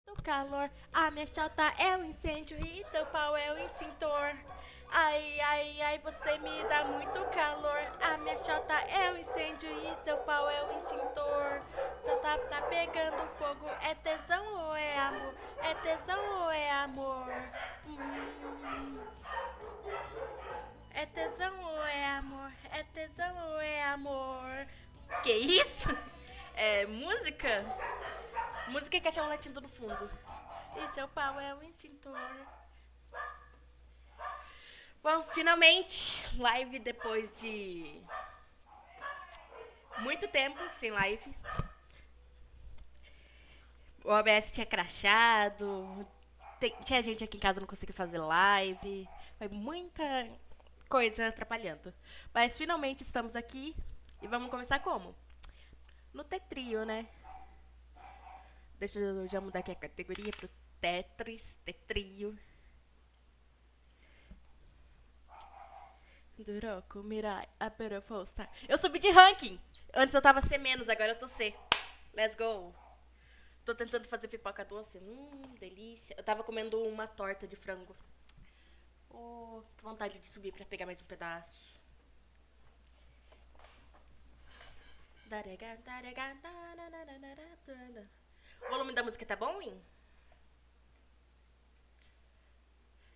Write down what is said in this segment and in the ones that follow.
Do calor, a minha chota é o incêndio e teu pau é o extintor. Ai, ai, ai, você me dá muito calor. A minha chota é o incêndio e teu pau é o extintor. Tá pegando fogo, é tesão ou é amor? É tesão ou é amor? Hum, é tesão ou é amor? É tesão ou é amor? Que isso? É música? Música e cachorro latindo no fundo. E seu pau é o extintor. Bom, finalmente, live depois de muito tempo sem live. O OBS tinha crashado, tinha gente aqui em casa que não conseguia fazer live. Foi muita coisa atrapalhando. Mas finalmente estamos aqui e vamos começar como? No Tetrio, né? Deixa eu já mudar aqui a categoria pro Tetris, Tetrio. Duroco, Mirai, a Beautiful Star. Eu subi de ranking! Antes eu tava C-, agora eu tô C. Let's go! Tô tentando fazer pipoca doce. Delícia. Eu tava comendo uma torta de frango. Oh, que vontade de subir pra pegar mais um pedaço. O volume da música tá bom, hein?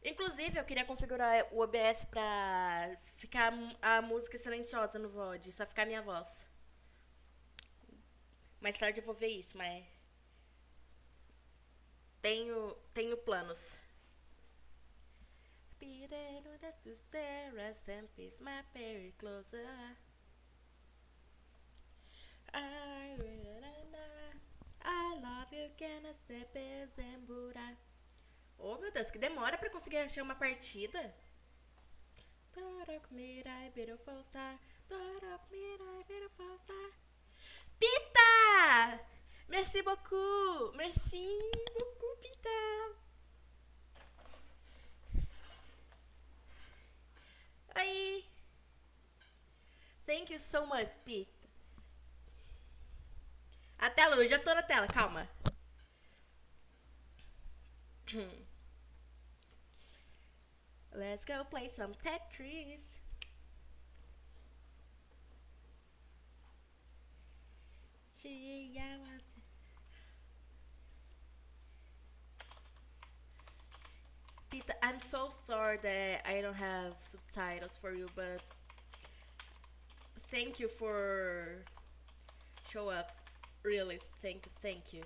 Inclusive, eu queria configurar o OBS pra ficar a música silenciosa no VOD, só ficar a minha voz. Mais tarde eu vou ver isso, mas tenho planos. I love you, can I step and burar. Oh, meu Deus, que demora pra conseguir achar uma partida. Pita! Merci beaucoup! Merci beaucoup, Pita! Oi! Thank you so much, Pita. A tela, eu já tô na tela, calma. Let's go play some Tetris. Pita, I'm so sorry that I don't have subtitles for you, but thank you for show up. Really, thank you.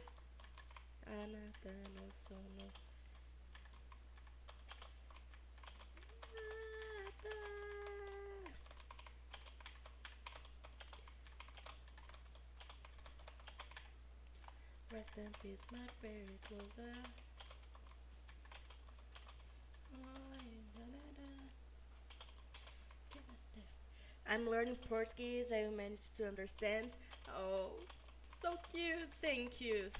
Rest in peace, my very closer. I'm learning Portuguese. I managed to understand. Oh, so cute. Thank you.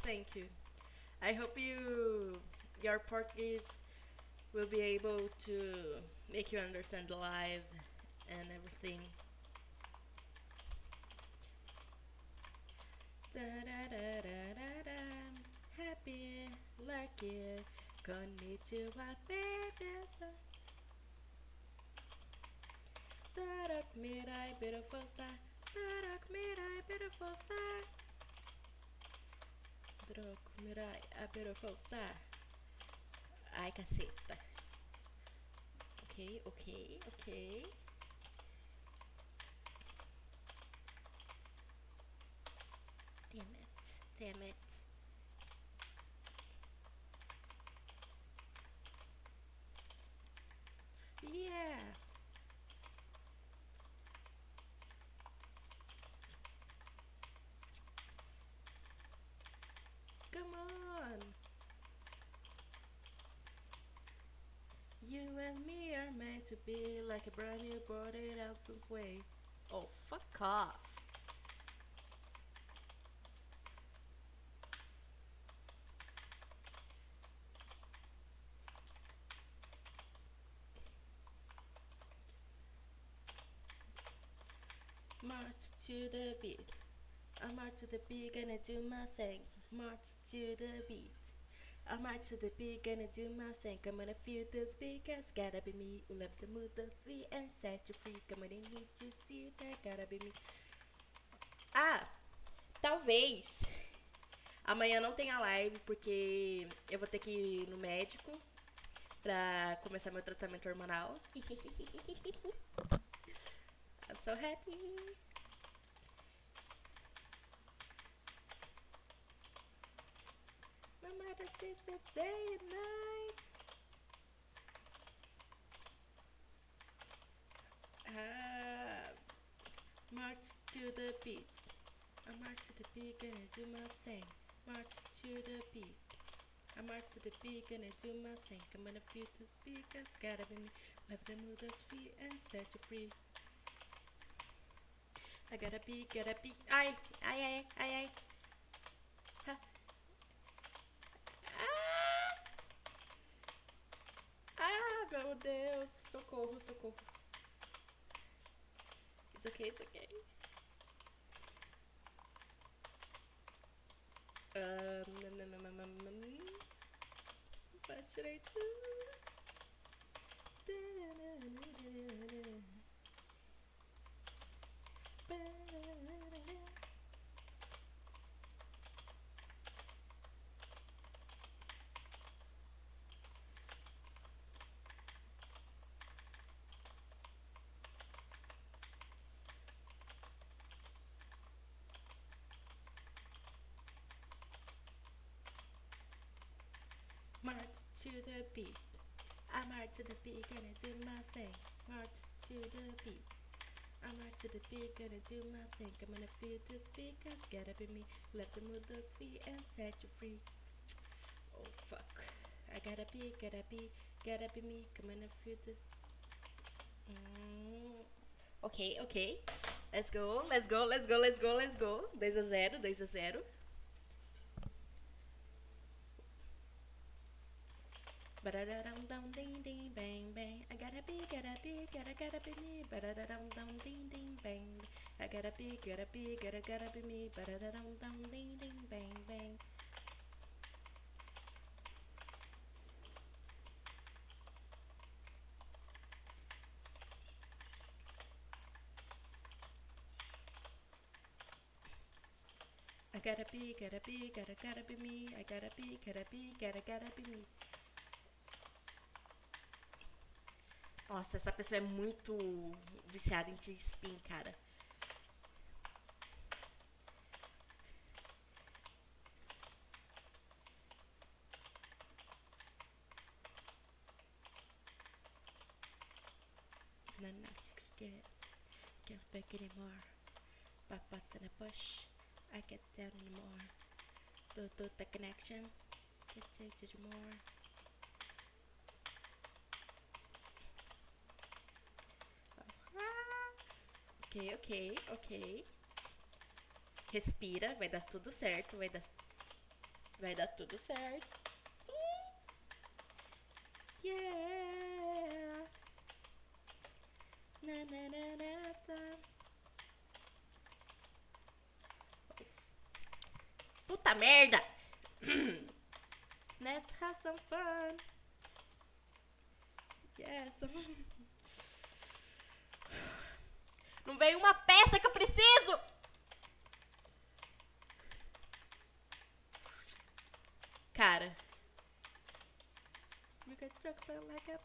I hope your Portuguese will be able to make you understand live and everything. Happy, lucky, konnichiwa, baby. Dark Mirai, beautiful star. Dark Mirai, beautiful star. Dark Mirai, a beautiful star. Ai, caceta. Ok. Damn it. Yeah. Come on. You and me are meant to be like a brand new boarded out since way. Oh, fuck off. March to the beat. I march to the beat and I do my thing. March to the beat. I'm march to the beat, gonna do my thing. I'm gonna feel the speakers, gotta be me. Who love to move those feet and set you free. I'm gonna need to see that, gotta be me. Ah, talvez amanhã não tenha live, porque eu vou ter que ir no médico pra começar meu tratamento hormonal. I'm so happy. My mother says it day and night. March to the beat. I march to the beat, gonna do my thing. March to the beat. I march to the beat, gonna do my thing. I'm gonna feel the speakers, gotta be me. Have to move those feet and set you free. I gotta be. Ai, ai, ai, ai, ai. Ha. Ah, meu Deus. Socorro, socorro. It's okay, it's okay. What should I do? March to the beat. I march to the beat, gonna do my thing. March to the beat. I march to the beat, gonna do my thing. I'm gonna feel the speakers, gotta be me. Let them move those feet and set you free. Oh fuck. I gotta be me. I'm gonna feel this. Ok, ok. Let's go. 2-0. Ba-da-da-dum-dum, ding, ding, bang, bang. I gotta be me. Ba-da-da-dum-dum, ding, ding, bang. I gotta be me. Ba-da-da-dum-dum, ding, ding, bang, bang. I gotta be me. I gotta be me. Nossa, essa pessoa é muito viciada em T-Spin, cara. Can't back anymore. Pop out in a push. I get down anymore. Do the connection. Can't take it more. Ok. Respira, vai dar tudo certo. Vai dar tudo certo. Yeah. Na. Puta merda! Let's have some fun. Yes. Não veio uma peça que eu preciso! Cara. You can chuck like a...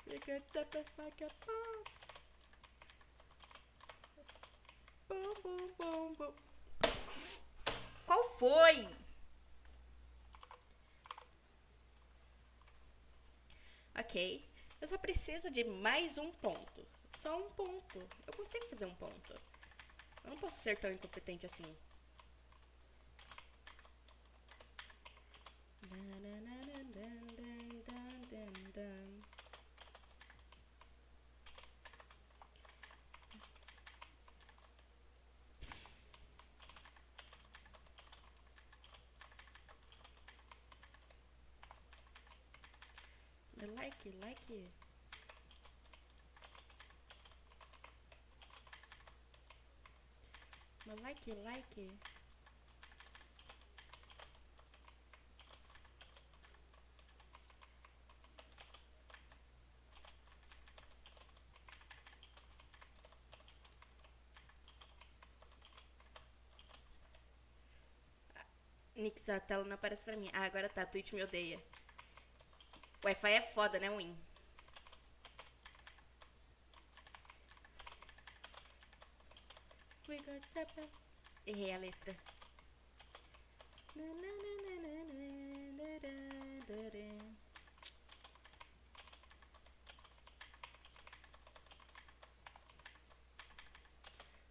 You can chuck like a... Bum. Qual foi? Ok. Eu só preciso de mais um ponto. Só um ponto. Eu consigo fazer um ponto. Eu não posso ser tão incompetente assim. I like it. Like. Nix, a tela não aparece pra mim. Ah, agora tá. Twitch me odeia. Wi-Fi é foda, né, Win? Errei a letra.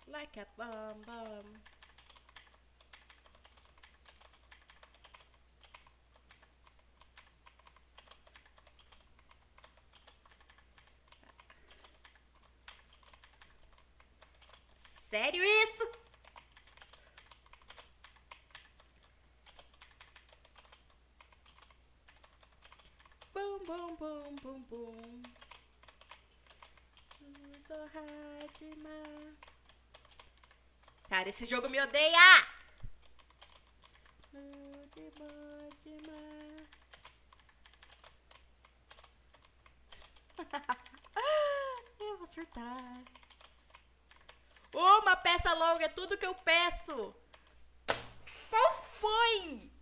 Like a bomb. Sério isso? Bum. Cara, esse jogo me odeia! Eu vou surtar. Uma peça longa é tudo que eu peço! Qual foi?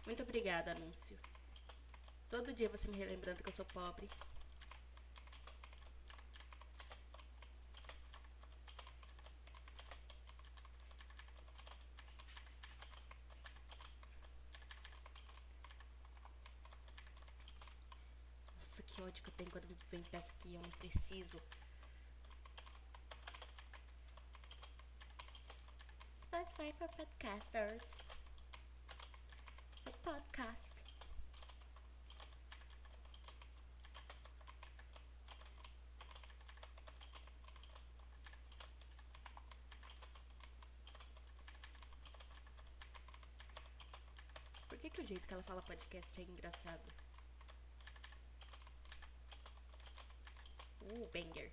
Muito obrigada, anúncio. Todo dia você me relembrando que eu sou pobre. Nossa, que ódio que eu tenho quando vem peça que eu não preciso. Spotify for podcasters. The podcast. Por que o jeito que ela fala podcast é engraçado? Banger.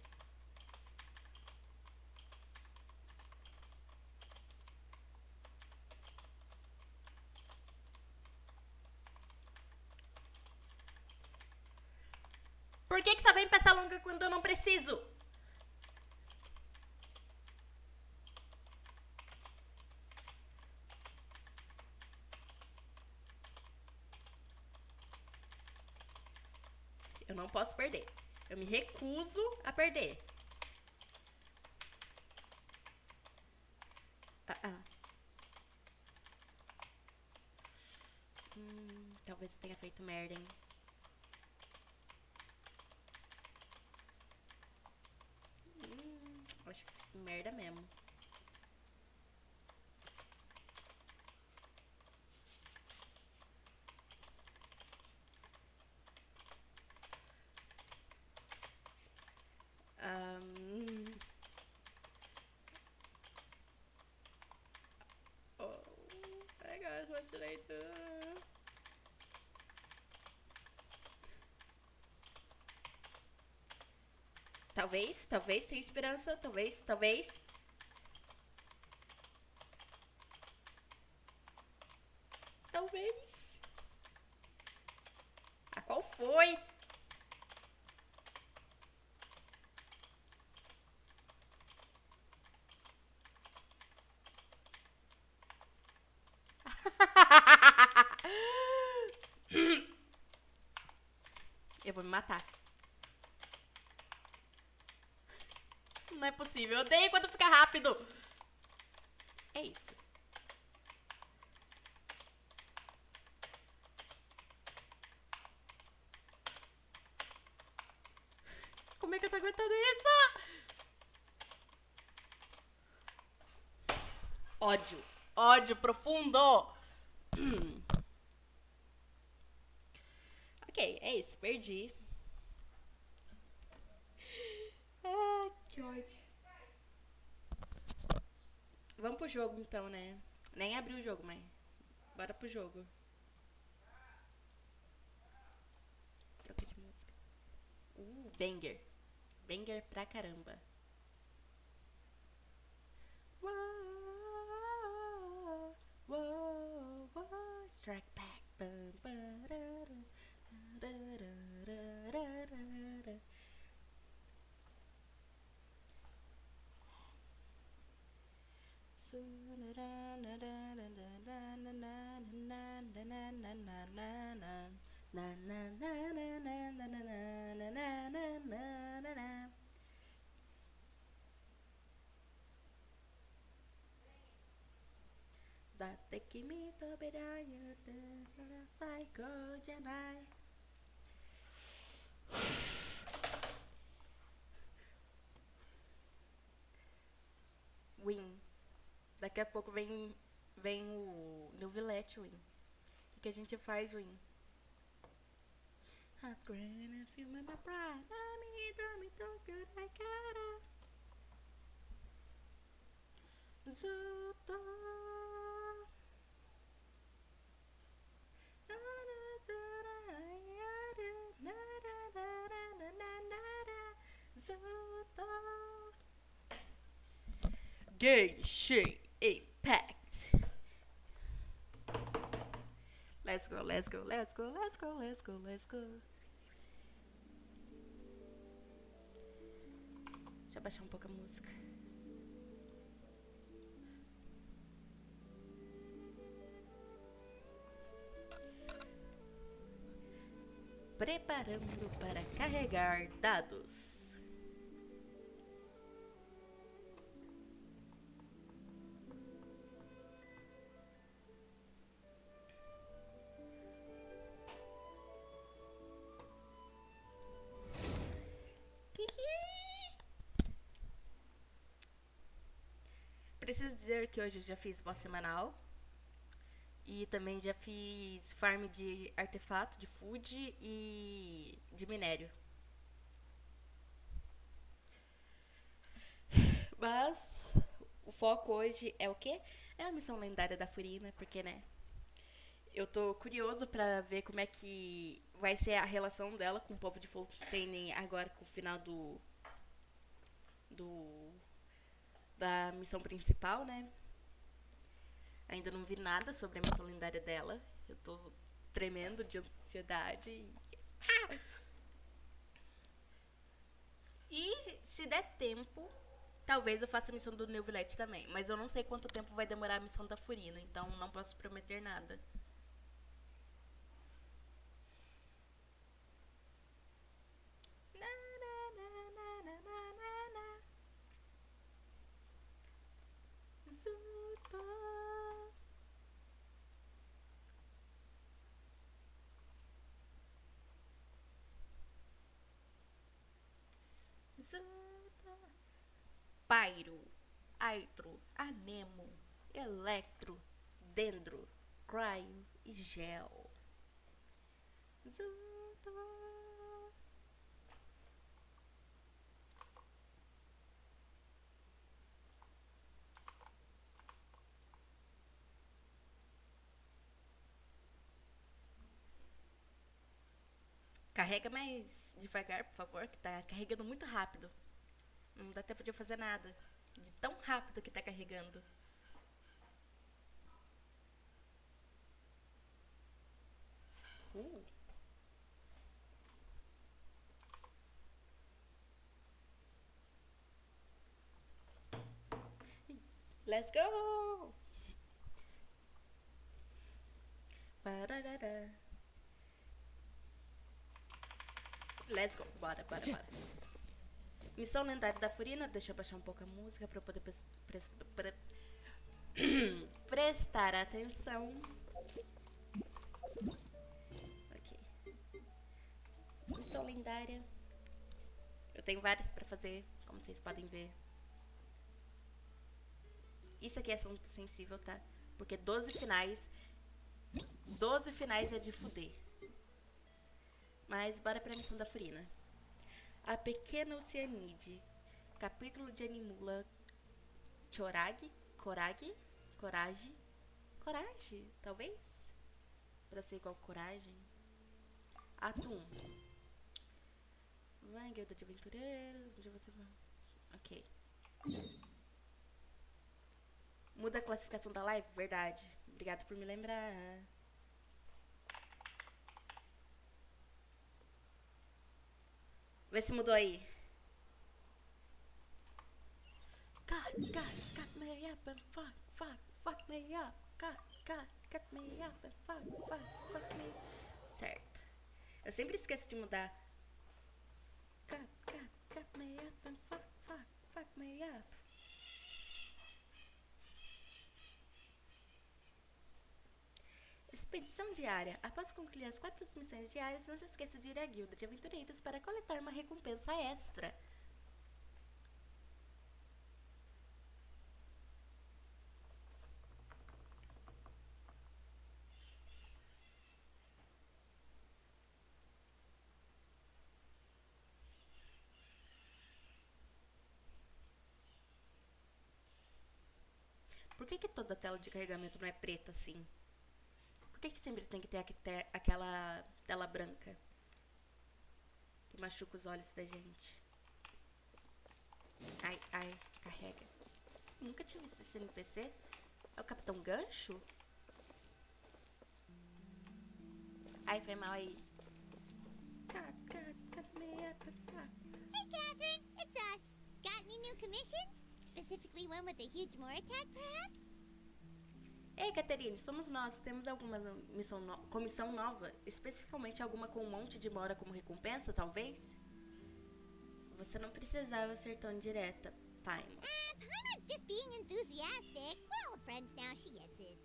Por que só vem peça longa quando eu não preciso? Eu não posso perder. Eu me recuso a perder. Talvez eu tenha feito merda, hein? Acho que fiz merda mesmo. I got what should I do? Talvez tenha esperança. Talvez. Ah, qual foi? Eu vou me matar. Não é possível. Eu odeio quando fica rápido. É isso. Como é que eu tô aguentando isso? Ódio profundo. Ok, é isso. Perdi. Ah, que ódio. Vamos pro jogo então, né? Nem abri o jogo, mas bora pro jogo. Banger. Banger pra caramba. Whoa, whoa, whoa. Strike back. Bum, ba-da-da, da-da-da-da-da-da. Date que me doberaia, psycho Jedi. Win. Daqui a pouco vem o Neuvilete, Win. O que a gente faz, Win? Has grand and feel my pride. Me Tokyo na cara. Zuto. Zuto. Genshin Impact. Let's go, let's go, let's go, let's go, let's go, let's go. Deixa eu baixar um pouco a música. Preparando para carregar dados. Preciso dizer que hoje eu já fiz boss semanal. E também já fiz farm de artefato, de food e de minério. Mas o foco hoje é o quê? É a missão lendária da Furina, porque, né? Eu tô curioso pra ver como é que vai ser a relação dela com o povo de Fontaine agora com o final do da missão principal, né? Ainda não vi nada sobre a missão lendária dela. Eu tô tremendo de ansiedade. E se der tempo, talvez eu faça a missão do Neuvilete também. Mas eu não sei quanto tempo vai demorar a missão da Furina, então não posso prometer nada. Pyro, Aitro, Anemo, Electro, Dendro, Cryo e Gel. Carrega mais devagar, por favor, que tá carregando muito rápido. Não dá tempo de eu fazer nada. De tão rápido que tá carregando. Let's go! Pararara. Let's go, bora, bora, bora. Missão lendária da Furina. Deixa eu baixar um pouco a música pra eu poder prestar atenção. Ok. Missão lendária. Eu tenho várias pra fazer, como vocês podem ver. Isso aqui é assunto sensível, tá? Porque 12 finais. 12 finais é de fuder. Mas bora pra missão da Furina. A Pequena Oceanide. Capítulo de Animula. Chorag? Corage? Corage? Coragem, talvez? Pra ser igual coragem. Ato 1. Vai, guilda de aventureiros, onde você vai? Ok. Muda a classificação da live? Verdade. Obrigado por me lembrar. Vê se mudou aí. Cut me up and fuck me up. Cut me up and fuck me. Certo. Eu sempre esqueço de mudar. Cut me up and fuck me up. Expedição diária. Após concluir as 4 missões diárias, não se esqueça de ir à guilda de aventureiros para coletar uma recompensa extra. Por que toda a tela de carregamento não é preta assim? Por que sempre tem que ter aquela tela branca? Que machuca os olhos da gente. Ai, carrega. Nunca tinha visto esse NPC. É o Capitão Gancho? Ai, foi mal aí. Hey, Catherine, it's us. Got any new commissions? Specifically one with a huge more attack, perhaps? Ei, Caterine, somos nós. Temos alguma comissão nova? Especificamente alguma com um monte de mora como recompensa, talvez? Você não precisava ser tão direta, Paimon. Paimon's just being enthusiastic. We're old friends now, she gets it.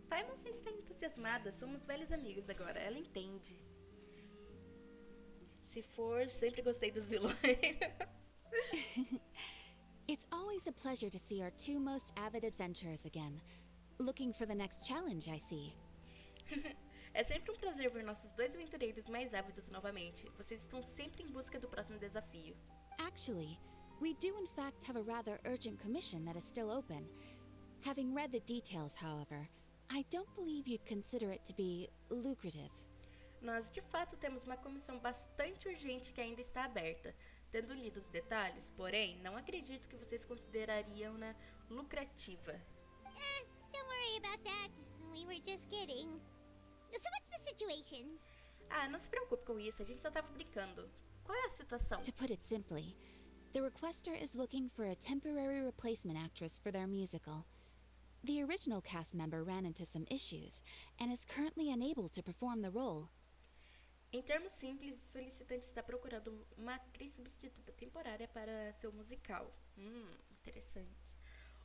Paimon se está entusiasmada. Somos velhos amigos agora. Ela entende. Se for, sempre gostei dos vilões. It's always a pleasure to see our 2 most avid adventurers again. Looking for the next challenge, I see. É sempre um prazer ver nossos 2 aventureiros mais ávidos novamente. Vocês estão sempre em busca do próximo desafio. Actually, we do in fact have a rather urgent commission that is still open. Having read the details, however, I don't believe you'd consider it to be lucrative. Nós, de fato, temos uma comissão bastante urgente que ainda está aberta. Tendo lido os detalhes, porém, não acredito que vocês considerariam-na lucrativa. Don't worry about that. We were just kidding. So what's the situation? Não se preocupe com isso, a gente só estava brincando. Qual é a situação? To put it simply, the requester is looking for a temporary replacement actress for their musical. The original cast member ran into some issues and is currently unable to perform the role. Em termos simples, o solicitante está procurando uma atriz substituta temporária para seu musical. Interessante.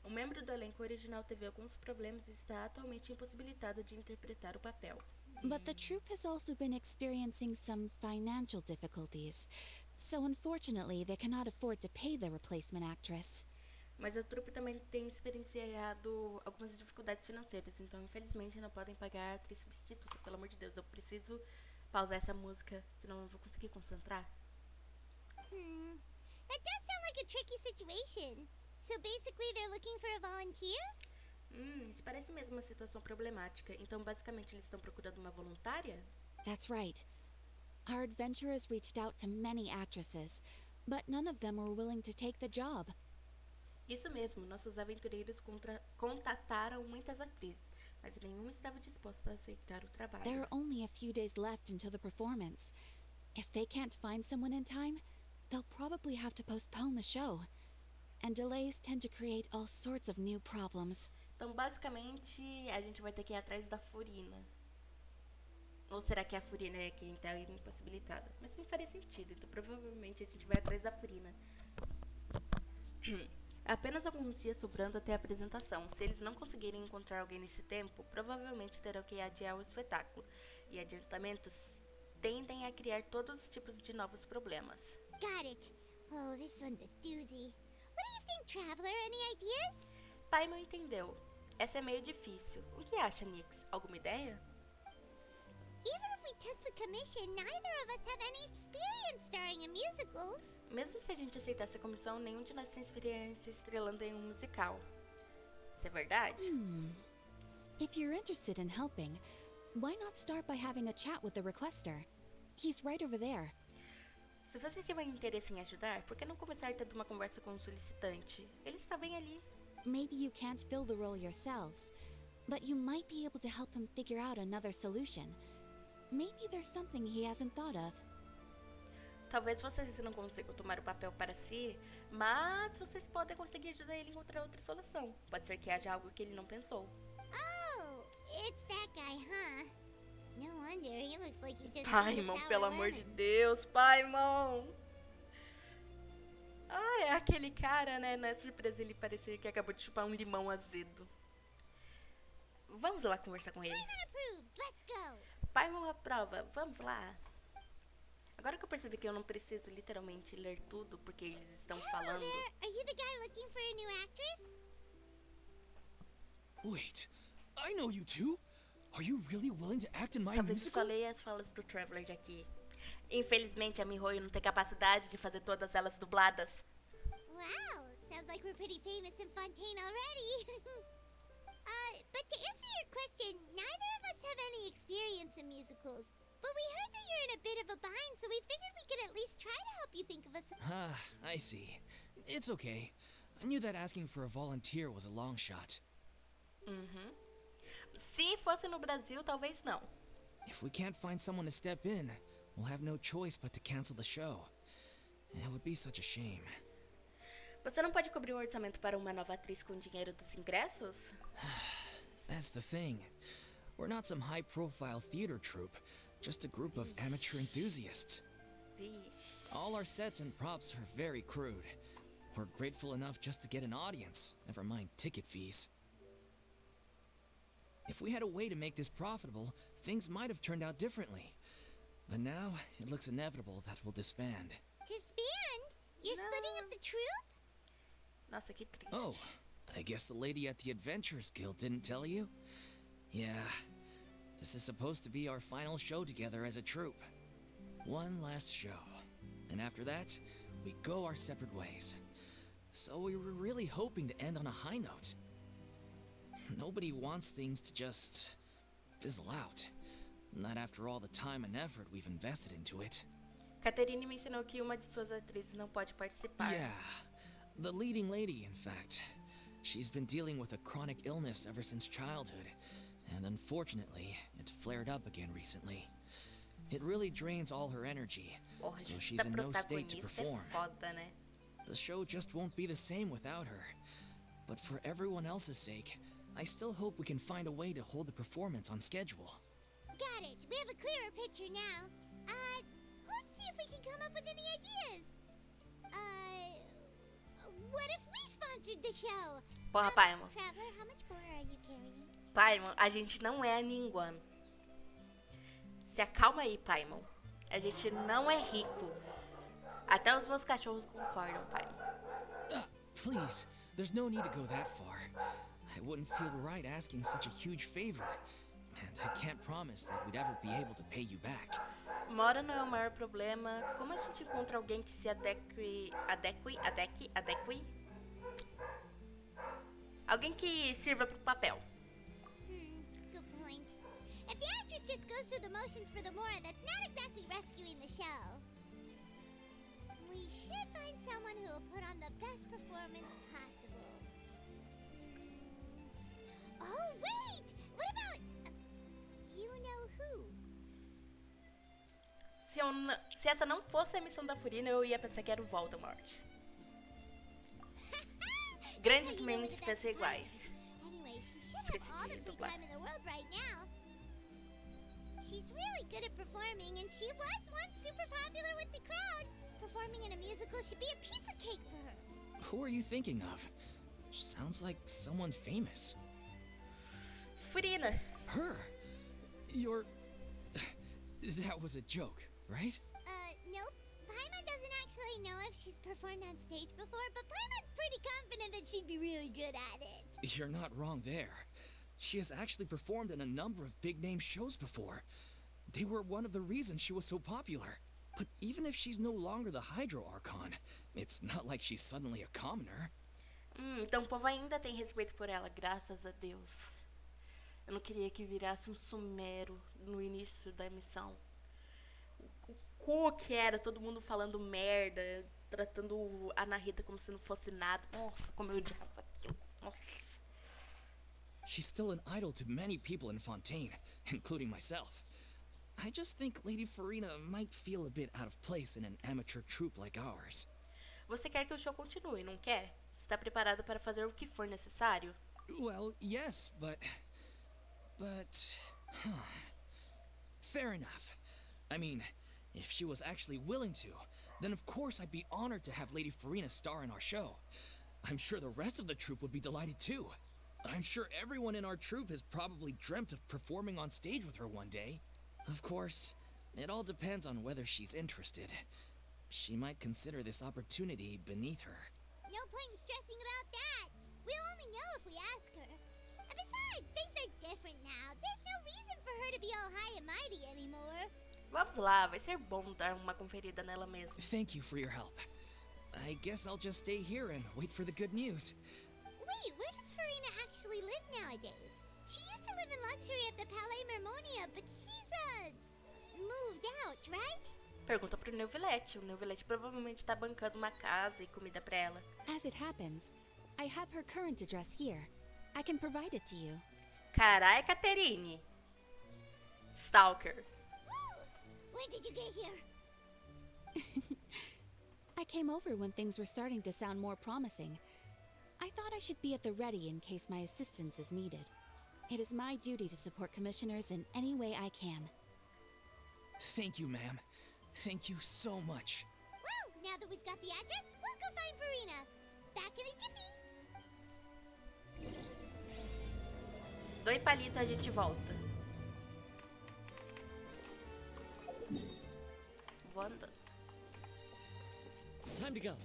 Um membro do elenco original teve alguns problemas e está atualmente impossibilitada de interpretar o papel. But the troupe has also been experiencing some financial difficulties, so unfortunately they cannot afford to pay the replacement actress. Mas a trupe também tem experienciado algumas dificuldades financeiras, então infelizmente não podem pagar a atriz substituta. Pelo amor de Deus, eu preciso pausar essa música, senão eu não vou conseguir concentrar. That does sound like a tricky situation. So basically they're looking for a volunteer? Isso parece mesmo uma situação problemática. Então, basicamente, eles estão procurando uma voluntária? That's right. Our adventurers reached out to many actresses, but none of them were willing to take the job. Isso mesmo, nossos aventureiros contataram muitas atrizes, mas nenhuma estava disposta a aceitar o trabalho. There are only a few days left until the performance. If they can't find someone in time, they'll probably have to postpone the show. And delays tend to create all sorts of new problems. Então, basicamente, a gente vai ter que ir atrás da Furina. Ou será que a Furina é quem está impossibilitada? Mas não faria sentido, então provavelmente a gente vai atrás da Furina. Apenas alguns dias sobrando até a apresentação. Se eles não conseguirem encontrar alguém nesse tempo, provavelmente terão que adiar o espetáculo. E adiantamentos tendem a criar todos os tipos de novos problemas. Got it. Oh, this one's a doozy. What do you think, Traveler? Any ideas? Paimon entendeu. Essa é meio difícil. O que acha, Nix? Alguma ideia? Even if we took the commission, neither of us have any experience starring in musicals. Mesmo se a gente aceitasse a comissão, nenhum de nós tem experiência estrelando em um musical. Isso é verdade? If you're interested in helping, why not start by having a chat with the requester? He's right over there. Se você tiver interesse em ajudar, por que não começar tendo uma conversa com o solicitante? Ele está bem ali. Maybe you can't fill the role yourselves, but you might be able to help him figure out another solution. Maybe there's something he hasn't thought of. Talvez vocês não consigam tomar o papel para si, mas vocês podem conseguir ajudar ele a encontrar outra solução. Pode ser que haja algo que ele não pensou. Oh, it's that guy, huh? No wonder, he looks like he just Paimon, pelo amor de Deus, Paimon! Ah, é aquele cara, né? Não é surpresa ele parecer que acabou de chupar um limão azedo. Vamos lá conversar com ele. Paimon approved, let's go! Paimon aprova, vamos lá. Agora que eu percebi que eu não preciso literalmente ler tudo porque eles estão falando. Hello there, are you the guy looking for a new actress? Wait, I know you two. Are you really willing to act in my Talvez eu só musical? leia as falas do Traveler de aqui. Infelizmente, a Mihoyo não tem capacidade de fazer todas elas dubladas. Wow, sounds like we're pretty famous in Fontaine already. But to answer your question, neither of us have any experience in musicals. But we heard that you're in a bit of a bind, so we figured we could at least try to help you think of a... Ah, I see. It's okay. I knew that asking for a volunteer was a long shot. Se fosse no Brasil, talvez não. If we can't find someone to step in, we'll have no choice but to cancel the show. It would be such a shame. Você não pode cobrir o orçamento para uma nova atriz com dinheiro dos ingressos? That's the thing. We're not some high-profile theater troupe, just a group of amateur enthusiasts. Vixe. All our sets and props are very crude. We're grateful enough just to get an audience, never mind ticket fees. If we had a way to make this profitable, things might have turned out differently. But now, it looks inevitable that we'll disband. Disband? You're splitting up the troupe? Nossa, que triste. Oh, I guess the lady at the Adventurers Guild didn't tell you? Yeah, this is supposed to be our final show together as a troupe. One last show. And after that, we go our separate ways. So we were really hoping to end on a high note. Nobody wants things to just fizzle out. Not after all the time and effort we've invested into it. Caterine mencionou que uma de suas atrizes não pode participar. Yeah, the leading lady, in fact. She's been dealing with a chronic illness ever since childhood, and unfortunately, it flared up again recently. It really drains all her energy, Porra, so gente, she's essa in no state to protagonista perform. é foda, né? The show just won't be the same without her. But for everyone else's sake, I still hope we can find a way to hold the performance on schedule. Got it. We have a clearer picture now. Let's see if we can come up with any ideas. What if we sponsored the show? Porra, Paimon. Traveler, how much more are you carrying? Paimon, a gente não é ninguém. Se acalma aí, Paimon. A gente não é rico. Até os meus cachorros concordam, Paimon. Please, there's no need to go that far. I wouldn't feel right asking such a huge favor, and I can't promise that we'd ever be able to pay you back. Mora não é o maior problema. Como a gente encontra alguém que se adeque? Alguém que sirva pro papel. Good point. If the actress just goes through the motions for the Mora, that's not exactly rescuing the show. We should find someone who will put on the best performance possible. Oh, wait! What about... you know who? Se essa não fosse a missão da Furina, eu ia pensar que era o Voldemort. Grandes mentes pensam iguais. Anyway, she should Esqueci have all de the free dublar. time in the world right now. She's really good at performing, and she was once super popular with the crowd. Performing in a musical should be a piece of cake for her. Who are you thinking of? Sounds like someone famous. Furina. Her? You're... That was a joke, right? Nope. Paimon doesn't actually know if she's performed on stage before, but Paimon's pretty confident that she'd be really good at it. You're not wrong there. She has actually performed in a number of big-name shows before. They were one of the reasons she was so popular. But even if she's no longer the Hydro Archon, it's not like she's suddenly a commoner. Então o povo ainda tem respeito por ela, graças a Deus. Eu não queria que virasse um sumero no início da missão. o cu que era, todo mundo falando merda, tratando a Narita como se não fosse nada. Nossa, como eu odiava aquilo. Nossa. She's still an idol to many people in Fontaine, including myself. I just think Lady Furina might feel a bit out of place in an amateur troupe like ours. Você quer que o show continue, não quer? Está preparado para fazer o que for necessário? Well, yes, but... Fair enough. I mean, if she was actually willing to, then of course I'd be honored to have Lady Furina star in our show. I'm sure the rest of the troupe would be delighted too. I'm sure everyone in our troupe has probably dreamt of performing on stage with her one day. Of course, it all depends on whether she's interested. She might consider this opportunity beneath her. No point in stressing about that. We'll only know if we ask her. And besides, things are different now. There's no reason for her to be all high and mighty anymore. Vamos lá, vai ser bom dar uma conferida nela mesmo. Thank you for your help. I guess I'll just stay here and wait for the good news. Wait, where does Furina actually live nowadays? She used to live in luxury at the Palais Mermonia, but she's, moved out, right? Pergunta pro Neuvilete. O Neuvilete provavelmente tá bancando uma casa e comida pra ela. As it happens, I have her current address here. I can provide it to you. Carai, Caterine. Stalker. When did you get here? I came over when things were starting to sound more promising. I thought I should be at the ready in case my assistance is needed. It is my duty to support commissioners in any way I can. Thank you, ma'am. Thank you so much. Well, now that we've got the address, we'll go find Furina. Back in a jiffy. 2 palitos a gente volta. Vou andando. Time to go.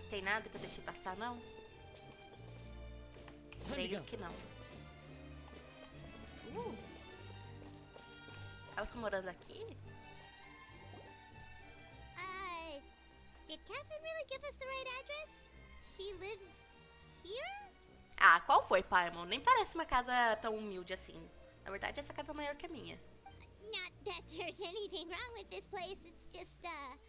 Tem nada que eu deixei passar, não? Time to Creio go. que não. Ela tá morando aqui? Did Catherine really give us the right address? She lives here? Ah, qual foi, Paimon? Nem parece uma casa tão humilde assim. Na verdade, essa casa é maior que a minha. Not that there's anything wrong with this place. It's just,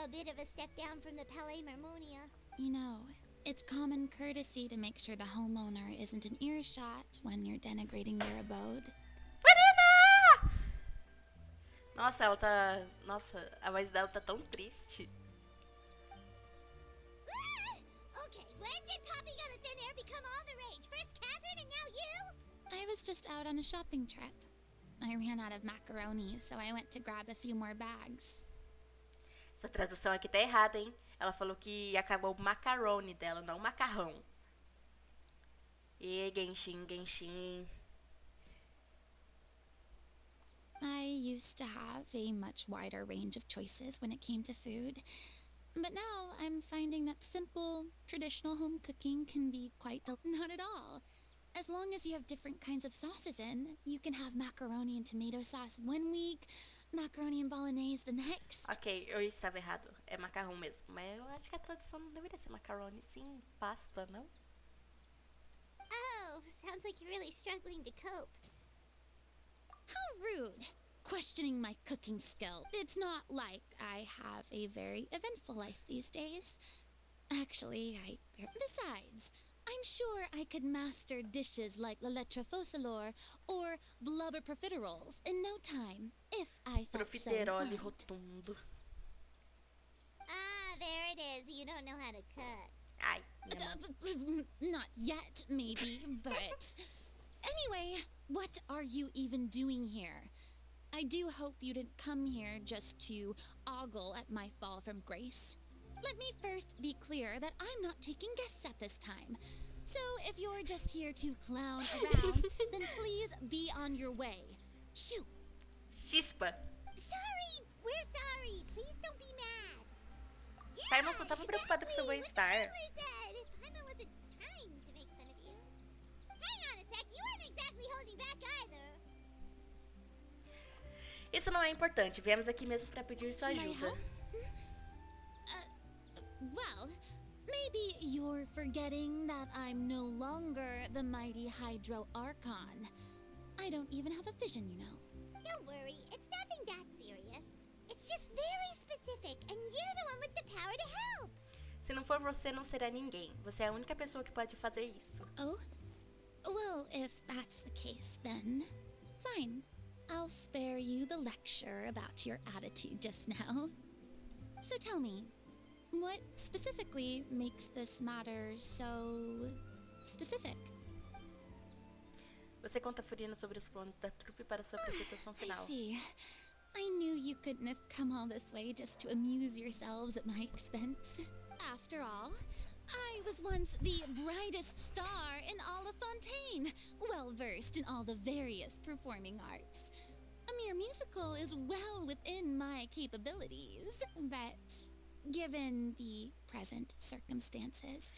a bit of a step down from the Palais Mermonia. You know, it's common courtesy to make sure the homeowner isn't in earshot when you're denigrating their abode. Furina! Nossa, ela tá... Nossa, a voz dela tá tão triste. Okay, when did popping out of thin air become all the rage? First Catherine and now you? I was just out on a shopping trip. I ran out of macaroni, so I went to grab a few more bags. Essa tradução aqui tá errada, hein? Ela falou que acabou o macaroni dela, não o macarrão. E Genshin, Genshin. I used to have a much wider range of choices when it came to food. But now I'm finding that simple, traditional home cooking can be quite not at all. As long as you have different kinds of sauces in, you can have macaroni and tomato sauce one week, macaroni and bolognese the next. Ok, eu estava errado. É macarrão mesmo. Mas eu acho que a tradução não deveria ser macaroni, sim. Pasta, não? Oh, sounds like you're really struggling to cope. How rude! Questioning my cooking skill. It's not like I have a very eventful life these days. Actually, Besides, I'm sure I could master dishes like la lettre fossilor or blubber profiteroles in no time, if I felt so Profiterole inclined. rotundo. Ah, there it is. You don't know how to cook. Ai, minha mãe. Not yet, maybe, but... Anyway, what are you even doing here? I do hope you didn't come here just to ogle at my fall from grace. Let me first be clear that I'm not taking guests at this time. So if you're just here to clown around, then please be on your way. Shoo! Chispa. Sorry, we're sorry. Please don't be mad. Paimon só tava preocupada com seu bem-estar. Tyler said. Paimon wasn't trying to make fun of you. Hang on a sec. You weren't exactly holding back either. Isso não é importante. Viemos aqui mesmo pra pedir sua My ajuda. help? Well, Maybe you're forgetting that I'm no longer the mighty Hydro Archon. I don't even have a vision, you know. Don't worry, it's nothing that serious. It's just very specific, and you're the one with the power to help. Se não for você, não será ninguém. Você é a única pessoa que pode fazer isso. Oh? Well, if that's the case, then fine. I'll spare you the lecture about your attitude just now. So tell me, what specifically makes this matter so specific? Você conta a Furina sobre os planos da trupe para sua apresentação final. I see. I knew you couldn't have come all this way just to amuse yourselves at my expense. After all, I was once the brightest star in all of Fontaine, well versed in all the various performing arts. A mere musical is well within my capabilities, but given the present circumstances,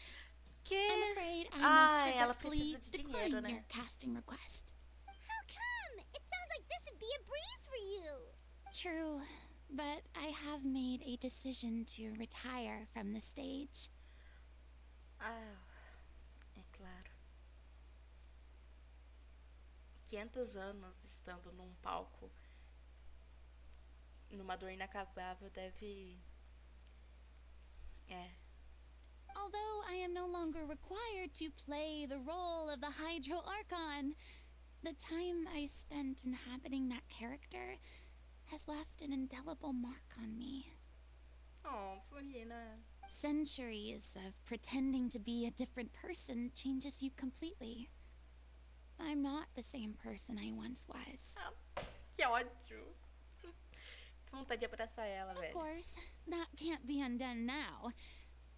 I'm afraid I must ela regretfully precisa de decline dinheiro, né? your casting request. How come? It sounds like this would be a breeze for you. True, but I have made a decision to retire from the stage. Ah, é claro. 500 anos estando num palco, numa dor inacabável, deve... Although I am no longer required to play the role of the Hydro Archon, the time I spent inhabiting that character has left an indelible mark on me. Oh, Furina. Centuries of pretending to be a different person changes you completely. I'm not the same person I once was. Que ódio. Que vontade de abraçar ela, Of velho. course, that can't be undone now.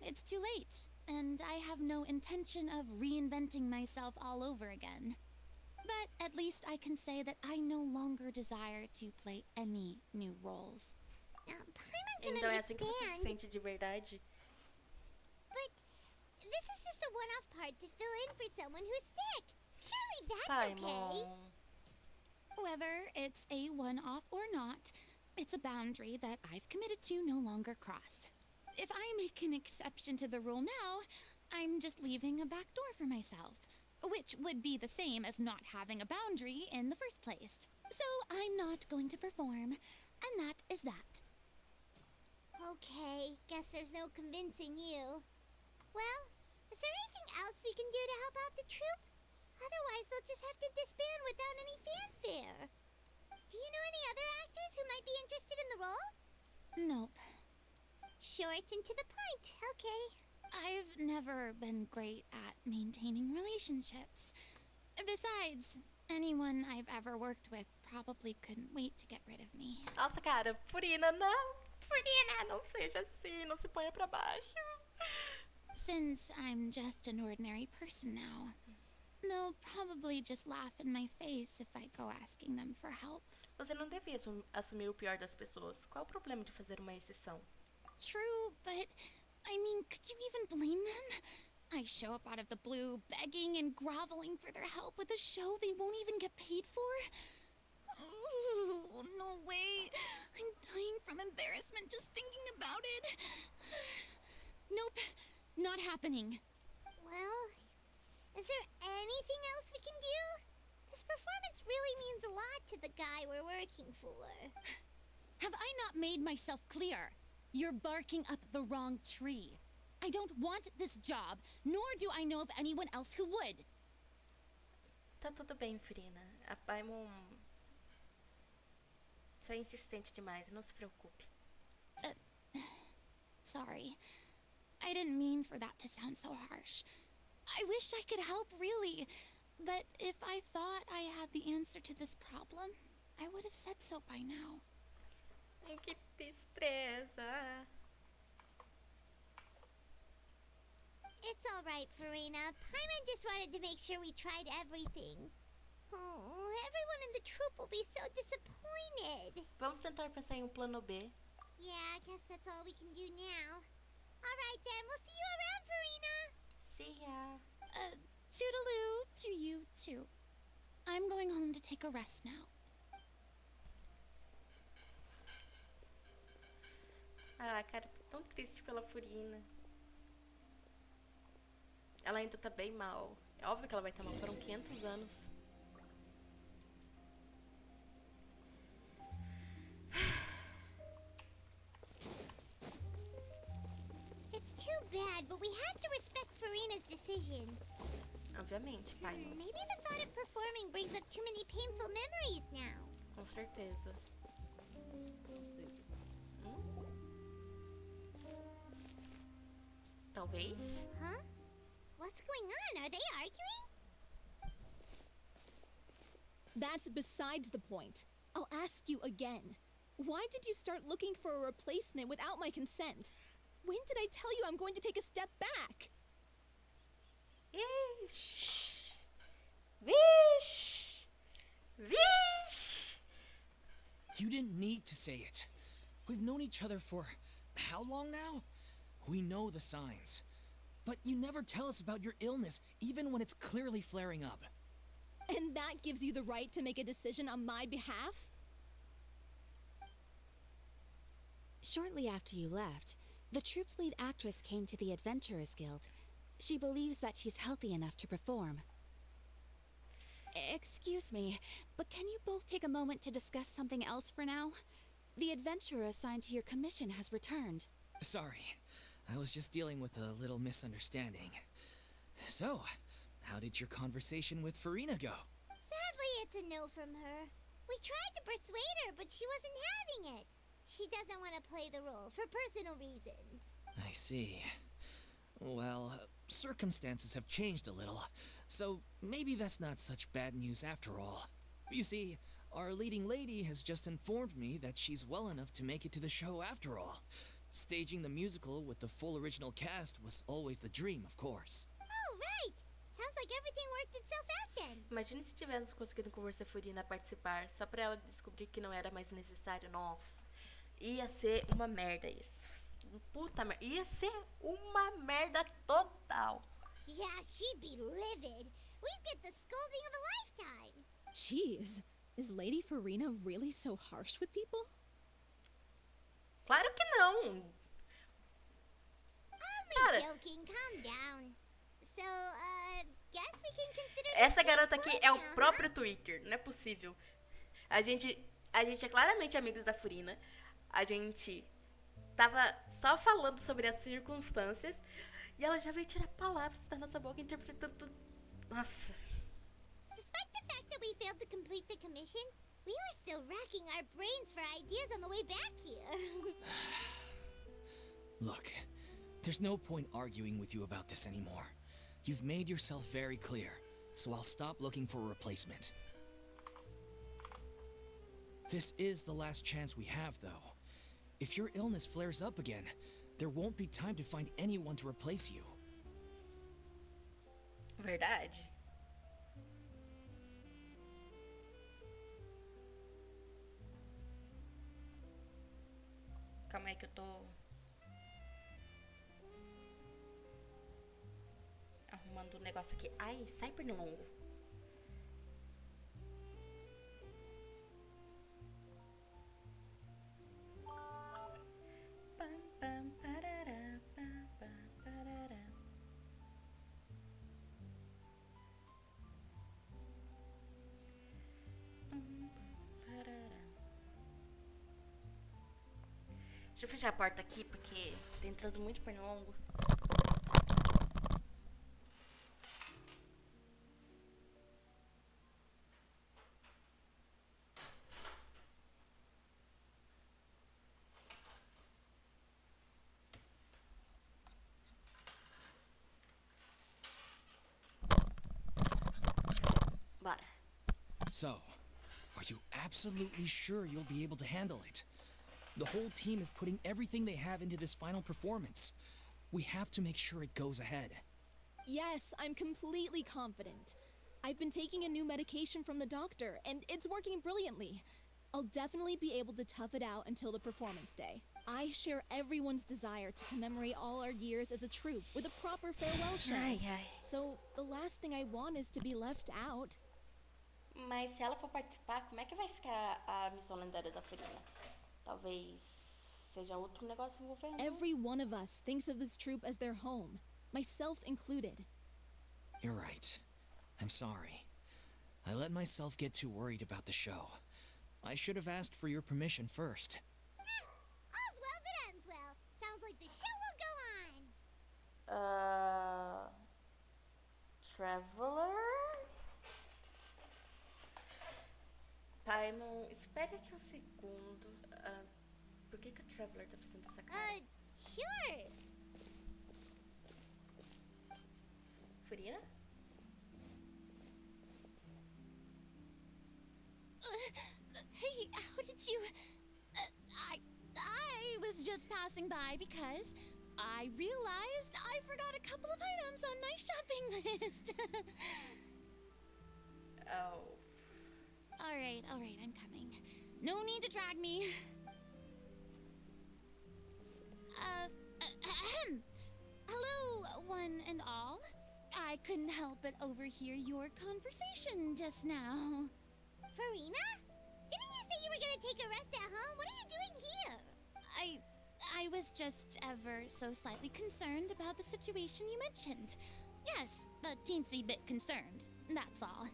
It's too late, and I have no intention of reinventing myself all over again. But at least I can say that I no longer desire to play any new roles. Paimon can Então é assim que você se understand, sente de verdade? but this is just a one-off part to fill in for someone who's sick. Surely that's okay. Paimon. Whether it's a one-off or not, it's a boundary that I've committed to no longer cross. If I make an exception to the rule now, I'm just leaving a back door for myself, which would be the same as not having a boundary in the first place. So I'm not going to perform, and that is that. Okay, guess there's no convincing you. Well, is there anything else we can do to help out the troupe? Otherwise, they'll just have to disband without any fanfare. Do you know any other actors who might be interested in the role? Nope. Short and to the point, okay. I've never been great at maintaining relationships. Besides, anyone I've ever worked with probably couldn't wait to get rid of me. Nossa, cara, Furina, não. Furina, não seja assim, não se ponha pra baixo. Since I'm just an ordinary person now, they'll probably just laugh in my face if I go asking them for help. Você não devia assumir o pior das pessoas. Qual o problema de fazer uma exceção? True, but I mean, could you even blame them? I show up out of the blue, begging and groveling for their help with a show they won't even get paid for? Ooh, no way. I'm dying from embarrassment just thinking about it. Nope, not happening. Well, is there anything else we can do? This performance really means a lot to the guy we're working for. Have I not made myself clear? You're barking up the wrong tree. I don't want this job, nor do I know of anyone else who would. Tá tudo bem, Furina. A Paimon só é insistente demais, não se preocupe. Sorry. I didn't mean for that to sound so harsh. I wish I could help, really. But if I thought I had the answer to this problem, I would have said so by now. Que tristeza. It's alright, Furina. Paimon just wanted to make sure we tried everything. Oh, everyone in the troupe will be so disappointed. Vamos tentar pensar em um plano B. Yeah, I guess that's all we can do now. Alright then, we'll see you around, Furina. See ya. Toodaloo to you, too. I'm going home to take a rest now. Ah, cara, tô tão triste pela Furina. Ela ainda tá bem mal. É óbvio que ela vai estar mal. Foram 500 anos. It's too bad, but we have to respect Furina's decision. Obviamente, pai. Maybe the thought of performing brings up too many painful memories now. Com certeza. Talvez. Huh? What's going on? Are they arguing? That's besides the point. I'll ask you again. Why did you start looking for a replacement without my consent? When did I tell you I'm going to take a step back? Ixi. Vixe. Vixe. You didn't need to say it. We've known each other for how long now? We know the signs. But you never tell us about your illness, even when it's clearly flaring up. And that gives you the right to make a decision on my behalf? Shortly after you left, the troupe's lead actress came to the Adventurers Guild. She believes that she's healthy enough to perform. Excuse me, but can you both take a moment to discuss something else for now? The adventurer assigned to your commission has returned. Sorry, I was just dealing with a little misunderstanding. So, how did your conversation with Furina go? Sadly, it's a no from her. We tried to persuade her, but she wasn't having it. She doesn't want to play the role for personal reasons. I see. Well, circumstances have changed a little, so maybe that's not such bad news after all. You see, our leading lady has just informed me that she's well enough to make it to the show after all. Staging the musical with the full original cast was always the dream, of course. Oh, right! Sounds like everything worked itself out then. Imagine se tivéssemos conseguido convencer a Furina a participar só pra ela descobrir que não era mais necessário. Nossa, ia ser uma merda isso. Puta merda. Ia ser uma merda total. Yeah, she'd be livid. We'd get the scolding of a lifetime. Jeez, is Lady Furina really so harsh with people? Claro que não. Only Cara, joking, calm down. So, guess we can consider essa this garota aqui é o now, próprio Twitter. Não é possível. A gente é claramente amigos da Furina. A gente tava só falando sobre as circunstâncias e ela já veio tirar palavras da nossa boca interpretando tudo. Nossa. Despite the fact that we failed to complete the commission, we were still racking our brains for ideas on the way back here. Look, there's no point arguing with you about this anymore. You've made yourself very clear, so I'll stop looking for a replacement. This is the last chance we have, though. If your illness flares up again, there won't be time to find anyone to replace you. Verdade. Calma aí que eu tô arrumando um negócio aqui. Ai, sai pernilongo. Pam, pam, parará, pam, pam, parará. Pam, pam, parará. Deixa eu fechar a porta aqui, porque tá entrando muito pernilongo. Bora. So, are you absolutely sure you'll be able to handle it? The whole team is putting everything they have into this final performance. We have to make sure it goes ahead. Yes, I'm completely confident. I've been taking a new medication from the doctor, and it's working brilliantly. I'll definitely be able to tough it out until the performance day. I share everyone's desire to commemorate all our years as a troupe with a proper farewell show. Ai, ai. So, the last thing I want is to be left out. Mas se ela for participar, como é que vai ficar a missão lendária da Furina? Talvez seja outro negócio envolvendo. Every one of us thinks of this troupe as their home, myself included. You're right. I'm sorry. I let myself get too worried about the show. I should have asked for your permission first. All's well that ends well. Sounds like the show will go on. Traveler? Paimon, espere aqui um segundo. Por que a Traveler tá fazendo essa cara? Sure. Furina? Hey, how did you... I was just passing by because I realized I forgot a couple of items on my shopping list. Oh. Alright, I'm coming. No need to drag me. Hello, one and all. I couldn't help but overhear your conversation just now. Furina? Didn't you say you were gonna take a rest at home? What are you doing here? I was just ever so slightly concerned about the situation you mentioned. Yes, a teensy bit concerned, that's all.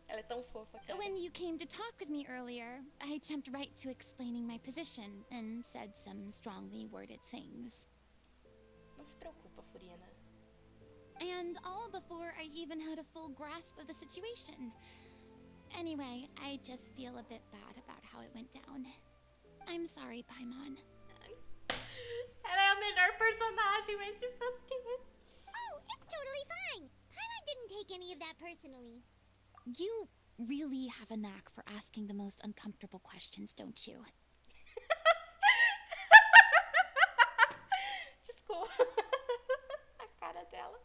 Ela é tão fofa, cara. When you came to talk with me earlier, I jumped right to explaining my position and said some strongly worded things. Não se preocupa, Furina. And all before I even had a full grasp of the situation. Anyway, I just feel a bit bad about how it went down. I'm sorry, Paimon. Ela é a melhor personagem, vai se fuder. Oh, it's totally fine. Paimon didn't take any of that personally. You really have a knack for asking the most uncomfortable questions, don't you? Desculpa. A cara dela.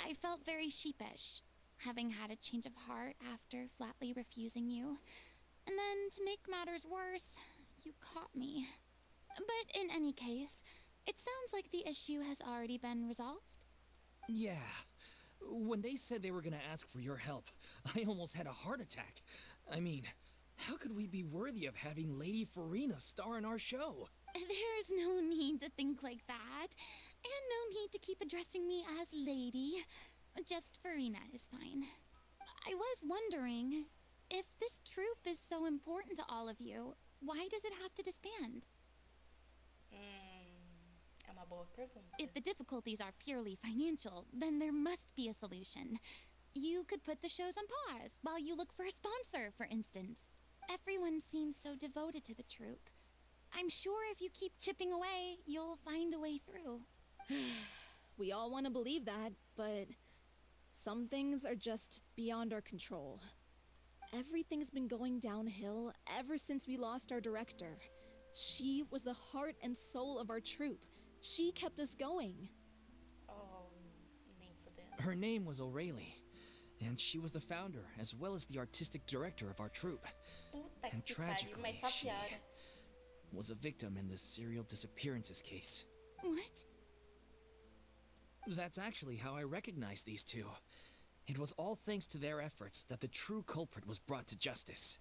I felt very sheepish, having had a change of heart after flatly refusing you. And then, to make matters worse, you caught me. But in any case, it sounds like the issue has already been resolved. Yeah. When they said they were gonna ask for your help, I almost had a heart attack. I mean, how could we be worthy of having Lady Furina star in our show? There's no need to think like that. And no need to keep addressing me as lady. Just Furina is fine. I was wondering, if this troupe is so important to all of you, why does it have to disband? É uma boa pergunta. If the difficulties are purely financial, then there must be a solution. You could put the shows on pause while you look for a sponsor, for instance. Everyone seems so devoted to the troupe. I'm sure if you keep chipping away, you'll find a way through. We all want to believe that, but some things are just beyond our control. Everything's been going downhill ever since we lost our director. She was the heart and soul of our troupe. She kept us going. Oh, nem fudendo. Her name was O'Reilly, and she was the founder as well as the artistic director of our troupe. Puta And que pariu, tragically, mas só she piora. was a victim in the serial disappearances case. What? That's actually how I recognized these two. It was all thanks to their efforts that the true culprit was brought to justice.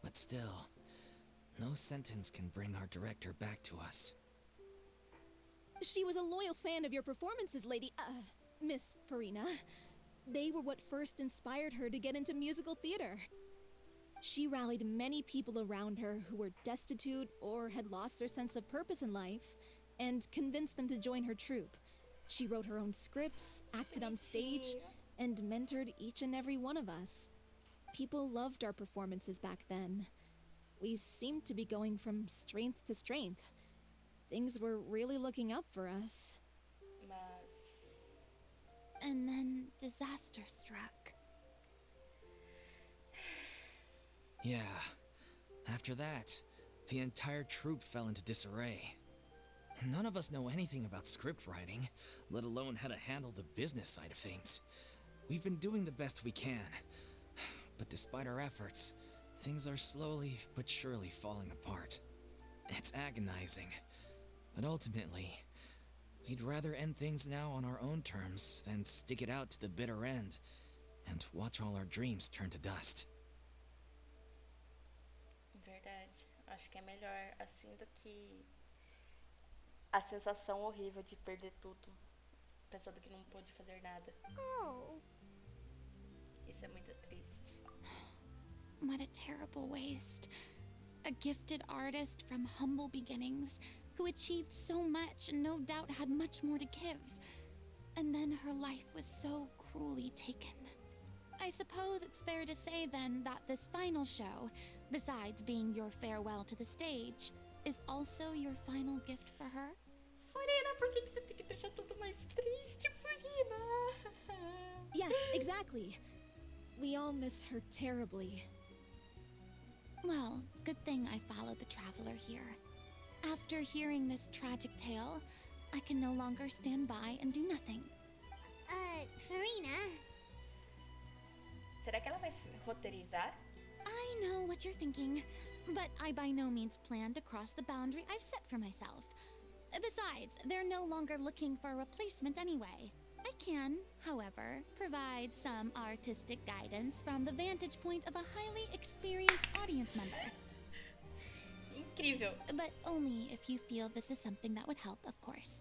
But still, no sentence can bring our director back to us. She was a loyal fan of your performances, Miss Furina. They were what first inspired her to get into musical theater. She rallied many people around her who were destitute or had lost their sense of purpose in life, and convinced them to join her troupe. She wrote her own scripts, acted on stage, and mentored each and every one of us. People loved our performances back then. We seemed to be going from strength to strength. Things were really looking up for us. Mas... And then disaster struck. Yeah. After that, the entire troupe fell into disarray. None of us know anything about script writing, let alone how to handle the business side of things. We've been doing the best we can, but despite our efforts, things are slowly but surely falling apart. It's agonizing, but ultimately, we'd rather end things now on our own terms than stick it out to the bitter end and watch all our dreams turn to dust. Verdade. Acho que é melhor assim do que a sensação horrível de perder tudo pensando que não pôde fazer nada. Oh. Isso é muito triste. What a terrible waste. A gifted artist from humble beginnings who achieved so much and no doubt had much more to give. And then her life was so cruelly taken. I suppose it's fair to say then that this final show, besides being your farewell to the stage, is also your final gift for her? Furina, por que você tem que deixar tudo mais triste, Furina? Yes, exactly. We all miss her terribly. Well, good thing I followed the traveler here. After hearing this tragic tale, I can no longer stand by and do nothing. Furina. Será que ela vai roteirizar? I know what you're thinking, but I by no means plan to cross the boundary I've set for myself. Besides, they're no longer looking for a replacement anyway. I can, however, provide some artistic guidance from the vantage point of a highly experienced audience member. Incrível. But only if you feel this is something that would help, of course.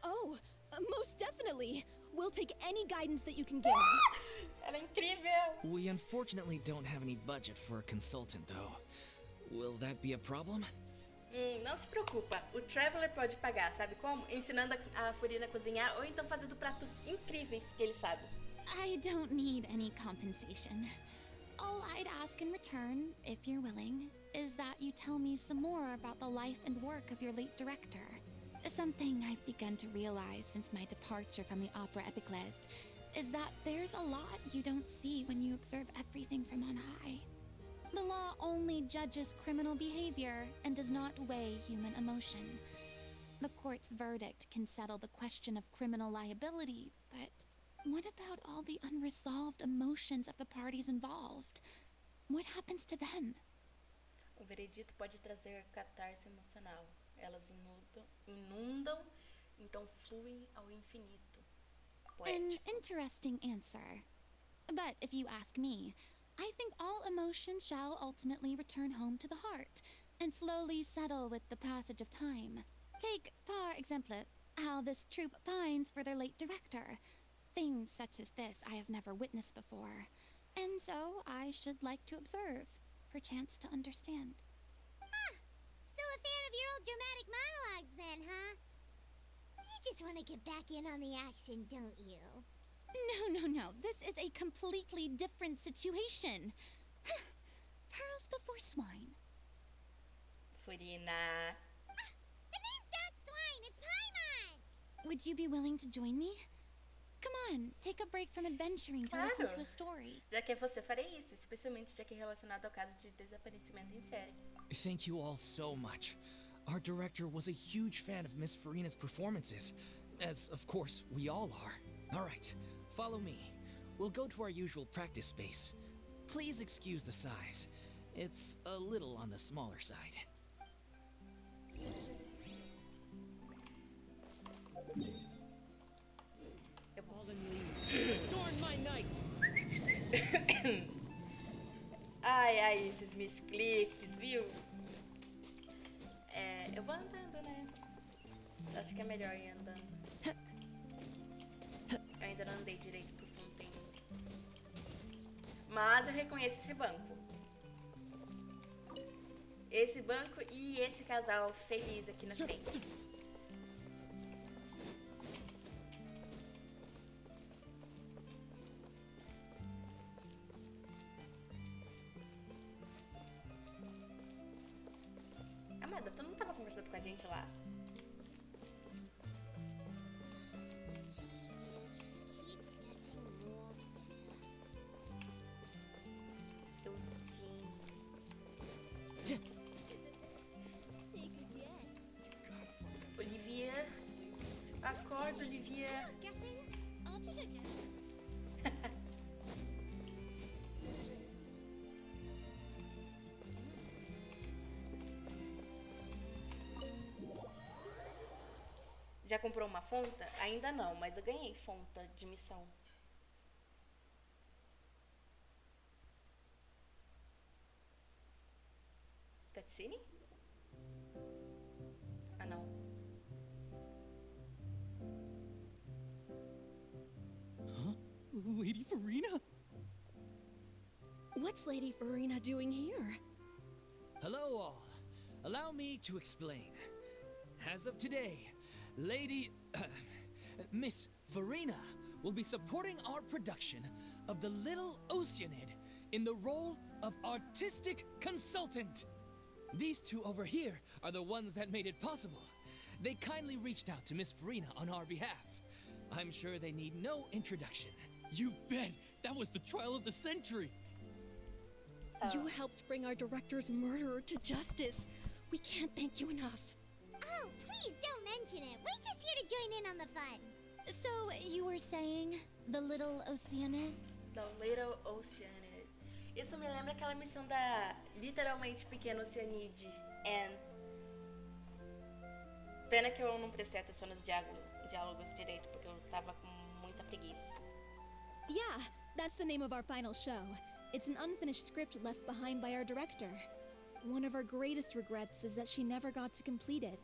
Oh, most definitely. We'll take any guidance that you can give. Ela é incrível. We unfortunately don't have any budget for a consultant, though. Will that be a problem? Não se preocupa, o Traveler pode pagar, sabe como? Ensinando a Furina a cozinhar ou então fazendo pratos incríveis que ele sabe. I don't need any compensation. All I'd ask in return, if you're willing, is that you tell me some more about the life and work of your late director. Something I've begun to realize since my departure from the Opera Epiclese is that there's a lot you don't see when you observe everything from on high. The law only judges criminal behavior and does not weigh human emotion. The court's verdict can settle the question of criminal liability, but what about all the unresolved emotions of the parties involved? What happens to them? O veredito pode trazer catarse emocional. Elas inundam, então fluem ao infinito. An Poético. interesting answer. But if you ask me, I think all emotion shall ultimately return home to the heart and slowly settle with the passage of time. Take, par exemple, how this troupe pines for their late director. Things such as this I have never witnessed before, and so I should like to observe, perchance to understand. Still a fan of your old dramatic monologues then, huh? You just want to get back in on the action, don't you? No. This is a completely different situation. Pearls before swine. Furina. The name's not Swine, it's Paimon! Would you be willing to join me? Come on, take a break from adventuring to listen to Claro. a story. Já que é você, farei isso, especialmente já que é relacionado ao caso de desaparecimento em série. Thank you all so much. Our director was a huge fan of Miss Furina's performances, as of course we all are. All right, follow me. We'll go to our usual practice space. Please excuse the size. It's a little on the smaller side. Fallen leaves, adorn my night. Ai, esses miscliques, viu? Eu vou andando, né? Acho que é melhor ir andando. Eu ainda não andei direito por um tempo. Mas eu reconheço esse banco. Esse banco e esse casal feliz aqui na frente. Amada, tu não tava conversando com a gente lá? Eu tinha. Take a guess. Olivia. Acorda, Olivia. Guessing? I'll take a guess. Já comprou uma fonta? Ainda não, mas eu ganhei fonta de missão. Cutscene? Ah, não. Lady Furina? What's Lady Furina doing here? Hello all. Allow me to explain. As of today, Miss Furina will be supporting our production of The Little Oceanid in the role of artistic consultant. These two over here are the ones that made it possible. They kindly reached out to Miss Furina on our behalf. I'm sure they need no introduction. You bet! That was the trial of the century! You helped bring our director's murderer to justice. We can't thank you enough. Oh, please don't mention it. We're just here to join in on the fun. So, you were saying the Little Oceanid? The Little Oceanid. Isso me lembra aquela missão da literalmente Pequeno Oceanide. And... Pena que eu não prestei atenção nos diálogos direito, porque eu tava com muita preguiça. Yeah, that's the name of our final show. It's an unfinished script left behind by our director. One of our greatest regrets is that she never got to complete it.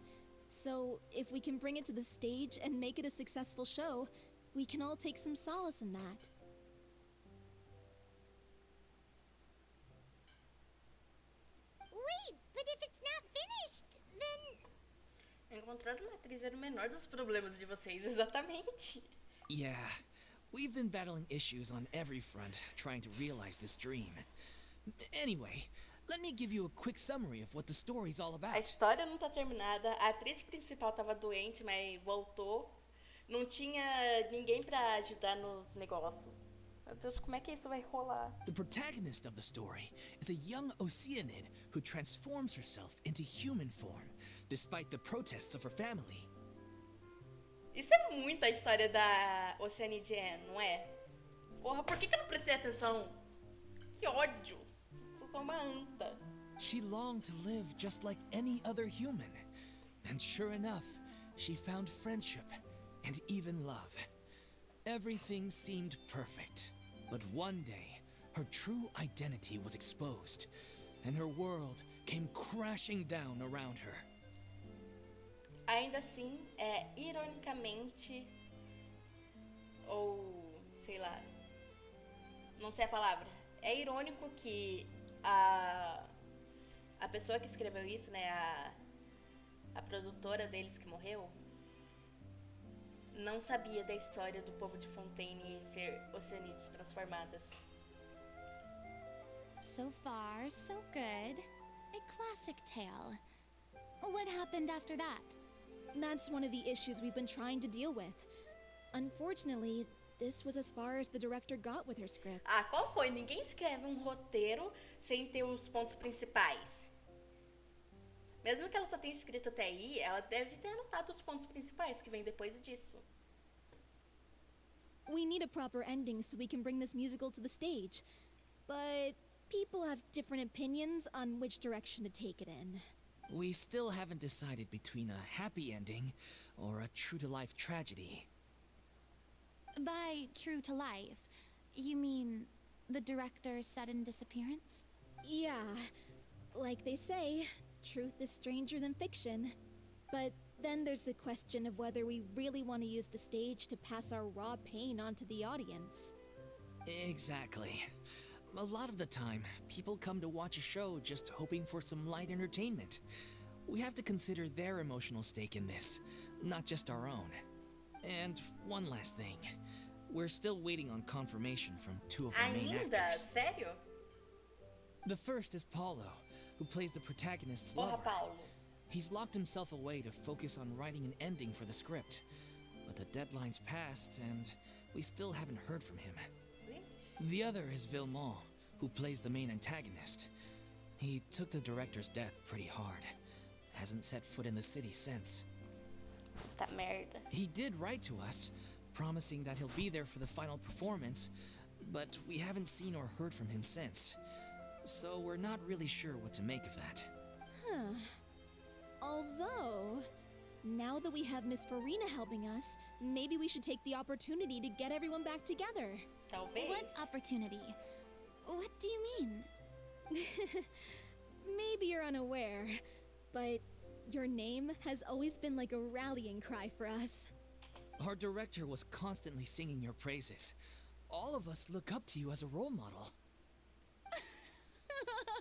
So, if we can bring it to the stage and make it a successful show, we can all take some solace in that. Wait, but if it's not finished, then... Encontrar uma atriz era o menor dos problemas de vocês, exatamente. Yeah, we've been battling issues on every front, trying to realize this dream. Anyway, let me give you a quick summary of what the story's all A about. história não tá terminada, a atriz principal tava doente, mas voltou. Não tinha ninguém pra ajudar nos negócios. Meu Deus, como é que isso vai rolar? The protagonist of the story is a young Oceanid who transforms herself into human form, despite the protests of her family. Isso é muito a história da Oceanide, não é? Porra, por que eu não prestei atenção? Que ódio! Sou só uma anta. She longed to live just like any other human. And sure enough, she found friendship and even love. Everything seemed perfect. But one day, her true identity was exposed, and her world came crashing down around her. Ainda assim, ironicamente, ou sei lá, não sei a palavra. É irônico que a pessoa que escreveu isso, né, a produtora deles que morreu, não sabia da história do povo de Fontaine e ser oceanides transformadas. So far, so good. A classic tale. What happened after that? That's one of the issues we've been trying to deal with. Unfortunately, this was as far as the director got with her script. Ah, qual foi? Ninguém escreve um roteiro sem ter os pontos principais. Mesmo que ela só tenha escrito até aí, ela deve ter anotado os pontos principais que vem depois disso. We need a proper ending so we can bring this musical to the stage. But people have different opinions on which direction to take it in. We still haven't decided between a happy ending or a true-to-life tragedy. By true to life, you mean the director's sudden disappearance? Yeah, like they say, truth is stranger than fiction. But then there's the question of whether we really want to use the stage to pass our raw pain onto the audience. Exactly. A lot of the time, people come to watch a show just hoping for some light entertainment. We have to consider their emotional stake in this, not just our own. And one last thing. We're still waiting on confirmation from two of our main Ainda? actors. Sério? The first is Paulo, who plays the protagonist's Porra, lover. Paulo. He's locked himself away to focus on writing an ending for the script. But the deadline's passed, and we still haven't heard from him. The other is Villemont, who plays the main antagonist. He took the director's death pretty hard. Hasn't set foot in the city since. Puta merda. He did write to us, promising that he'll be there for the final performance, but we haven't seen or heard from him since. So we're not really sure what to make of that. Huh. Although, now that we have Miss Furina helping us, maybe we should take the opportunity to get everyone back together. Talvez. What opportunity? What do you mean? Maybe you're unaware, but your name has always been like a rallying cry for us. Our director was constantly singing your praises. all of us look up to you as a role model.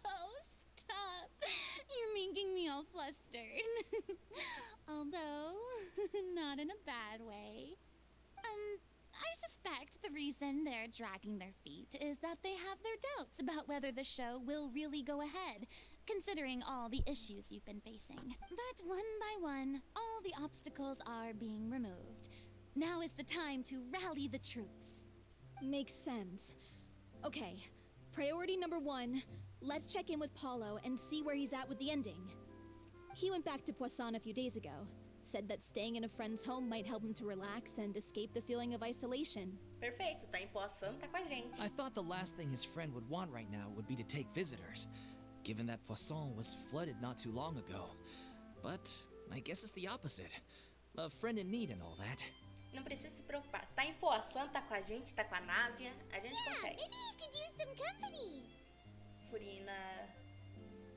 Oh, stop. You're making me all flustered. Although, not in a bad way. I suspect the reason they're dragging their feet is that they have their doubts about whether the show will really go ahead, considering all the issues you've been facing. But one by one, all the obstacles are being removed. Now is the time to rally the troops. Makes sense. Okay, priority number 1, let's check in with Paulo and see where he's at with the ending. He went back to Poisson a few days ago. Said that staying in a friend's home might help him to relax and escape the feeling of isolation. Perfeito, tá em Poisson, tá com a gente. I thought the last thing his friend would want right now would be to take visitors, given that Poisson was flooded not too long ago. But I guess it's the opposite. A friend in need and all that. Não precisa se preocupar. Tá em Poisson, tá com a gente, tá com a Návia. A gente Yeah, consegue. maybe you could use some company. Furina...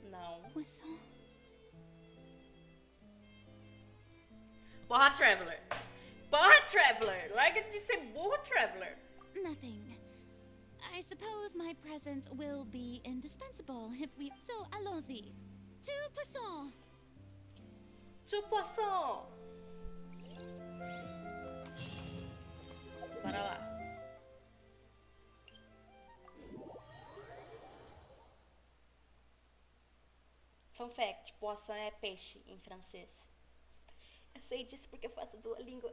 Não. Poisson. Porra, Traveler. Porra, Traveler. Larga de ser burro, Traveler. Nothing. I suppose my presence will be indispensable if we... So, allons-y. To Poisson. To Poisson. Bora lá. Fun fact, Poisson é peixe em francês. Eu sei disso porque eu faço Duolingo.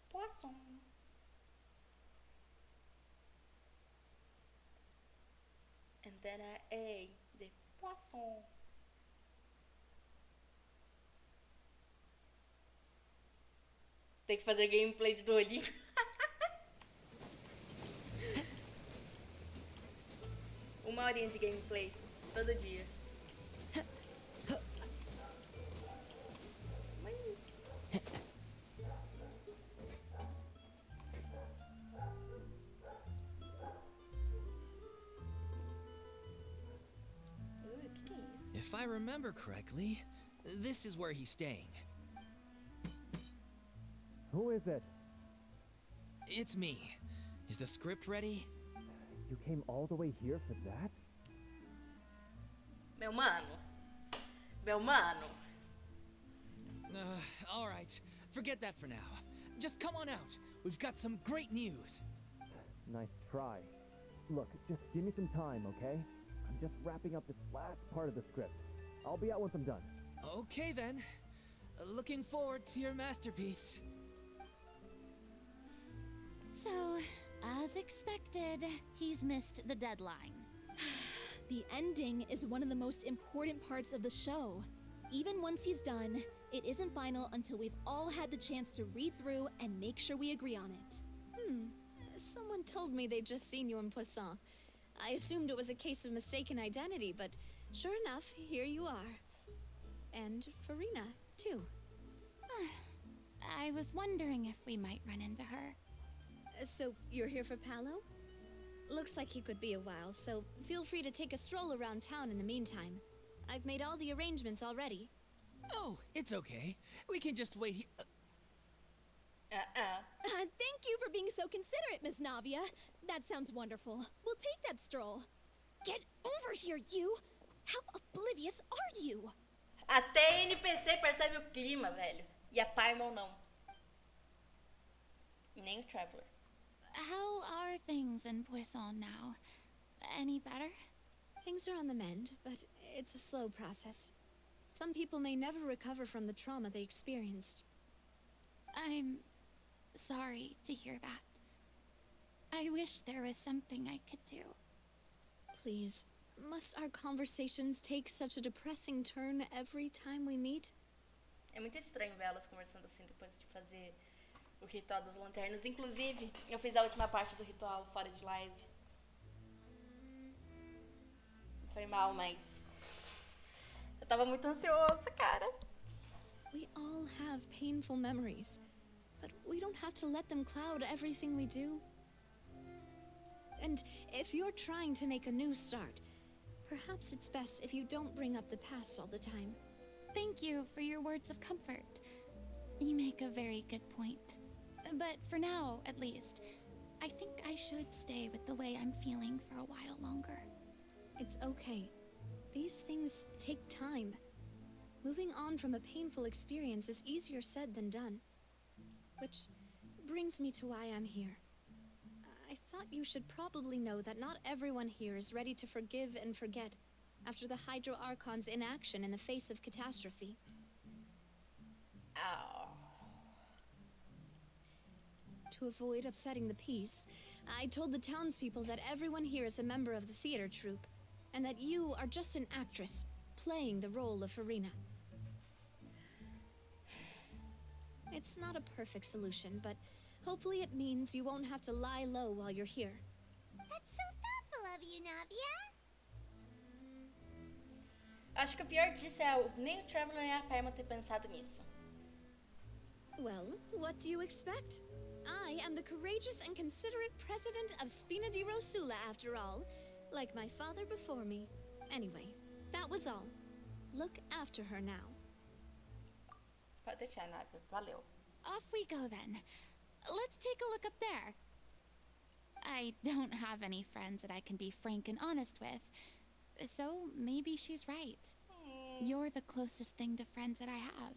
Poisson. And then a de poisson. Tem que fazer gameplay de Duolingo. Uma horinha de gameplay, todo dia. Que é isso? If I remember correctly, this is where he's staying. Who is it? It's me. Is the script ready? You came all the way here for that? Meu mano. Meu mano. Alright. Forget that for now. Just come on out. We've got some great news. Nice try. Look, just give me some time, okay? I'm just wrapping up this last part of the script. I'll be out once I'm done. Okay then. Looking forward to your masterpiece. So, as expected, he's missed the deadline. The ending is one of the most important parts of the show. Even once he's done, it isn't final until we've all had the chance to read through and make sure we agree on it. Someone told me they'd just seen you in Poisson. I assumed it was a case of mistaken identity, but sure enough, here you are. And Furina, too. I was wondering if we might run into her. So, you're here for Paolo? Looks like he could be a while, so feel free to take a stroll around town in the meantime. I've made all the arrangements already. Oh, it's okay. We can just wait here. Thank you for being so considerate, Miss Navia. That sounds wonderful. We'll take that stroll. Get over here, you! How oblivious are you? Até NPC percebe o clima, velho. E a Paimon não. E nem o Traveler. How are things in Poisson now? Any better? Things are on the mend, but it's a slow process. Some people may never recover from the trauma they experienced. I'm sorry to hear that. I wish there was something I could do. Please, must our conversations take such a depressing turn every time we meet? É muito estranho ver elas conversando assim depois de fazer o ritual das lanternas. Inclusive, eu fiz a última parte do ritual fora de live. Foi mal, mas eu tava muito ansiosa, cara. We all have painful memories, but we don't have to let them cloud everything we do. And if you're trying to make a new start, perhaps it's best if you don't bring up the past all the time. Thank you for your words of comfort. You make a very good point. But for now, at least, I think I should stay with the way I'm feeling for a while longer. It's okay. These things take time. Moving on from a painful experience is easier said than done. Which brings me to why I'm here. I thought you should probably know that not everyone here is ready to forgive and forget after the Hydro Archon's inaction in the face of catastrophe. Ow. To avoid upsetting the peace, I told the townspeople that everyone here is a member of the theater troupe, and that you are just an actress playing the role of Furina. It's not a perfect solution, but hopefully it means you won't have to lie low while you're here. That's so thoughtful of you, Navia. Acho que o pior disso é nem o Traveler nem a Paimon ter pensado nisso. Well, what do you expect? I am the courageous and considerate president of Spina di Rosula, after all, like my father before me. Anyway, that was all. Look after her now. Pode deixar, Navia. Valeu. Off we go then. Let's take a look up there. I don't have any friends that I can be frank and honest with, so maybe she's right. You're the closest thing to friends that I have.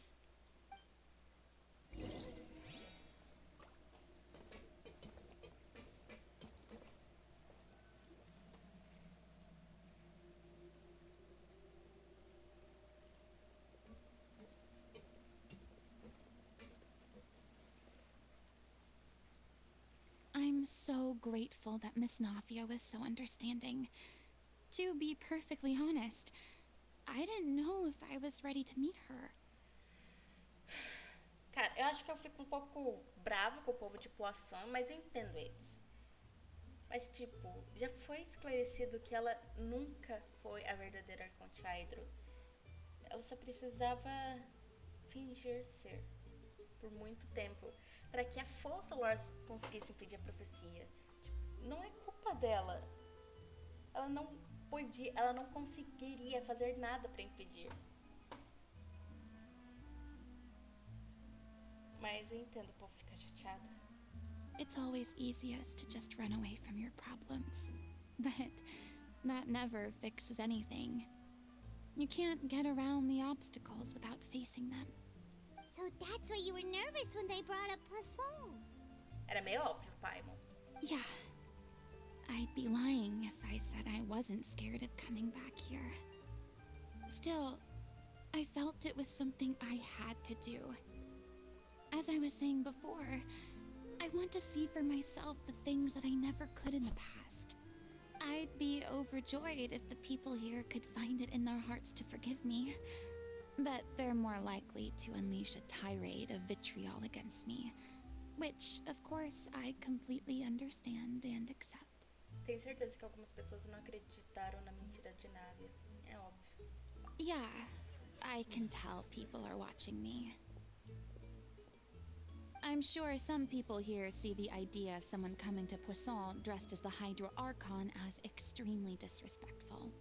I'm so grateful that Miss Nafia was so understanding. To be perfectly honest, I didn't know if I was ready to meet her. Cara, eu acho que eu fico um pouco brava com o povo de Poisson, mas eu entendo eles. Mas, tipo, já foi esclarecido que ela nunca foi a verdadeira Arconte Hydro. Ela só precisava fingir ser por muito tempo para que a Força Lors conseguisse impedir a profecia. Tipo, não é culpa dela. Ela não podia, ela não conseguiria fazer nada para impedir. Mas eu entendo o povo ficar chateado. It's always easiest to just run away from your problems. But that never fixes anything. You can't get around the obstacles without facing them. So that's why you were nervous when they brought up Poisson. Era meio óbvio, Paimon. Yeah. I'd be lying if I said I wasn't scared of coming back here. Still, I felt it was something I had to do. As I was saying before, I want to see for myself the things that I never could in the past. I'd be overjoyed if the people here could find it in their hearts to forgive me. But they're more likely to unleash a tirade of vitriol against me. Which, of course, I completely understand and accept. Tenho certeza que algumas pessoas não acreditaram na mentira de Navia. É óbvio. Yeah, I can tell people are watching me. I'm sure some people here see the idea of someone coming to Poisson dressed as the Hydro Archon as extremely disrespectful.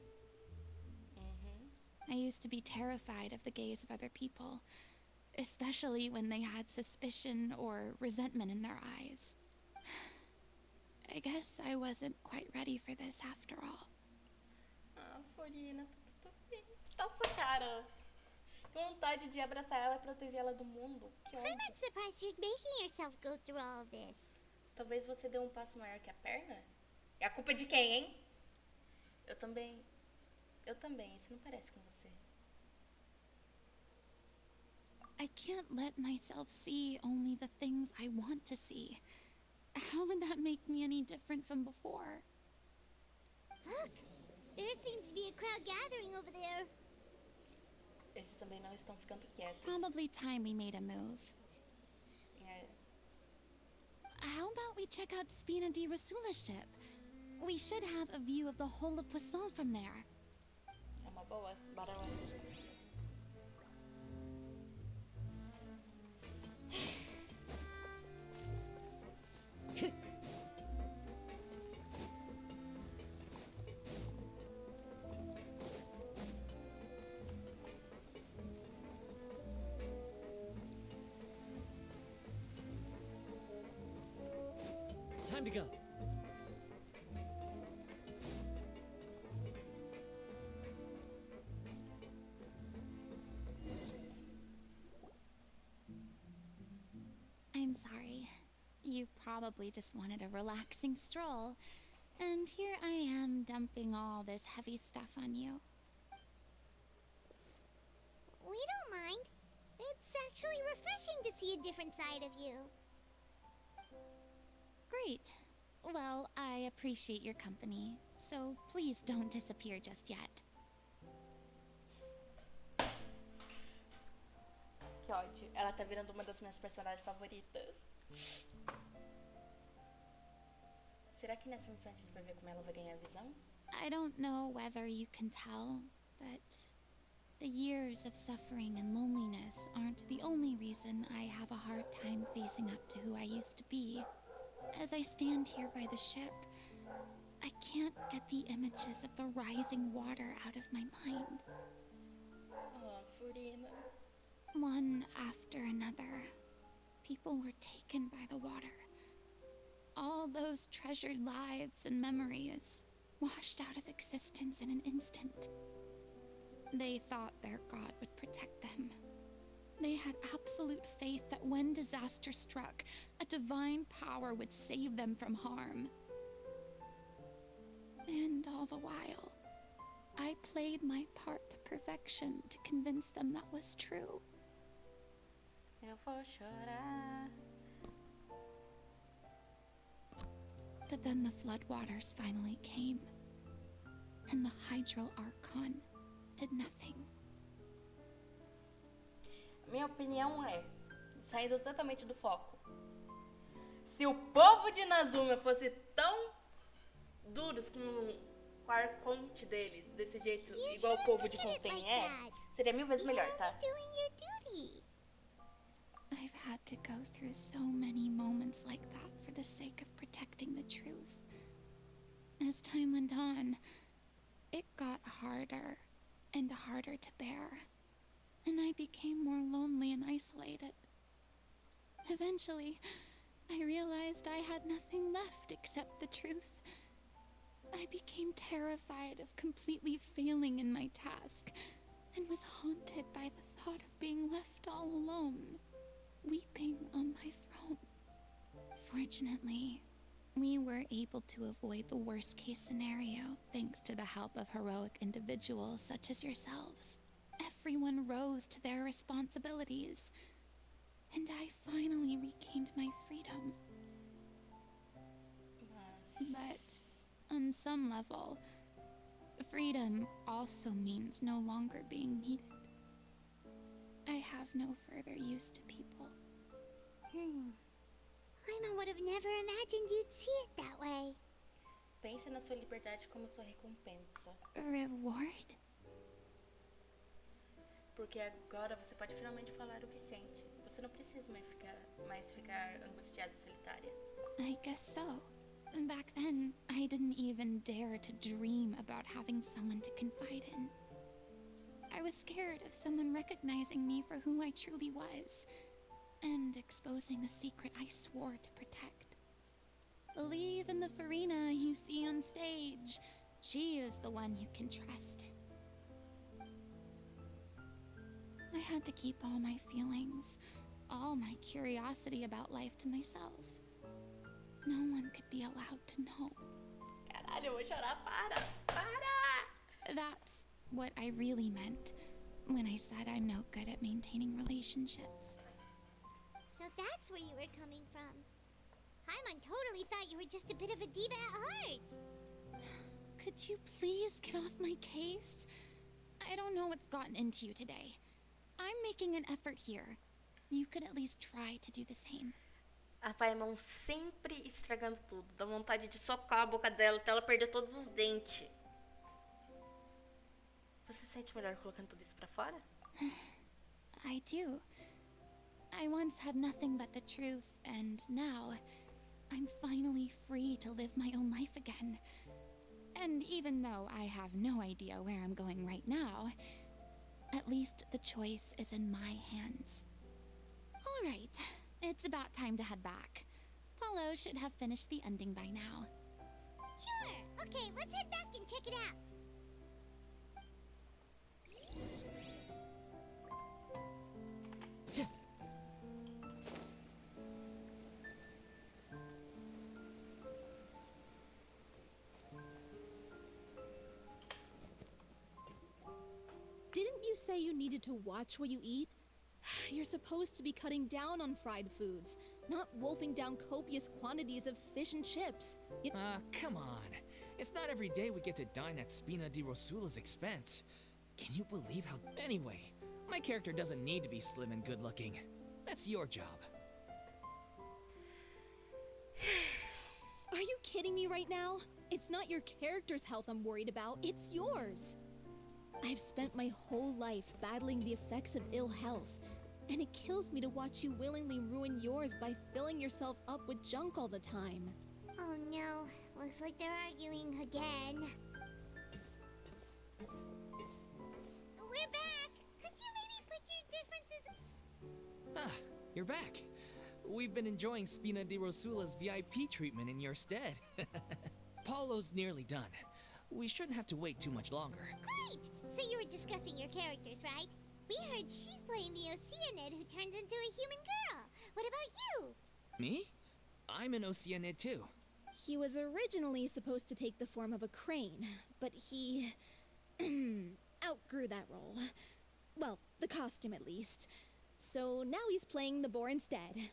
I used to be terrified of the gaze of other people, especially when they had suspicion or resentment in their eyes. I guess I wasn't quite ready for this after all. Ah, Furina, tá tudo bem. Nossa, cara. Que vontade de abraçar ela e proteger ela do mundo. Que I'm ódio. not surprised you're making yourself go through all of this. Talvez você dê um passo maior que a perna? É a culpa de quem, hein? Eu também. Isso não parece com você. I can't let myself see only the things I want to see. How would that make me any different from before? Look, there seems to be a crowd gathering over there. Eles também não estão ficando quietos. Probably time we made a move. É. How about we check out Spina di Rosula's ship? We should have a view of the whole of Poisson from there. É uma boa. Bora lá. Time to go. I'm sorry. You probably just wanted a relaxing stroll. And here I am dumping all this heavy stuff on you. We don't mind. It's actually refreshing to see a different side of you. Great. Well, I appreciate your company, so please don't disappear just yet. Que ódio. Ela tá virando uma das minhas personagens favoritas. Será que nessa missão a gente vai ver como ela vai ganhar a visão? I don't know whether you can tell, but the years of suffering and loneliness aren't the only reason I have a hard time facing up to who I used to be. As I stand here by the ship, I can't get the images of the rising water out of my mind. Oh, Furina. One after another, people were taken by the water. All those treasured lives and memories washed out of existence in an instant. They thought their god would protect them. They had absolute faith that when disaster struck, a divine power would save them from harm. And all the while, I played my part to perfection to convince them that was true. Eu vou chorar. But then the floodwaters finally came, and the Hydro Archon did nothing. Minha opinião é, saindo totalmente do foco, se o povo de Nazuma fosse tão duros com o arconte deles, desse jeito, igual o povo de Fontaine seria 1000 vezes melhor, tá? I've had to go through so many moments like that for the sake of protecting the truth. As time went on, it got harder and harder to bear, and I became more lonely and isolated. Eventually, I realized I had nothing left except the truth. I became terrified of completely failing in my task, and was haunted by the thought of being left all alone, weeping on my throne. Fortunately, we were able to avoid the worst case scenario thanks to the help of heroic individuals such as yourselves. Everyone rose to their responsibilities, and I finally regained my freedom. But on some level, freedom also means no longer being needed. I have no further use to people. Paimon would have never imagined you'd see it that way. Pense na sua liberdade como sua recompensa. Reward? Porque agora você pode finalmente falar o que sente. Você não precisa mais ficar angustiada e solitária. I guess so. Back then, I didn't even dare to dream about having someone to confide in. I was scared of someone recognizing me for who I truly was, and exposing the secret I swore to protect. Believe in the Furina you see on stage. She is the one you can trust. I had to keep all my feelings, all my curiosity about life to myself. No one could be allowed to know. Caralho, eu vou chorar, para! That's what I really meant when I said I'm no good at maintaining relationships. So that's where you were coming from. Paimon totally thought you were just a bit of a diva at heart. Could you please get off my case? I don't know what's gotten into you today. I'm making an effort here. You could at least try to do the same. A Paimon sempre estragando tudo. Dá vontade de socar a boca dela até ela perder todos os dentes. Você se sente melhor colocando tudo isso pra fora? I do. I once had nothing but the truth, and now I'm finally free to live my own life again. And even though I have no idea where I'm going right now, at least the choice is in my hands. All right, it's about time to head back. Paulo should have finished the ending by now. Sure. Okay, let's head back and check it out. Didn't you say you needed to watch what you eat? You're supposed to be cutting down on fried foods, not wolfing down copious quantities of fish and chips. Come on. It's not every day we get to dine at Spina di Rosula's expense. Can you believe how... Anyway, my character doesn't need to be slim and good-looking. That's your job. Are you kidding me right now? It's not your character's health I'm worried about, it's yours. I've spent my whole life battling the effects of ill health, and it kills me to watch you willingly ruin yours by filling yourself up with junk all the time. Oh no, looks like they're arguing again. We're back! Could you maybe put your differences... Ah, you're back. We've been enjoying Spina di Rosula's VIP treatment in your stead. Paulo's nearly done. We shouldn't have to wait too much longer. Great! So you were discussing your characters, right? We heard she's playing the Oceanid who turns into a human girl. What about you? Me? I'm an Oceanid too. He was originally supposed to take the form of a crane, but he... outgrew that role. Well, the costume at least. So now he's playing the boar instead.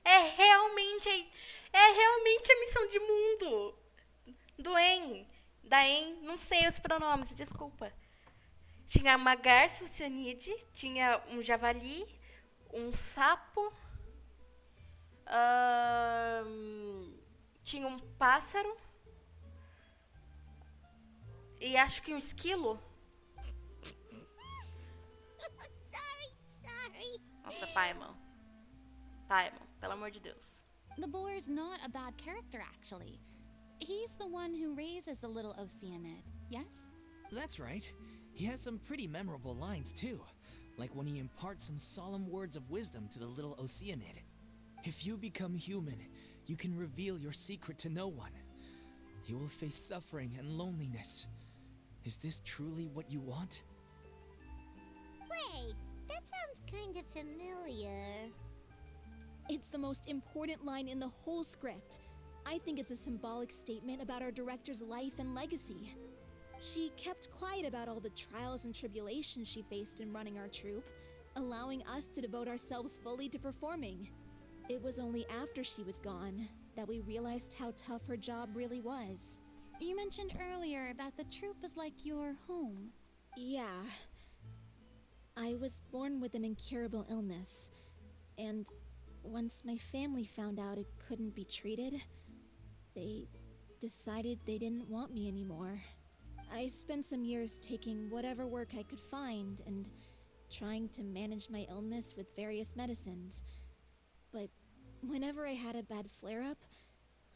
É realmente a missão de mundo do En. Da En, não sei os pronomes, desculpa. Tinha uma garça oceanide, tinha um javali, um sapo, tinha um pássaro e acho que um esquilo. Sorry. Nossa, Paimon. Paimon, pelo amor de Deus. The boar's not a bad character, actually. He's the one who raises the little Oceanid, yes? That's right. He has some pretty memorable lines too, like when he imparts some solemn words of wisdom to the little Oceanid. If you become human, you can reveal your secret to no one. You will face suffering and loneliness. Is this truly what you want? Wait, that sounds kind of familiar. It's the most important line in the whole script. I think it's a symbolic statement about our director's life and legacy. She kept quiet about all the trials and tribulations she faced in running our troupe, allowing us to devote ourselves fully to performing. It was only after she was gone that we realized how tough her job really was. You mentioned earlier that the troupe is like your home. Yeah. I was born with an incurable illness, and once my family found out it couldn't be treated, they decided they didn't want me anymore. I spent some years taking whatever work I could find and trying to manage my illness with various medicines. But whenever I had a bad flare-up,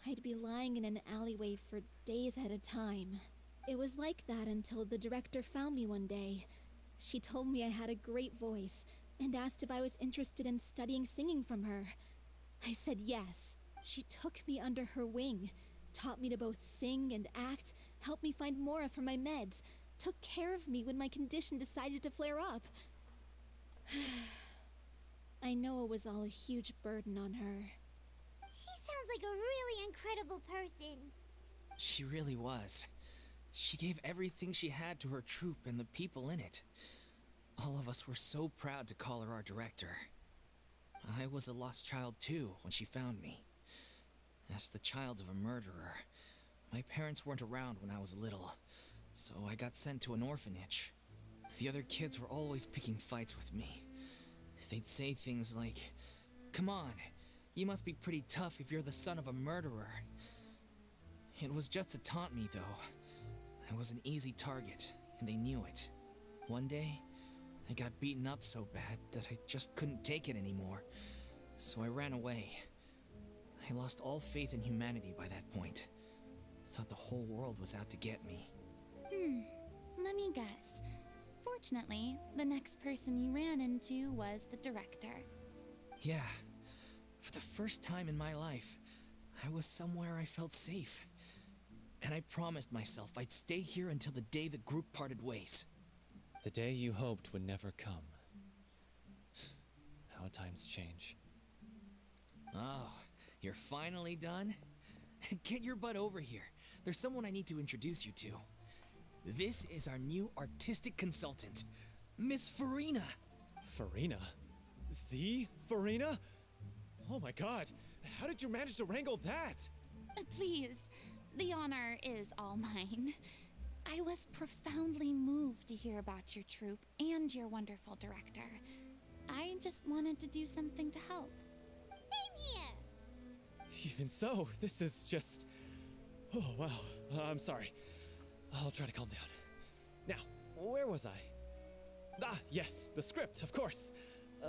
I'd be lying in an alleyway for days at a time. It was like that until the director found me one day. She told me I had a great voice and asked if I was interested in studying singing from her. I said yes. She took me under her wing, taught me to both sing and act, helped me find Mora for my meds, took care of me when my condition decided to flare up. I know it was all a huge burden on her. She sounds like a really incredible person. She really was. She gave everything she had to her troupe and the people in it. All of us were so proud to call her our director. I was a lost child too when she found me. As the child of a murderer, my parents weren't around when I was little, so I got sent to an orphanage. The other kids were always picking fights with me. They'd say things like, "Come on, you must be pretty tough if you're the son of a murderer." It was just to taunt me, though. I was an easy target, and they knew it. One day, I got beaten up so bad that I just couldn't take it anymore, so I ran away. I lost all faith in humanity by that point. Thought the whole world was out to get me. Let me guess. Fortunately, the next person you ran into was the director. Yeah, for the first time in my life, I was somewhere I felt safe. And I promised myself I'd stay here until the day the group parted ways. The day you hoped would never come. How times change. Oh, you're finally done? Get your butt over here. There's someone I need to introduce you to. This is our new artistic consultant, Miss Furina. Furina? The Furina? Oh my god, how did you manage to wrangle that? Please, the honor is all mine. I was profoundly moved to hear about your troupe and your wonderful director. I just wanted to do something to help. Same here. Even so, this is just... Oh, wow. I'm sorry. I'll try to calm down. Now, where was I? Ah, yes, the script, of course.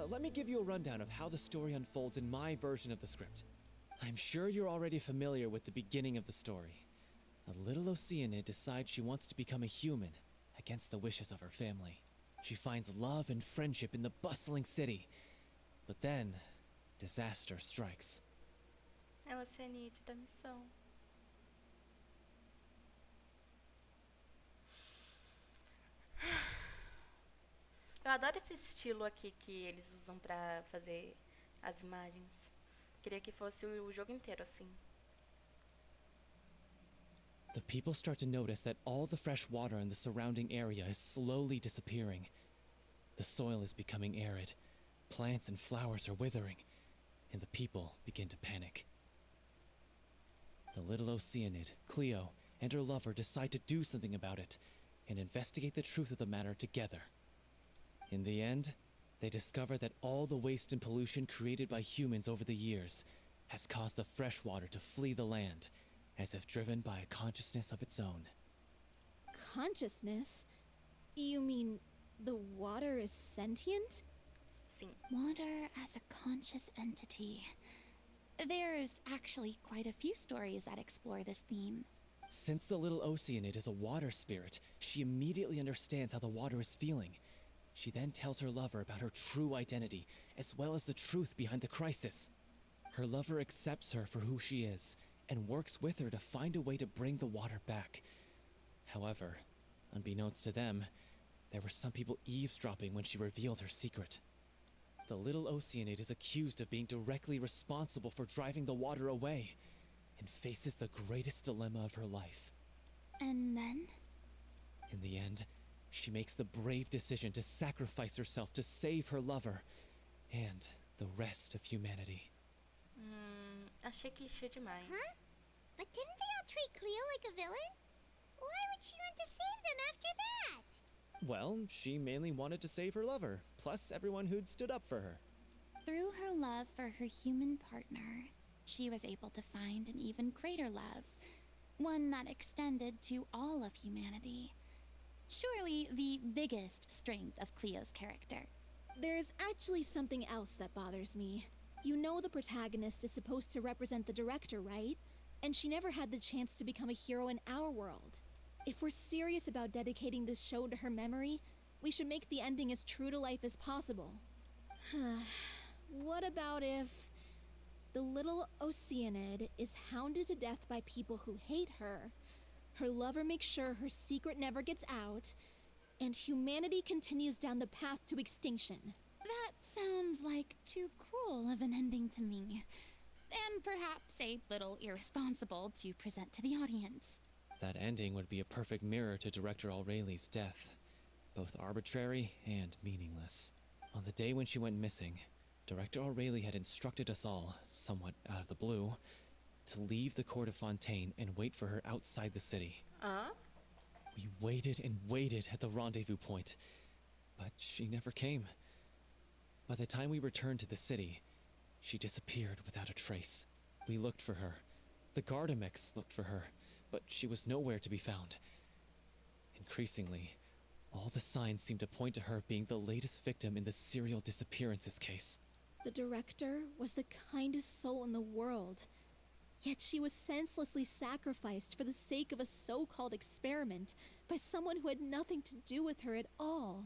Let me give you a rundown of how the story unfolds in my version of the script. I'm sure you're already familiar with the beginning of the story. A little Oceanid decides she wants to become a human, against the wishes of her family. She finds love and friendship in the bustling city. But then, disaster strikes. É o Oceanid da missão. Eu adoro esse estilo aqui que eles usam pra fazer as imagens. Queria que fosse o jogo inteiro assim. The people start to notice that all the fresh water in the surrounding area is slowly disappearing. The soil is becoming arid, plants and flowers are withering, and the people begin to panic. The little Oceanid, Cleo, and her lover decide to do something about it, and investigate the truth of the matter together. In the end, they discover that all the waste and pollution created by humans over the years has caused the fresh water to flee the land, as if driven by a consciousness of its own. Consciousness? You mean the water is sentient? Sim. Water as a conscious entity. There's actually quite a few stories that explore this theme. Since the little Oceanid is a water spirit, she immediately understands how the water is feeling. She then tells her lover about her true identity, as well as the truth behind the crisis. Her lover accepts her for who she is, and works with her to find a way to bring the water back. However, unbeknownst to them, there were some people eavesdropping when she revealed her secret. The little Oceanid is accused of being directly responsible for driving the water away, and faces the greatest dilemma of her life. And then? In the end, she makes the brave decision to sacrifice herself to save her lover, and the rest of humanity. Achei clichê demais. Huh? But didn't they all treat Cleo like a villain? Why would she want to save them after that? Well, she mainly wanted to save her lover, plus everyone who'd stood up for her. Through her love for her human partner, she was able to find an even greater love, one that extended to all of humanity. Surely the biggest strength of Cleo's character. There's actually something else that bothers me. You know the protagonist is supposed to represent the director, right? And she never had the chance to become a hero in our world. If we're serious about dedicating this show to her memory, we should make the ending as true to life as possible. What about if the little Oceanid is hounded to death by people who hate her, her lover makes sure her secret never gets out, and humanity continues down the path to extinction? That sounds like too cruel of an ending to me, and perhaps a little irresponsible to present to the audience. That ending would be a perfect mirror to Director Aureli's death, both arbitrary and meaningless. On the day when she went missing, Director Aureli had instructed us all, somewhat out of the blue, to leave the court of Fontaine and wait for her outside the city. We waited and waited at the rendezvous point, but she never came. By the time we returned to the city, she disappeared without a trace. We looked for her. The Gardamex looked for her, but she was nowhere to be found. Increasingly, all the signs seemed to point to her being the latest victim in the serial disappearances case. The director was the kindest soul in the world. Yet she was senselessly sacrificed for the sake of a so-called experiment by someone who had nothing to do with her at all.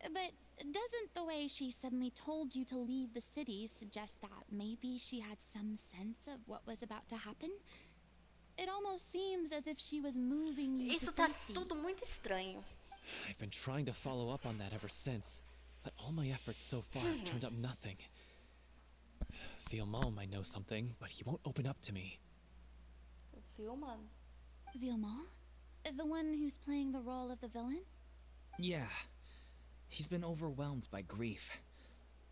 But doesn't the way she suddenly told you to leave the city suggest that maybe she had some sense of what was about to happen? It almost seems as if she was moving you Isso to tá safety. tudo muito estranho. I've been trying to follow up on that ever since, but all my efforts so far have turned up nothing. Vilmon might know something, but he won't open up to me. Vilmon? Vilmon? The one who's playing the role of the villain? Yeah. He's been overwhelmed by grief.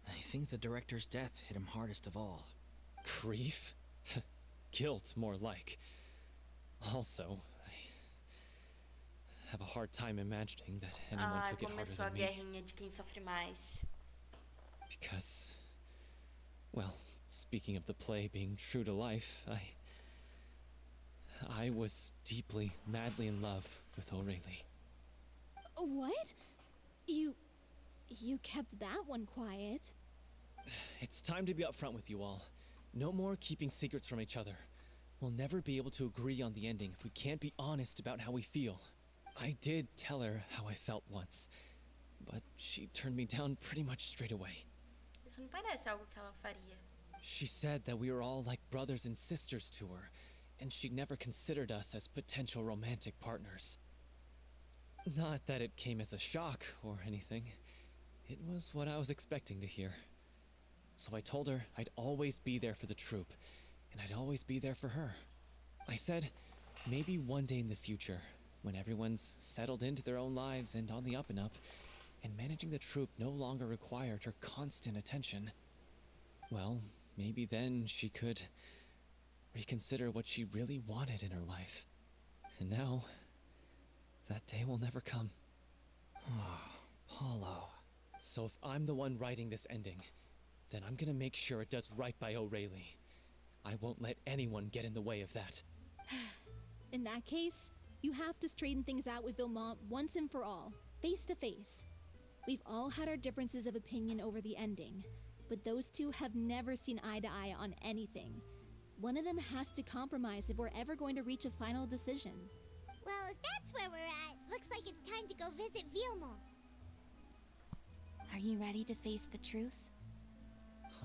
I think the director's death hit him hardest of all. Grief? Guilt, more like. Also, I have a hard time imagining that anyone took it harder Começou a than me. guerrinha de quem sofre mais. Because, well, speaking of the play being true to life, I was deeply, madly in love with O'Reilly. What? You kept that one quiet. It's time to be upfront with you all. No more keeping secrets from each other. We'll never be able to agree on the ending if we can't be honest about how we feel. I did tell her how I felt once, but she turned me down pretty much straight away. Isso não parece algo que ela faria. She said that we were all like brothers and sisters to her, and she'd never considered us as potential romantic partners. Not that it came as a shock or anything. It was what I was expecting to hear. So I told her I'd always be there for the troupe, and I'd always be there for her. I said, maybe one day in the future, when everyone's settled into their own lives and on the up and up, and managing the troupe no longer required her constant attention, well, maybe then she could reconsider what she really wanted in her life. And now, that day will never come. Hollow. So if I'm the one writing this ending, then I'm gonna make sure it does right by O'Reilly. I won't let anyone get in the way of that. In that case, you have to straighten things out with Vilmont once and for all, face to face. We've all had our differences of opinion over the ending, but those two have never seen eye to eye on anything. One of them has to compromise if we're ever going to reach a final decision. Well, if that's where we're at, looks like it's time to go visit Vilmont. Are you ready to face the truth?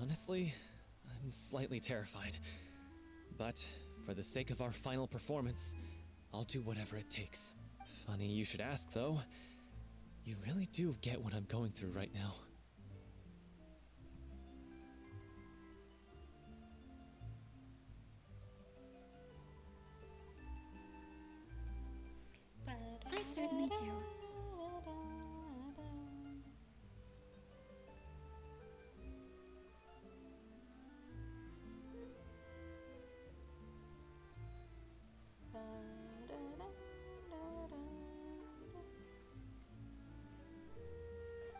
Honestly, I'm slightly terrified. But for the sake of our final performance, I'll do whatever it takes. Funny you should ask, though. You really do get what I'm going through right now. I certainly do.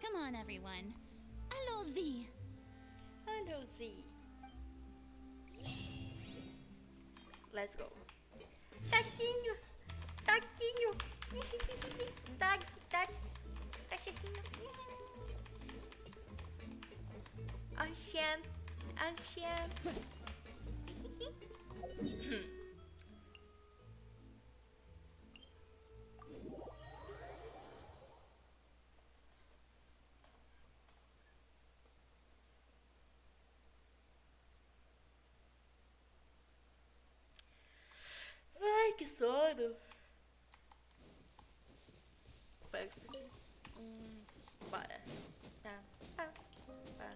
Come on, everyone. Allons-y. Allons-y. Let's go. Taquinho! Taquinho! Tags, tags. Cachorrinho. Ocean. Ocean. Ai, que sono. Pega isso aqui. Bora. Tá, tá, tá, tá.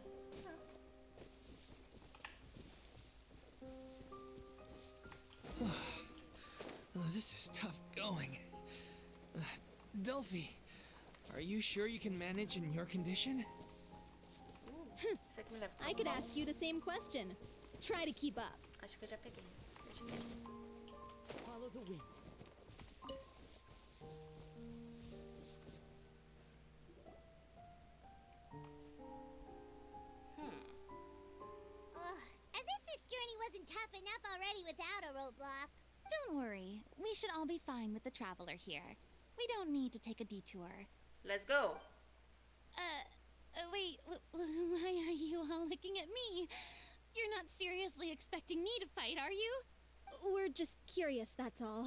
This is tough going. Delphi, are you sure you can manage in your condition? Isso aqui me leva. I could ask you the same question. Try to keep up. Acho que eu já peguei. Deixa quieto. Follow the wind. As if this journey wasn't tough enough already without a roadblock. Don't worry. We should all be fine with the traveler here. We don't need to take a detour. Let's go. Wait, why are you all looking at me? You're not seriously expecting me to fight, are you? We're just curious, that's all.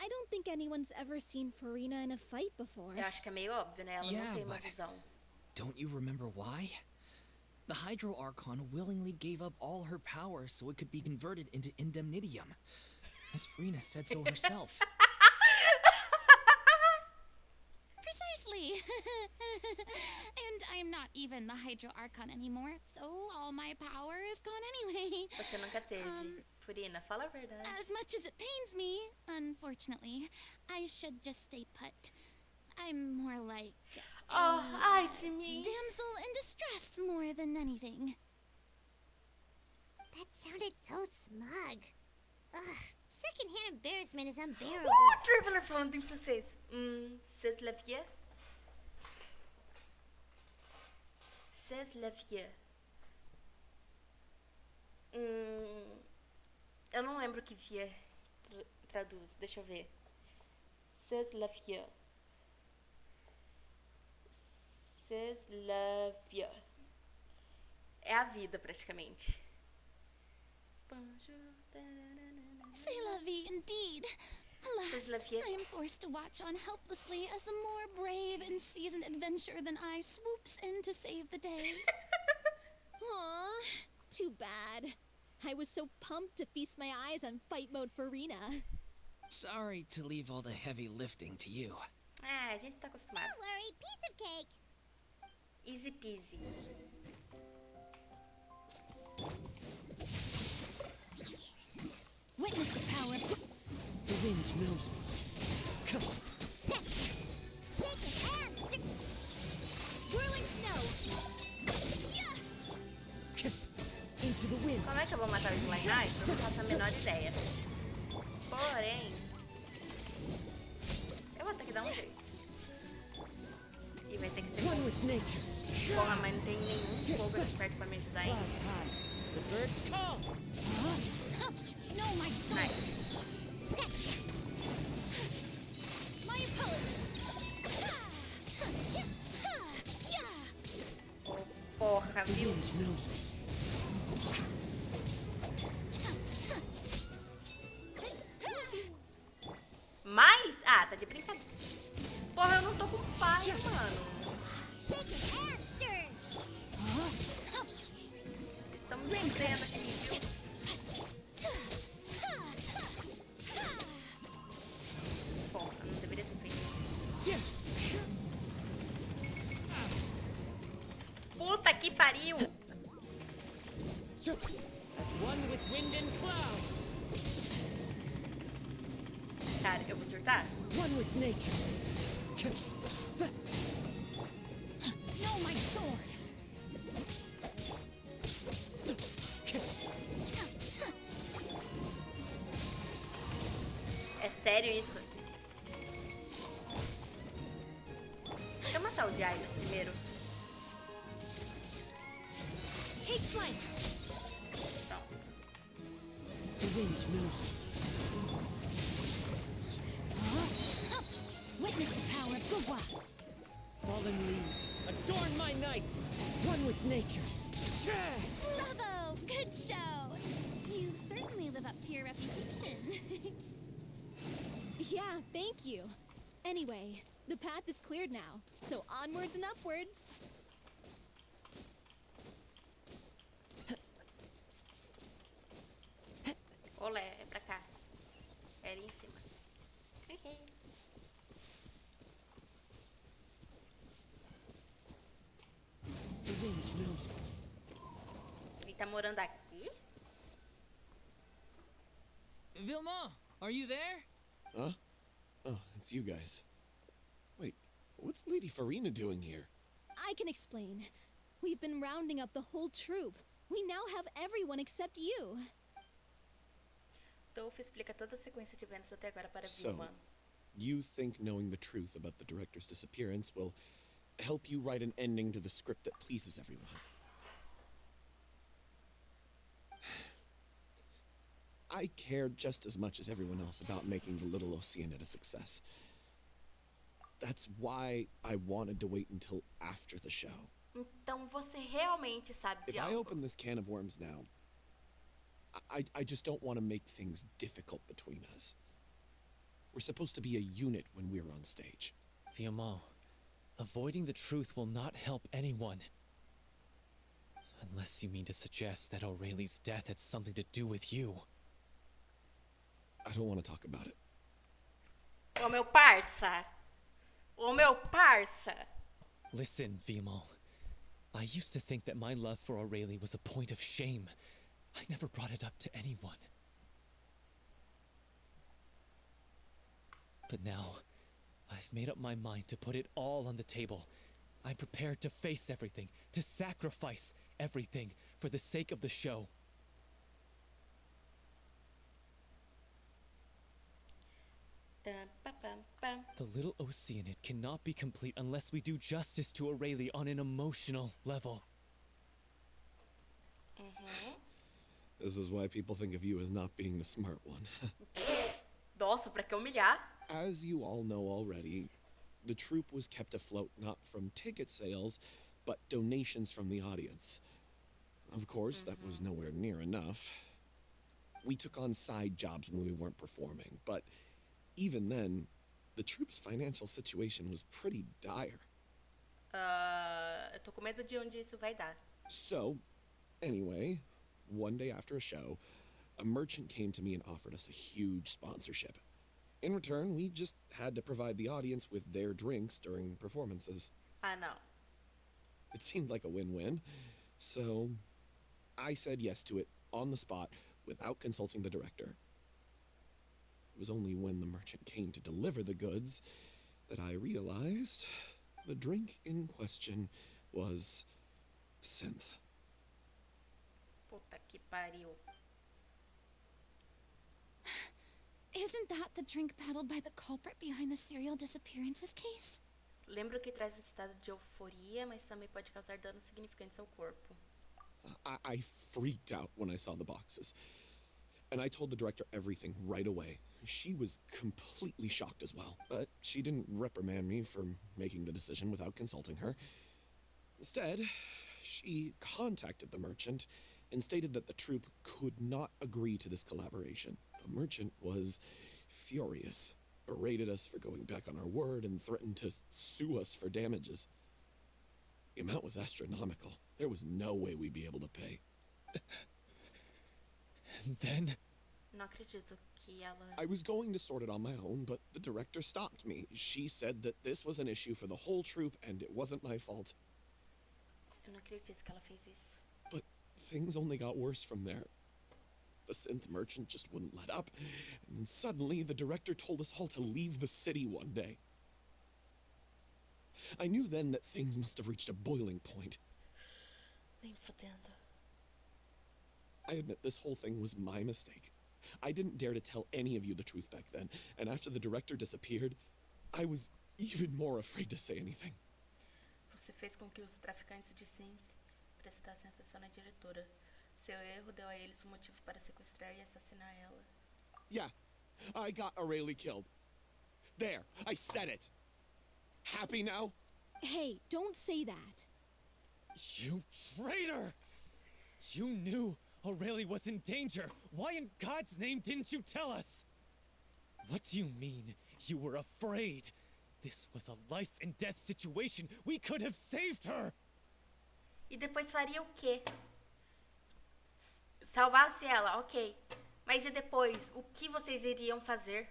I don't think anyone's ever seen Furina in a fight before. Eu acho que é meio óbvio, né? Ela não Yeah, tem uma but- visão. Don't you remember why? The Hydro Archon willingly gave up all her power so it could be converted into Indemnitium. As Furina said so herself. Precisely. And I'm not even the Hydro Archon anymore, so all my power is gone anyway. Você nunca teve. Furina, fala a verdade. As much as it pains me, unfortunately, I should just stay put. I'm more like Oh, ai de mim. damsel in distress more than anything. That sounded so smug. Ugh, secondhand embarrassment is unbearable. Traveler falando em francês. C'est la vie? C'est la vie. Eu não lembro o que vie traduz. Deixa eu ver. C'est la vie. C'est la vie. É a vida, praticamente. C'est la vie indeed. C'est Alas, la vie. I am forced to watch on helplessly as a more brave and seasoned adventurer than I swoops in to save the day. Aw, too bad. I was so pumped to feast my eyes on fight mode Furina. Sorry to leave all the heavy lifting to you. Ah, a gente tá acostumado. Don't worry, piece of cake. Easy peasy. Witness the power of The wind knows me. Come on. whirling snow. Into the wind. Como é que eu vou matar o Slime Knight? Eu não faço a menor ideia. Porém, eu vou ter que dar um jeito. E vai ter que ser One bom. with nature. Porra, mas não tem nenhum fogo aqui perto pra me ajudar ainda. Clouds high. The birds call. No, my soul. Nice. My apologies. Porra, The viu? wind knows me. Mais? Ah, tá de brincadeira. Porra, eu não tô com pai, mano. Vocês estão me vendendo aqui, viu? Porra, eu não deveria ter feito isso. Puta que pariu! As one with wind and cloud. Cara, eu vou surtar? One with nature. No, my sword. É sério isso? Deixa eu matar o Jaina primeiro. Take flight. Pronto. The wind knows me. Witness the power of Gugwa. Fallen leaves. Adorn my night. One with nature. Bravo! Good show. You certainly live up to your reputation. Yeah, thank you. Anyway, the path is cleared now, so onwards and upwards. Olé, é pra cá. É ali em cima. Ok. The wind knows me. Ele tá morando aqui? Vilma, are you there? Huh? Oh, it's you guys. Wait, what's Lady Furina doing here? I can explain. We've been rounding up the whole troop. We now have everyone except you. Dolph explica toda a sequência de eventos até agora para So, Vilma. you think knowing the truth about the director's disappearance will help you write an ending to the script that pleases everyone? I care just as much as everyone else about making the Little Oceanid a success. That's why I wanted to wait until after the show. Então você realmente sabe If de I algo. open this can of worms now, I just don't want to make things difficult between us. We're supposed to be a unit when we're on stage. Fiamma, avoiding the truth will not help anyone. Unless you mean to suggest that Aureli's death had something to do with you. I don't want to talk about it. Ô, meu parça! Ô, meu parça! Listen, Fiamma. I used to think that my love for Aurelie was a point of shame. I never brought it up to anyone. But now, I've made up my mind to put it all on the table. I'm prepared to face everything, to sacrifice everything for the sake of the show. Tam, pa, pam, pam. The little Oceanid cannot be complete unless we do justice to Aurelie on an emotional level. This is why people think of you as not being the smart one. Nossa, pra que humilhar? As you all know already, the troupe was kept afloat not from ticket sales, but donations from the audience. Of course, that was nowhere near enough. We took on side jobs when we weren't performing, but even then, the troupe's financial situation was pretty dire. Eu tô com medo de onde isso vai dar. So, anyway, one day after a show, a merchant came to me and offered us a huge sponsorship. In return, we just had to provide the audience with their drinks during performances. Ah, não. It seemed like a win-win, so I said yes to it on the spot without consulting the director. It was only when the merchant came to deliver the goods that I realized the drink in question was synth. Puta que pariu. Isn't that the drink peddled by the culprit behind the serial disappearances case? Lembro que traz um estado de euforia, mas também pode causar danos significantes ao corpo. I freaked out when I saw the boxes. And I told the director everything right away. She was completely shocked as well, but she didn't reprimand me for making the decision without consulting her. Instead, she contacted the merchant and stated that the troupe could not agree to this collaboration. The merchant was furious, berated us for going back on our word, and threatened to sue us for damages. The amount was astronomical. There was no way we'd be able to pay. And then, Não acredito que ela... I was going to sort it on my own, but the director stopped me. She said that this was an issue for the whole troupe and it wasn't my fault. Eu não acredito que ela fez isso. But things only got worse from there. The synth merchant just wouldn't let up, and then suddenly the director told us all to leave the city one day. I knew then that things must have reached a boiling point. Nem fodendo. I admit this whole thing was my mistake. I didn't dare to tell any of you the truth back then, and after the director disappeared, I was even more afraid to say anything. Você fez com que os traficantes de synth prestassem atenção na diretora. Seu erro deu a eles um motivo para sequestrar e assassinar ela. Yeah, I got Aurelie killed. There, I said it. Happy now? Hey, don't say that. you traitor! You knew Aurelie was in danger. Why in God's name didn't you tell us? What do you mean, you were afraid? This was a life and death situation. We could have saved her! E depois faria o quê? Salvasse ela, ok. Mas e depois? O que vocês iriam fazer?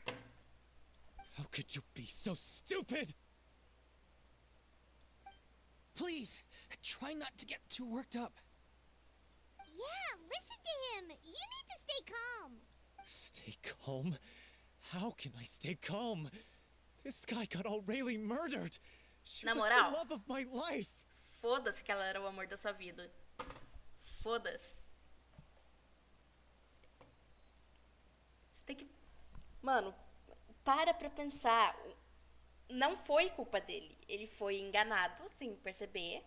How could you be so stupid? Please, try not to get too worked up. Yeah, listen to him. You need to stay calm. Stay calm? How can I stay calm? This guy got Aurelie murdered. She Na was moral, the love of my life. foda-se que ela era o amor da sua vida. Foda-se. Você tem que... Mano, para pra pensar. Não foi culpa dele. Ele foi enganado, sem perceber.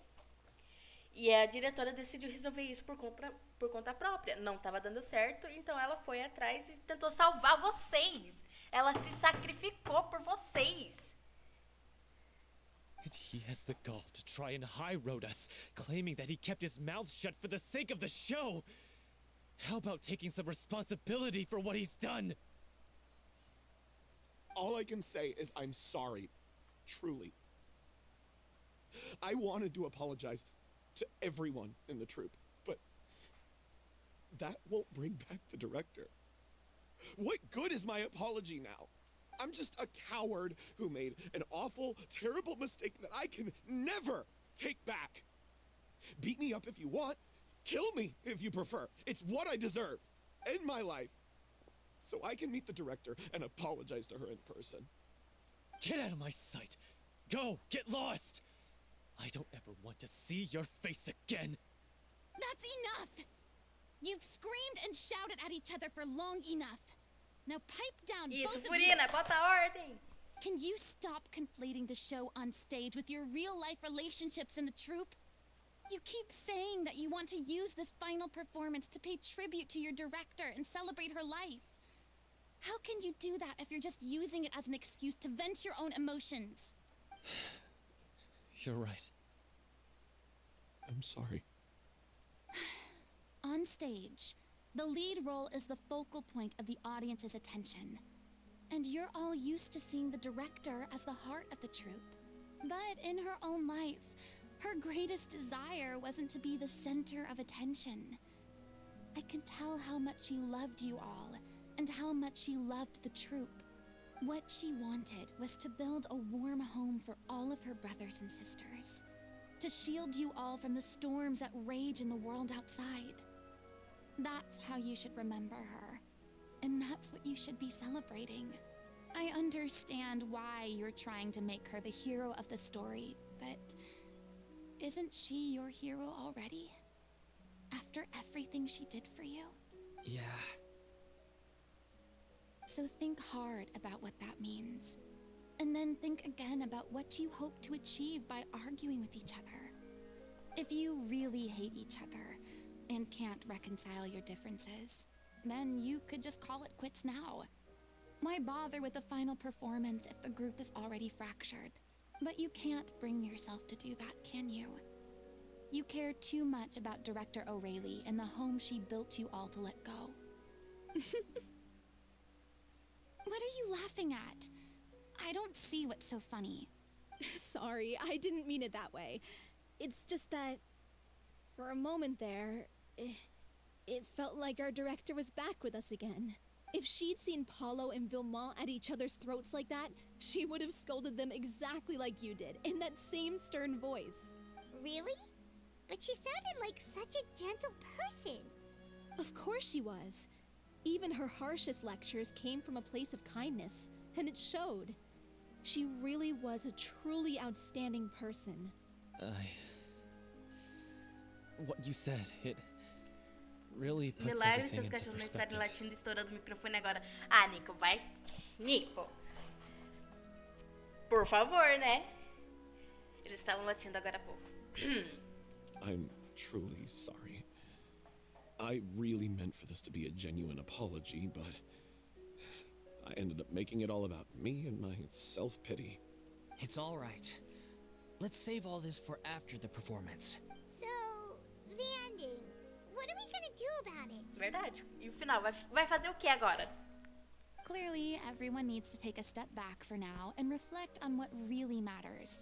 E a diretora decidiu resolver isso por conta própria. Não estava dando certo, então ela foi atrás e tentou salvar vocês. Ela se sacrificou por vocês. And he has the gall to try and high-road us, claiming that he kept his mouth shut for the sake of the show. How about taking some responsibility for what he's done? All I can say is I'm sorry. Truly. I wanted to apologize to everyone in the troupe, but that won't bring back the director. What good is my apology now? I'm just a coward who made an awful, terrible mistake that I can never take back. Beat me up if you want. Kill me if you prefer. It's what I deserve. End my life. So I can meet the director and apologize to her in person. Get out of my sight! Go! Get lost! I don't ever want to see your face again! That's enough! You've screamed and shouted at each other for long enough. Now pipe down, Isso, both of Furina, you. bota ordem. Can you stop conflating the show on stage with your real-life relationships in the troupe? You keep saying that you want to use this final performance to pay tribute to your director and celebrate her life. How can you do that if you're just using it as an excuse to vent your own emotions? You're right. I'm sorry. On stage, the lead role is the focal point of the audience's attention. And you're all used to seeing the director as the heart of the troupe. But in her own life, her greatest desire wasn't to be the center of attention. I can tell how much she loved you all, and how much she loved the troupe. What she wanted was to build a warm home for all of her brothers and sisters. To shield you all from the storms that rage in the world outside. That's how you should remember her. And that's what you should be celebrating. I understand why you're trying to make her the hero of the story, but isn't she your hero already? After everything she did for you? Yeah. So think hard about what that means. And then think again about what you hope to achieve by arguing with each other. If you really hate each other and can't reconcile your differences, then you could just call it quits now. Why bother with the final performance if the group is already fractured? But you can't bring yourself to do that, can you? You care too much about Director O'Reilly and the home she built you all to let go. What are you laughing at? I don't see what's so funny. Sorry, I didn't mean it that way. It's just that, for a moment there, it felt like our director was back with us again. If she'd seen Paulo and Vilmont at each other's throats like that, she would have scolded them exactly like you did, in that same stern voice. Really? But she sounded like such a gentle person. Of course she was. Even her harshest lectures came from a place of kindness, and it showed. She really was a truly outstanding person. What you said, it really puts Milagre, everything seus into cachorros não estarem perspective. latindo e estourando o microfone agora. Ah, Nico, vai. Nico. Por favor, né? Eles estavam latindo agora há pouco. I'm truly sorry. I really meant for this to be a genuine apology, but I ended up making it all about me and my self-pity. It's all right. Let's save all this for after the performance. So, the ending. What are we gonna do about it? Verdade. E o final? Vai fazer o que agora? Clearly, everyone needs to take a step back for now and reflect on what really matters.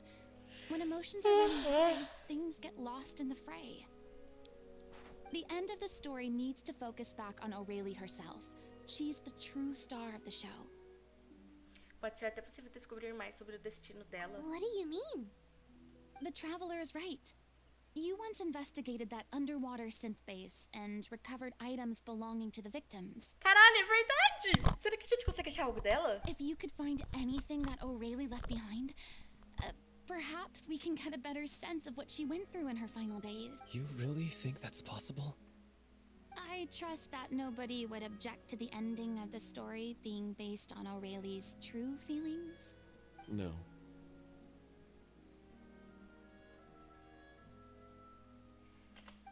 When emotions are running high, things get lost in the fray. The end of the story needs to focus back on O'Reilly herself. She's the true star of the show. Pode ser até possível descobrir mais sobre o destino dela. What do you mean? The Traveler is right. You once investigated that underwater synth base and recovered items belonging to the victims. Caralho, é verdade! Será que a gente consegue achar algo dela? If you could find anything that O'Reilly left behind, perhaps we can get a better sense of what she went through in her final days. You really think that's possible? I trust that nobody would object to the ending of the story being based on O'Reilly's true feelings. No.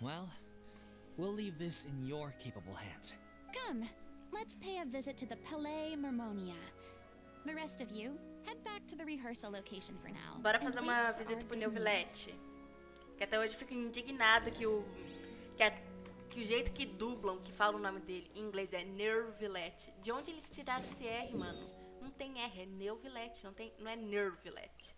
Well, we'll leave this in your capable hands. Come, let's pay a visit to the Palais Mermonia. The rest of you, head back to the rehearsal location for now. Bora and fazer wait uma for visita our pro good news. Neuvillette. Que até hoje eu fico indignada que o jeito que dublam, que fala o nome dele em inglês é Neuvillette. De onde eles tiraram esse R, mano? Não tem R, é Neuvillette, não é Neuvillette.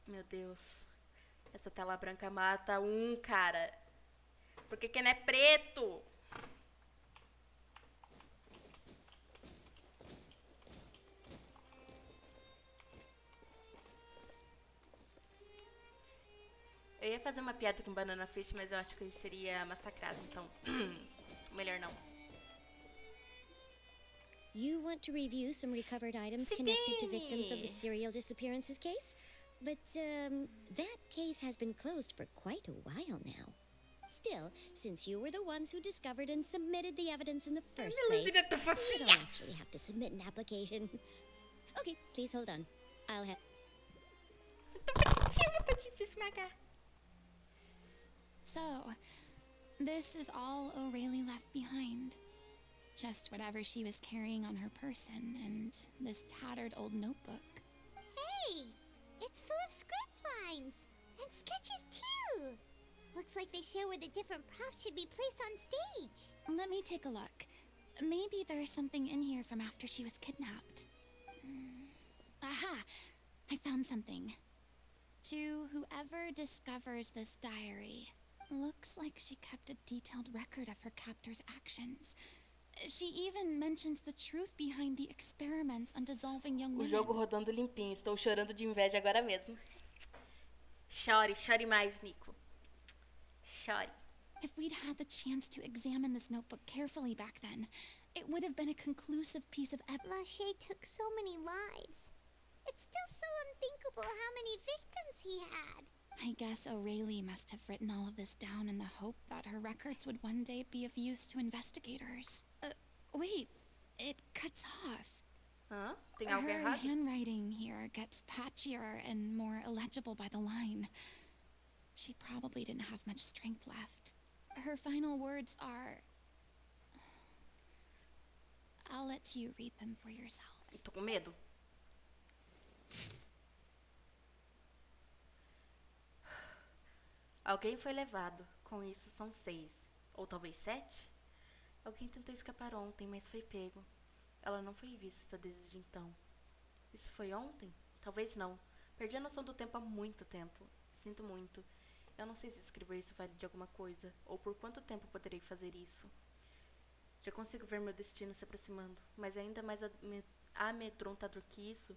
Meu Deus. Essa tela branca mata cara. Por que não é preto? Eu ia fazer uma piada com Banana Fish, mas eu acho que ele seria massacrado, então melhor não. You want to review some recovered items connected to victims of the serial disappearances case? But, that case has been closed for quite a while now. Still, since you were the ones who discovered and submitted the evidence in the first place, you don't actually have to submit an application. Okay, please hold on. I'll have... So, this is all O'Reilly left behind. Just whatever she was carrying on her person and this tattered old notebook. Hey! It's full of script lines! And sketches, too! Looks like they show where the different props should be placed on stage. Let me take a look. Maybe there's something in here from after she was kidnapped. Aha! I found something. To whoever discovers this diary, looks like she kept a detailed record of her captor's actions. She even mentions the truth behind the experiments on dissolving young O women. jogo rodando limpinho. Estou chorando de inveja agora mesmo. Chore, chore mais, Nico. Chore. If we'd had the chance to examine this notebook carefully back then, it would have been a conclusive piece of evidence. Lachey took so many lives. It's still so unthinkable how many victims he had. I guess O'Reilly must have written all of this down in the hope that her records would one day be of use to investigators. Wait, it cuts off. Hã? Tem algo Her errado? handwriting here gets patchier and more illegible by the line. She probably didn't have much strength left. Her final words are... I'll let you read them for yourselves. Tô com medo. Alguém foi levado. Com isso, são 6. Ou talvez 7? Alguém tentou escapar ontem, mas foi pego. Ela não foi vista desde então. Isso foi ontem? Talvez não. Perdi a noção do tempo há muito tempo. Sinto muito. Eu não sei se escrever isso vale de alguma coisa, ou por quanto tempo poderei fazer isso. Já consigo ver meu destino se aproximando, mas ainda mais amedrontador que isso,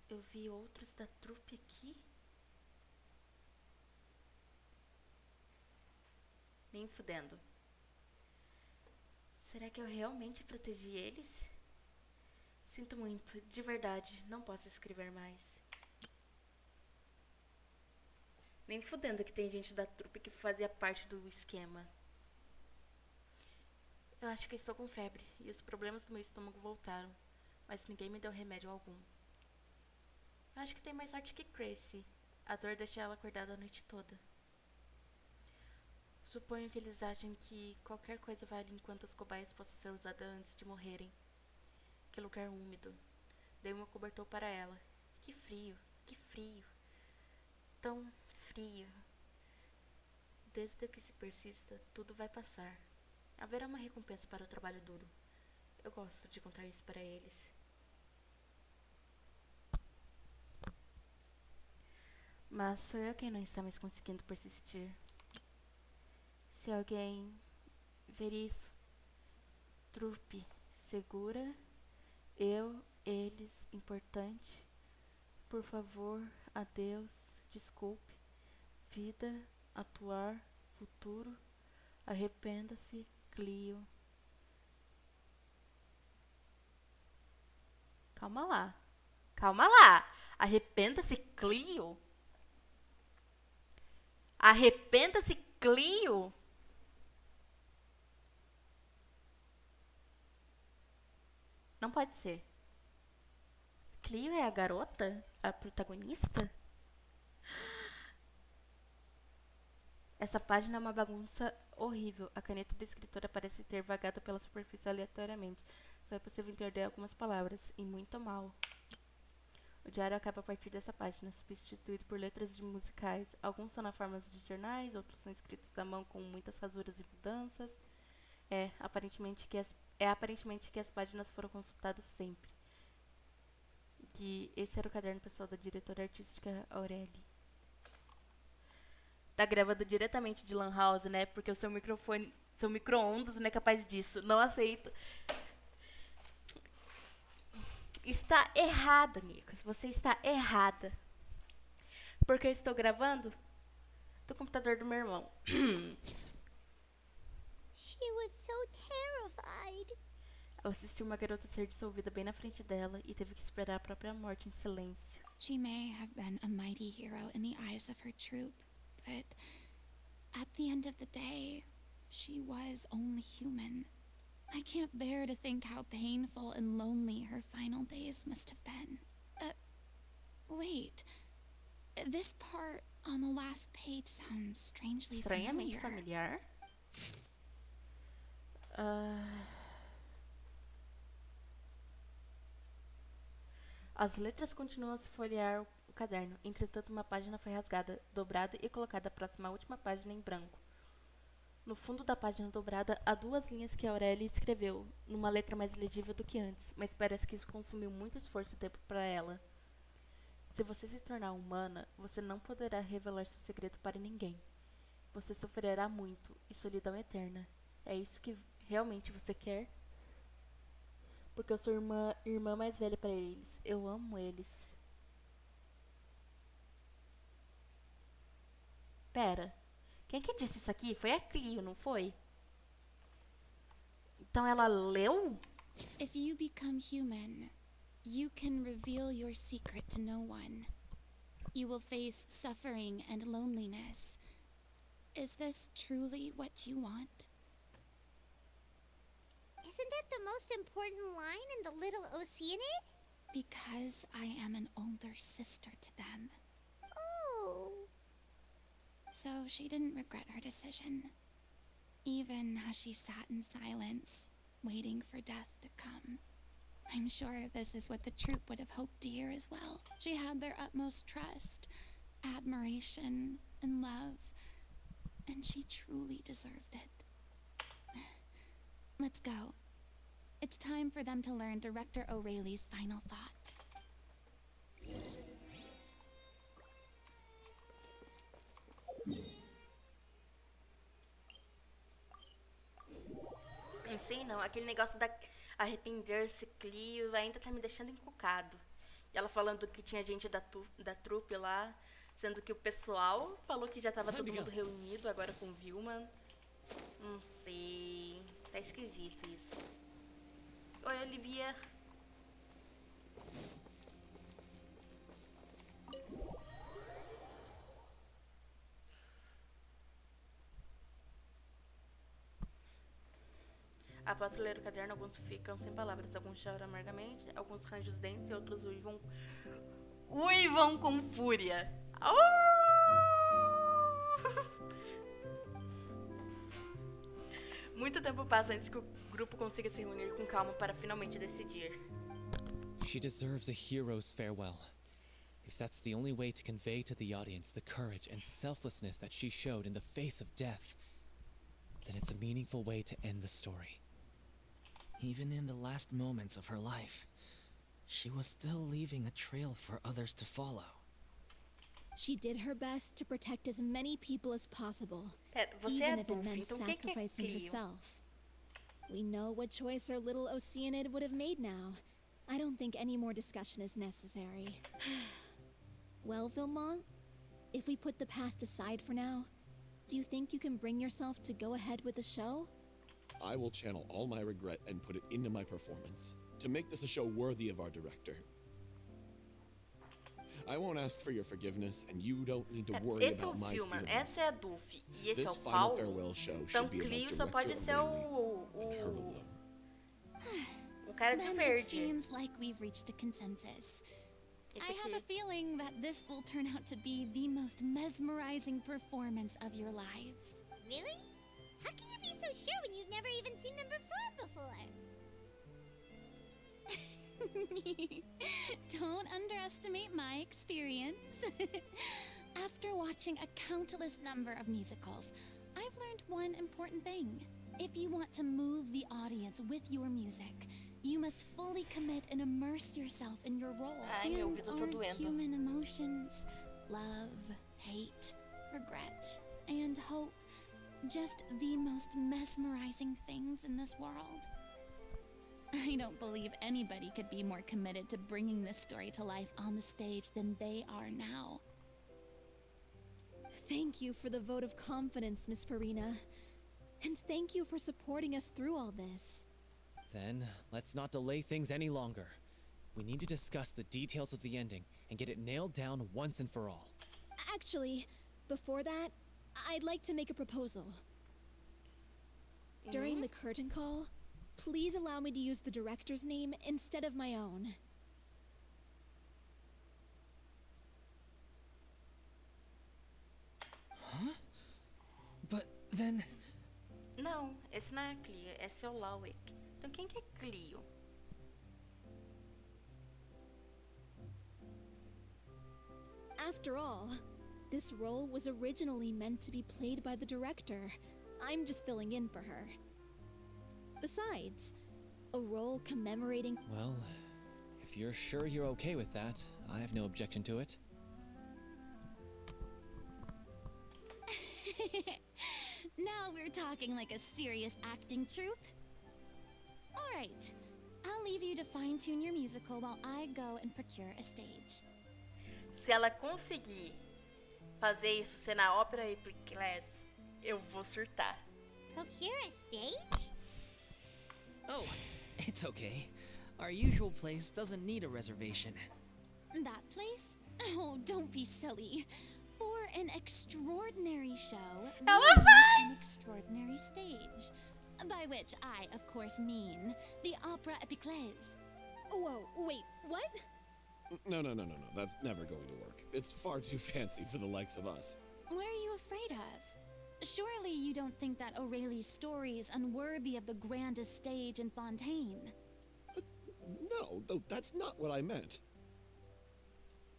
eu vi outros da trupe aqui? Nem fudendo. Será que eu realmente protegi eles? Sinto muito, de verdade, não posso escrever mais. Nem fudendo que tem gente da trupe que fazia parte do esquema. Eu acho que estou com febre e os problemas do meu estômago voltaram, mas ninguém me deu remédio algum. Eu acho que tem mais sorte que Gracie. A dor deixa ela acordada a noite toda. Suponho que eles achem que qualquer coisa vale enquanto as cobaias possam ser usadas antes de morrerem. Que lugar úmido. Dei uma cobertor para ela. Que frio, que frio. Tão frio. Desde que se persista, tudo vai passar. Haverá uma recompensa para o trabalho duro. Eu gosto de contar isso para eles. Mas sou eu quem não está mais conseguindo persistir. Se alguém ver isso, trupe, segura, eu, eles, importante, por favor, adeus, desculpe, vida, atuar, futuro, arrependa-se, Clio. Calma lá, calma lá, arrependa-se, Clio? Arrependa-se, Clio? Não pode ser. Clio é a garota? A protagonista? Essa página é uma bagunça horrível. A caneta da escritora parece ter vagado pela superfície aleatoriamente. Só é possível entender algumas palavras, e muito mal. O diário acaba a partir dessa página, substituído por letras de musicais. Alguns são na forma de jornais, outros são escritos à mão com muitas rasuras e mudanças. Aparentemente que as páginas foram consultadas sempre. Que esse era o caderno pessoal da diretora artística Aurélie. Tá gravando diretamente de Lan House, né? Porque o seu microfone, seu micro-ondas não é capaz disso. Não aceito. Está errada, Nicolas. Você está errada. Porque eu estou gravando do computador do meu irmão. She was so terrified. Eu assisti uma garota ser dissolvida bem na frente dela e teve que esperar a própria morte em silêncio. She may have been a mighty hero in the eyes of her troop, but at the end of the day, she was only human. I can't bear to think how painful and lonely her final days must have been. Wait. This part on the last page sounds strangely Estranhamente familiar. As letras continuam a se folhear o caderno. Entretanto, uma página foi rasgada, dobrada e colocada próxima à última página em branco. No fundo da página dobrada, há 2 linhas que Aurélie escreveu, numa letra mais legível do que antes, mas parece que isso consumiu muito esforço e tempo para ela. Se você se tornar humana, você não poderá revelar seu segredo para ninguém. Você sofrerá muito e solidão eterna. É isso que realmente você quer? Porque eu sou irmã mais velha para eles. Eu amo eles. Pera. Quem que disse isso aqui? Foi a Clio, não foi? Então ela leu? If you become human, you can reveal your secret to no one. You will face suffering and loneliness. Is this truly what you want? Isn't that the most important line in the Little Oceanid? Because I am an older sister to them. Oh. So she didn't regret her decision, even as she sat in silence, waiting for death to come. I'm sure this is what the troupe would have hoped to hear as well. She had their utmost trust, admiration, and love, and she truly deserved it. Let's go. It's time for them to learn Director O'Reilly's final thoughts. Não sei não, aquele negócio da arrepender-se, Clio, ainda tá me deixando encucado. E ela falando que tinha gente da trupe lá, sendo que o pessoal falou que já tava todo mundo reunido agora com Vilma. Não sei, tá esquisito isso. Oi, Olivia. Após ler o caderno, alguns ficam sem palavras. Alguns choram amargamente, alguns rangem os dentes e outros uivam com fúria. Muito tempo passa antes que o grupo consiga se reunir com calma para finalmente decidir. She deserves a hero's farewell. If that's the only way to convey to the audience the courage and selflessness that she showed in the face of death, then it's a meaningful way to end the story. Even in the last moments of her life, she was still leaving a trail for others to follow. She did her best to protect as many people as possible, Pera, você even é if it Duffy, meant então quem que é sacrificing Clio? herself. We know what choice our little Oceanid would have made now. I don't think any more discussion is necessary. Well, Vilmont, if we put the past aside for now, do you think you can bring yourself to go ahead with the show? I will channel all my regret and put it into my performance to make this a show worthy of our director. I won't ask for your forgiveness, and you don't need to worry Esse é o about my Vilma, feelings. essa é a Duffy e esse This é o final Paulo. farewell show Então should be Clio about só Director pode ser O'Reilly and her alone. o cara de Then it verde. seems like we've reached a consensus. Esse I have a aqui. feeling that this will turn out to be the most mesmerizing performance of your lives. Really? How can you be so sure when you've never even seen them perform before? Don't underestimate my experience. After watching a countless number of musicals, I've learned one important thing. If you want to move the audience with your music, you must fully commit and immerse yourself in your role. Ai, meu And ouvido tá aren't doendo. human emotions, love, hate, regret, and hope, just the most mesmerizing things in this world? I don't believe anybody could be more committed to bringing this story to life on the stage than they are now. Thank you for the vote of confidence, Miss Furina. And thank you for supporting us through all this. Then, let's not delay things any longer. We need to discuss the details of the ending and get it nailed down once and for all. Actually, before that, I'd like to make a proposal. During the curtain call, please allow me to use the director's name instead of my own. Huh? But then... Não, esse não é Clio, esse é o Lowick. Então quem que é Clio? After all, this role was originally meant to be played by the director. I'm just filling in for her. Besides, a role commemorating... Well, if you're sure you're okay with that, I have no objection to it. Now we're talking like a serious acting troupe. Alright, I'll leave you to fine-tune your musical while I go and procure a stage. Se ela conseguir fazer isso ser na ópera Epiclés, eu vou surtar. Procure a stage? Oh, it's okay. Our usual place doesn't need a reservation. That place? Oh, don't be silly. For an extraordinary show, we Ela need vai! an extraordinary stage. By which I, of course, mean the Opera Epiclés. Whoa, wait, what? No. That's never going to work. It's far too fancy for the likes of us. What are you afraid of? Surely you don't think that Aurelie's story is unworthy of the grandest stage in Fontaine. No, though that's not what I meant.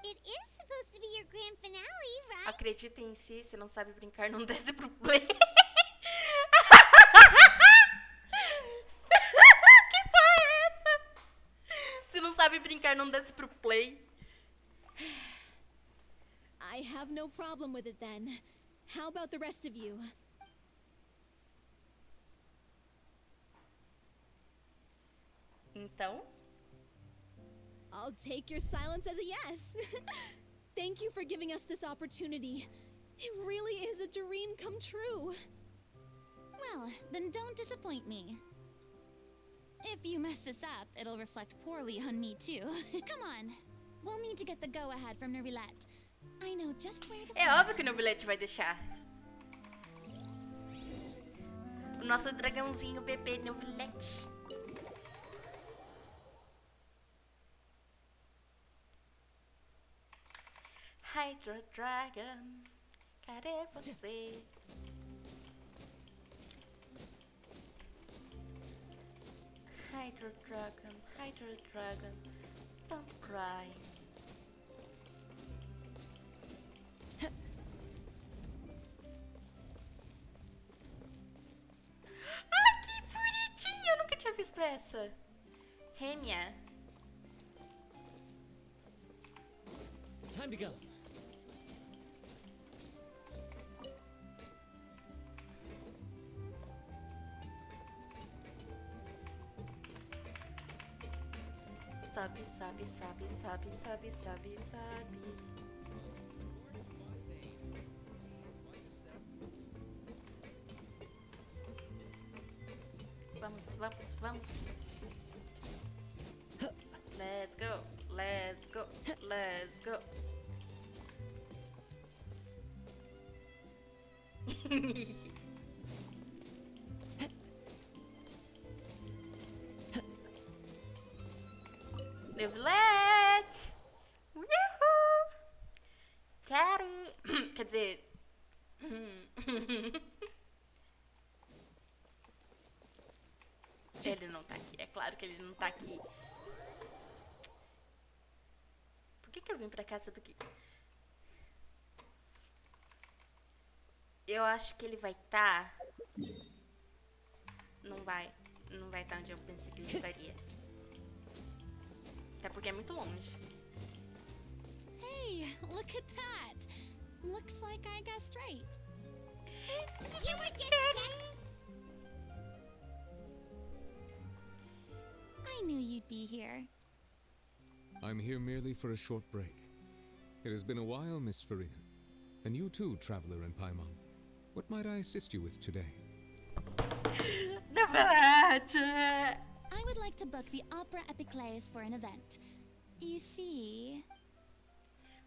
It is supposed to be your grand finale, right? Acredita em si, se não sabe brincar, não desce pro play. Que porra é essa? Se não sabe brincar, não desce pro play. I have no problem with it then. How about the rest of you? Então, I'll take your silence as a yes. Thank you for giving us this opportunity. It really is a dream come true. Well, then don't disappoint me. If you mess this up, it'll reflect poorly on me too. Come on. We'll need to get the go-ahead from Nervilette. I know just where to é find óbvio que o Nobilete vai deixar. O nosso dragãozinho bebê Nobilete. Hydro Dragon, cadê você? Hydro Dragon, don't cry. Ah, que bonitinha! Eu nunca tinha visto essa. Rêmia. Time to go. Sobe, sobe, sobe, sobe, sobe, sobe, sobe. Vamos. Let's go. Nobilete! Quer dizer... Ele não tá aqui. É claro que ele não tá aqui. Por que eu vim pra cá sendo que... Eu acho que ele vai estar... Não vai estar onde eu pensei que ele estaria. Até porque é muito longe. Hey, look at that. Looks like I guessed right. You were just guessing. I knew you'd be here. I'm here merely for a short break. It has been a while, Miss Furina. And you too, traveler in Paimon. What might I assist you with today? Na verdade... I would like to book the Opera Epiclese for an event. You see...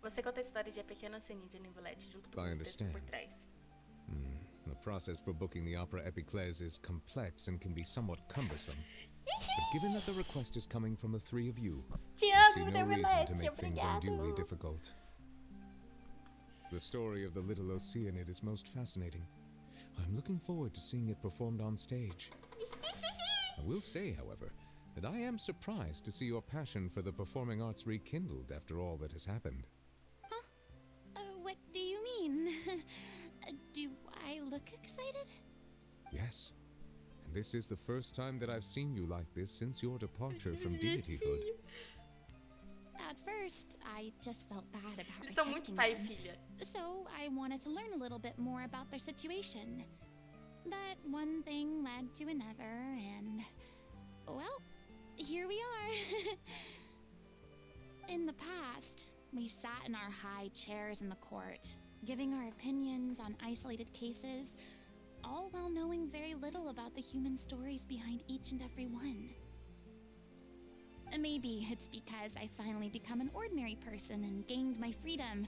Você conta a história de A Pequena Ceninha de Nivolete junto com I o texto por understand. trás. The process for booking the Opera Epiclese is complex and can be somewhat cumbersome. But given that the request is coming from the three of you, Te I see amo, no reason to Nivolete, make things unduly obrigado. difficult. The story of the little Oceanid is most fascinating. I'm looking forward to seeing it performed on stage. I will say, however, that I am surprised to see your passion for the performing arts rekindled after all that has happened. What do you mean? Do I look excited? Yes, and this is the first time that I've seen you like this since your departure from deityhood. At first, I just felt bad about Eles são muito rejecting pai e them. filha. So I wanted to learn a little bit more about their situation. But one thing led to another, and... well, here we are. In the past, we sat in our high chairs in the court, giving our opinions on isolated cases, all while knowing very little about the human stories behind each and every one. Maybe it's because I finally become an ordinary person and gained my freedom,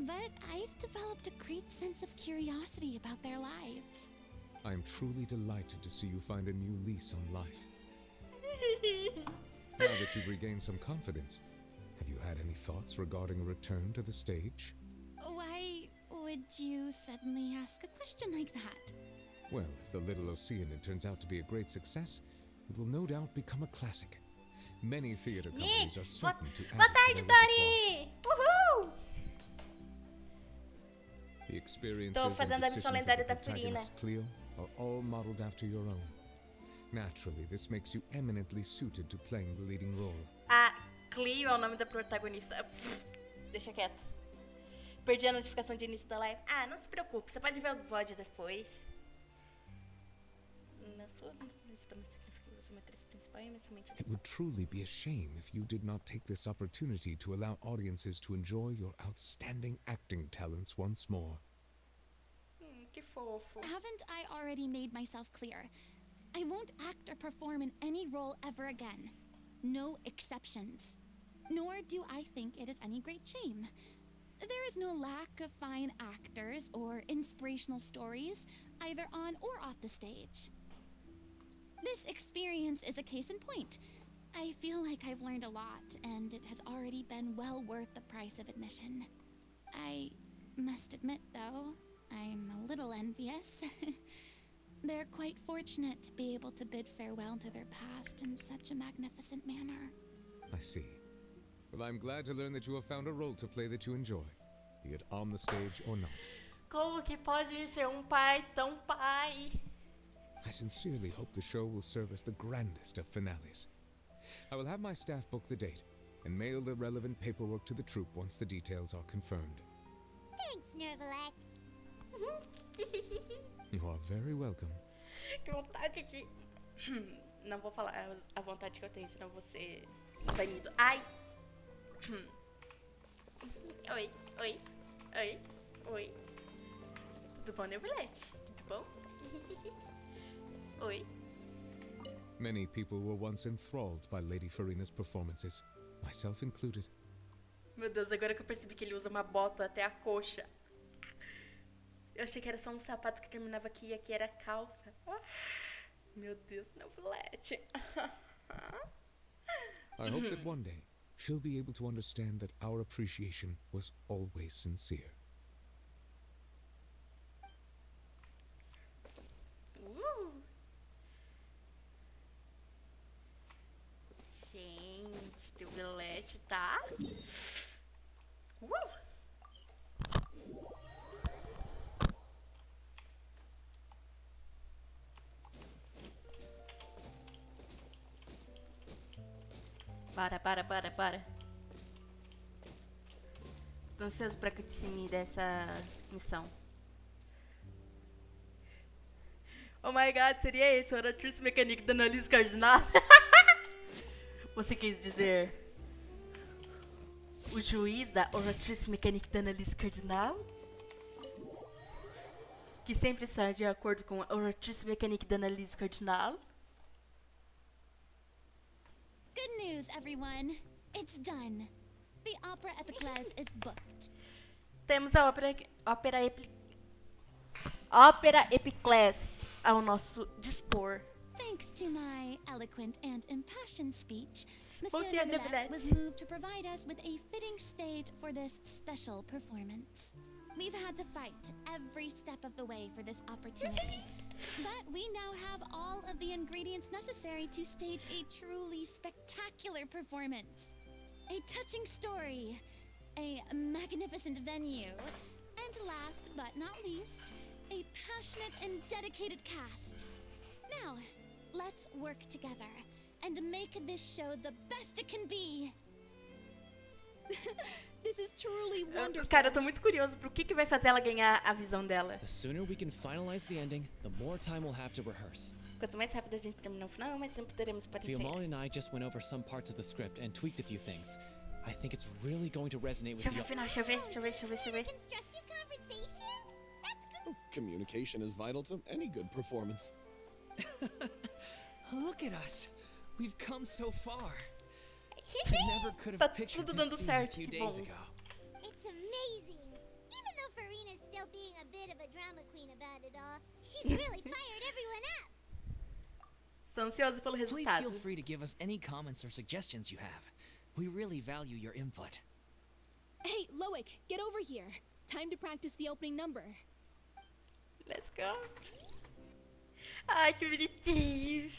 but I've developed a great sense of curiosity about their lives. I'm truly delighted to see you find a new lease on life. Now that you've regained some confidence, have you had any thoughts regarding a return to the stage? Why would you suddenly ask a question like that? Well, if the Little Oceanid turns out to be a great success, it will no doubt become a classic. Many theater companies are Nix! Boa certain to add boa it to tarde, their repertoire. Dori! Uhul! The experiences Tô and fazendo a missão decisions of lendária the da Furina. protagonist Cleo are all modeled after your own. Naturally, this makes you eminently suited to playing the leading role. A Cleo é o nome da protagonista. Deixa quieto. Perdi a notificação de início da live. Ah, não se preocupe, você pode ver o VOD depois. Na sua lista também significa que você é uma atriz principal e somente... It would truly be a shame if you did not take this opportunity to allow audiences to enjoy your outstanding acting talents once more. Que fofo. Haven't I already made myself clear? I won't act or perform in any role ever again. No exceptions. Nor do I think it is any great shame. There is no lack of fine actors or inspirational stories, either on or off the stage. This experience is a case in point. I feel like I've learned a lot, and it has already been well worth the price of admission. I must admit, though, I'm a little envious. They're quite fortunate to be able to bid farewell to their past in such a magnificent manner. I see. Well, I'm glad to learn that you have found a role to play that you enjoy, be it on the stage or not. Como que pode ser pai tão pai? I sincerely hope the show will serve as the grandest of finales. I will have my staff book the date and mail the relevant paperwork to the troupe once the details are confirmed. Thanks, Nervalet. You are very welcome. Que vontade de... Não vou falar a vontade que eu tenho, senão eu vou ser banido. Ai! Oi, oi, oi, oi. Tudo bom, Neverlet? Tudo bom? Oi. Many people were once enthralled by Lady Furina's performances, myself included. Meu Deus, agora que eu percebi que ele usa uma bota até a coxa. Eu achei que era só um sapato que terminava aqui e aqui era calça. Meu Deus, Neverlet. I hope that one day she'll be able to understand that our appreciation was always sincere. Bora. Tô ansioso pra cutscene dessa missão. Oh my god, seria esse o Oratrice Mecânica da análise cardinal? Você quis dizer o juiz da Oratrice Mecânica da análise cardinal? Que sempre está de acordo com a Oratrice Mecânica da análise cardinal? Good news, everyone. It's done. The opera Epiclese is booked. Temos a Ópera Epiclese ao nosso dispor. Thanks to my eloquent and impassioned speech, Monsieur Monsieur Neuvillette Neuvillette was moved to provide us with a fitting stage for this special performance. We've had to fight every step of the way for this opportunity, but we now have all of the ingredients necessary to stage a truly spectacular performance. A touching story, a magnificent venue, and last but not least, a passionate and dedicated cast. Now, let's work together and make this show the best it can be. This is truly wonderful. Cara, eu tô muito curioso pro que vai fazer ela ganhar a visão dela. The sooner we can finalize the ending, the more time we'll have to rehearse. Quanto mais rápido a gente terminar o final, mais tempo teremos para ensinar. Fiamma and I just went over some parts of the script and tweaked a few things. I think it's really going to resonate with Deixa eu ver o final, deixa eu ver. Constructive conversation? That's good. Communication is vital to any good performance. Look at us. We've come so far. I never could have Tá pictured tudo this dando scene certo, a few que days bom. ago. It's amazing. Even though Furina's still being a bit of a drama queen about it all, she's really fired everyone up. Estou ansioso pelo Please resultado. feel free to give us any comments or suggestions you have. We really value your input. Hey, Loic, get over here. Time to practice the opening number. Let's go. Ai, que bonitinho.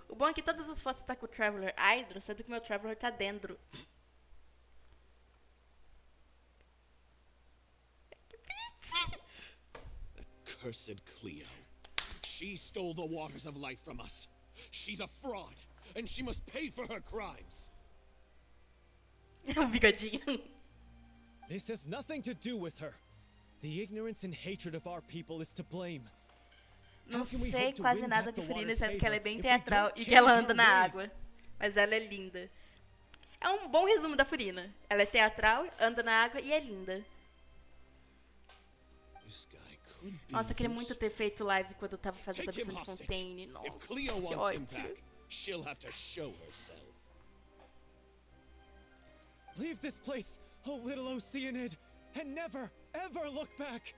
O bom é que todas as fotos tá com o Traveler Hydro, sendo que o meu Traveler tá dentro. Que bonitinho. Cursed Cleo. She stole the waters of life from us. She's a fraud, and she must pay for her crimes. Um bigodinho. This has nothing to do with her. The ignorance and hatred of our people is to blame. Não How can we sei hope to quase win nada back de the Furina, water's exceto que ela é favor bem if we teatral don't e que ela change anda our na ways? água. Mas ela é linda. É um bom resumo da Furina. Ela é teatral, anda na água e é linda. This guy could be Nossa, eu queria used. muito ter feito live quando eu tava fazendo a Take him missão de hostage. Fontaine. If Nossa, Cleo que wants him ódio. back, she'll have to show herself. Leave this place, O little Oceanid, and never, ever look back!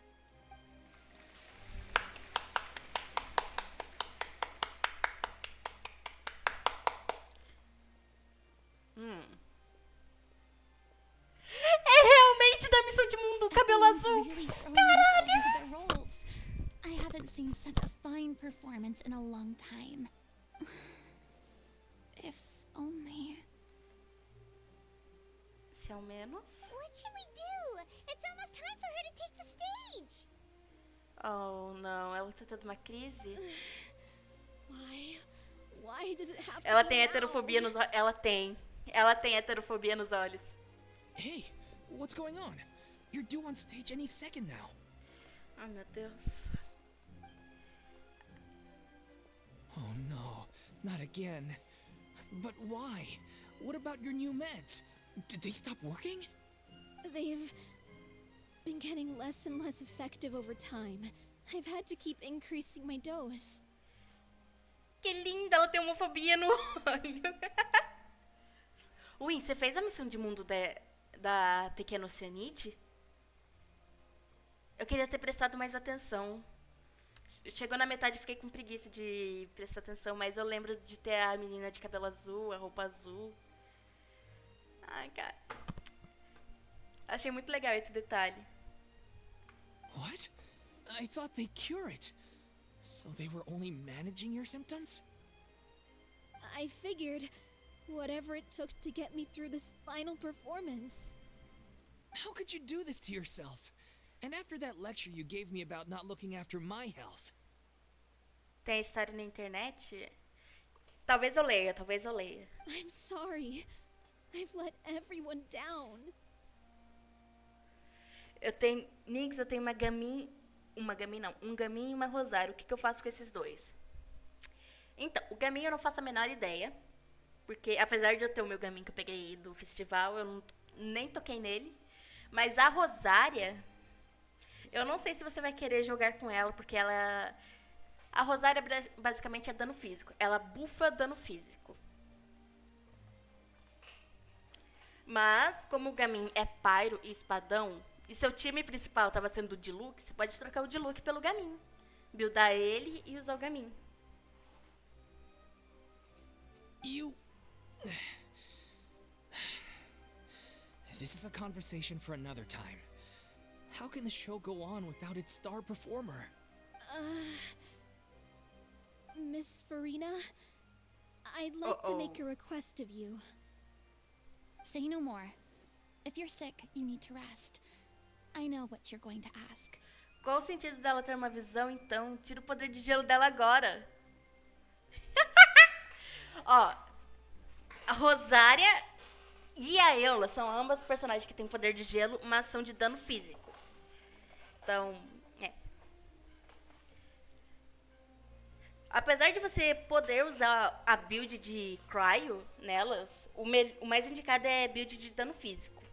É realmente da missão de mundo, cabelo azul. Really throwing themselves into their roles. I haven't seen such a fine performance in a long time. If only. Se ao menos. What should we do? It's almost time for her to take the stage. Oh, não, ela tá tendo uma crise. Why? Why does it have to Ela be tem now? heterofobia nos olhos. Ela tem heterofobia nos olhos. Hey, what's going on? You're due on stage any second now. Ai, meu Deus. Oh no, not again. But why? What about your new meds? Did they stop working? They've been getting less and less effective over time. I've had to keep increasing my dose. Que linda, ela tem homofobia no olho. Ui, você fez a missão de mundo da Pequena Oceanite? Eu queria ter prestado mais atenção. Chegou na metade e fiquei com preguiça de prestar atenção, mas eu lembro de ter a menina de cabelo azul, a roupa azul. Ai, cara. Achei muito legal esse detalhe. What? I thought they cure it. So they were only managing your symptoms? I figured whatever it took to get me through this final performance. How could you do this to yourself? And after that lecture you gave me about not looking after my health. Tem história na internet? Talvez eu leia, talvez eu leia. I'm sorry. I've let everyone down. Eu tenho... Nix, eu tenho uma gamin... um gamin e uma rosário. O que eu faço com esses dois? Então, o gamin eu não faço a menor ideia. Porque, apesar de eu ter o meu gamin que eu peguei do festival, eu nem toquei nele. Mas a rosária... Eu não sei se você vai querer jogar com ela, porque ela... A rosária basicamente é dano físico. Ela bufa dano físico. Mas, como o Gamin é Pyro e Espadão, e seu time principal estava sendo o Diluc, você pode trocar o Diluc pelo Gamin. Buildar ele e usar o Gamin. This is a conversation for another time. How can the show go on without its star performer? Miss Furina, I'd like to make a request of you. Say no more. If you're sick, you need to rest. I know what you're going to ask. Qual o sentido dela ter uma visão, então? Tira o poder de gelo dela agora. Ó, a Rosária e a Eula são ambas personagens que têm poder de gelo, mas são de dano físico. Então, apesar de você poder usar a build de Cryo nelas, o mais indicado é build de dano físico.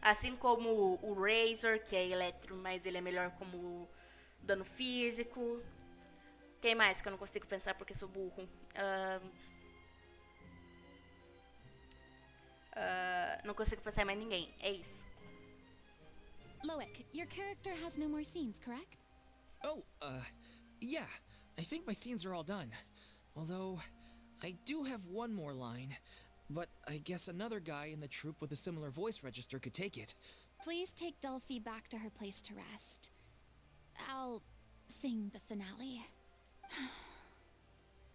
Assim como o Razor, que é eletro, mas ele é melhor como dano físico. Quem mais que eu não consigo pensar porque sou burro? Não consigo pensar em mais ninguém. É isso. Loic, your character has no more scenes, correct? Oh, yeah. I think my scenes are all done. Although, I do have one more line. But I guess another guy in the troupe with a similar voice register could take it. Please take Delphi back to her place to rest. I'll sing the finale.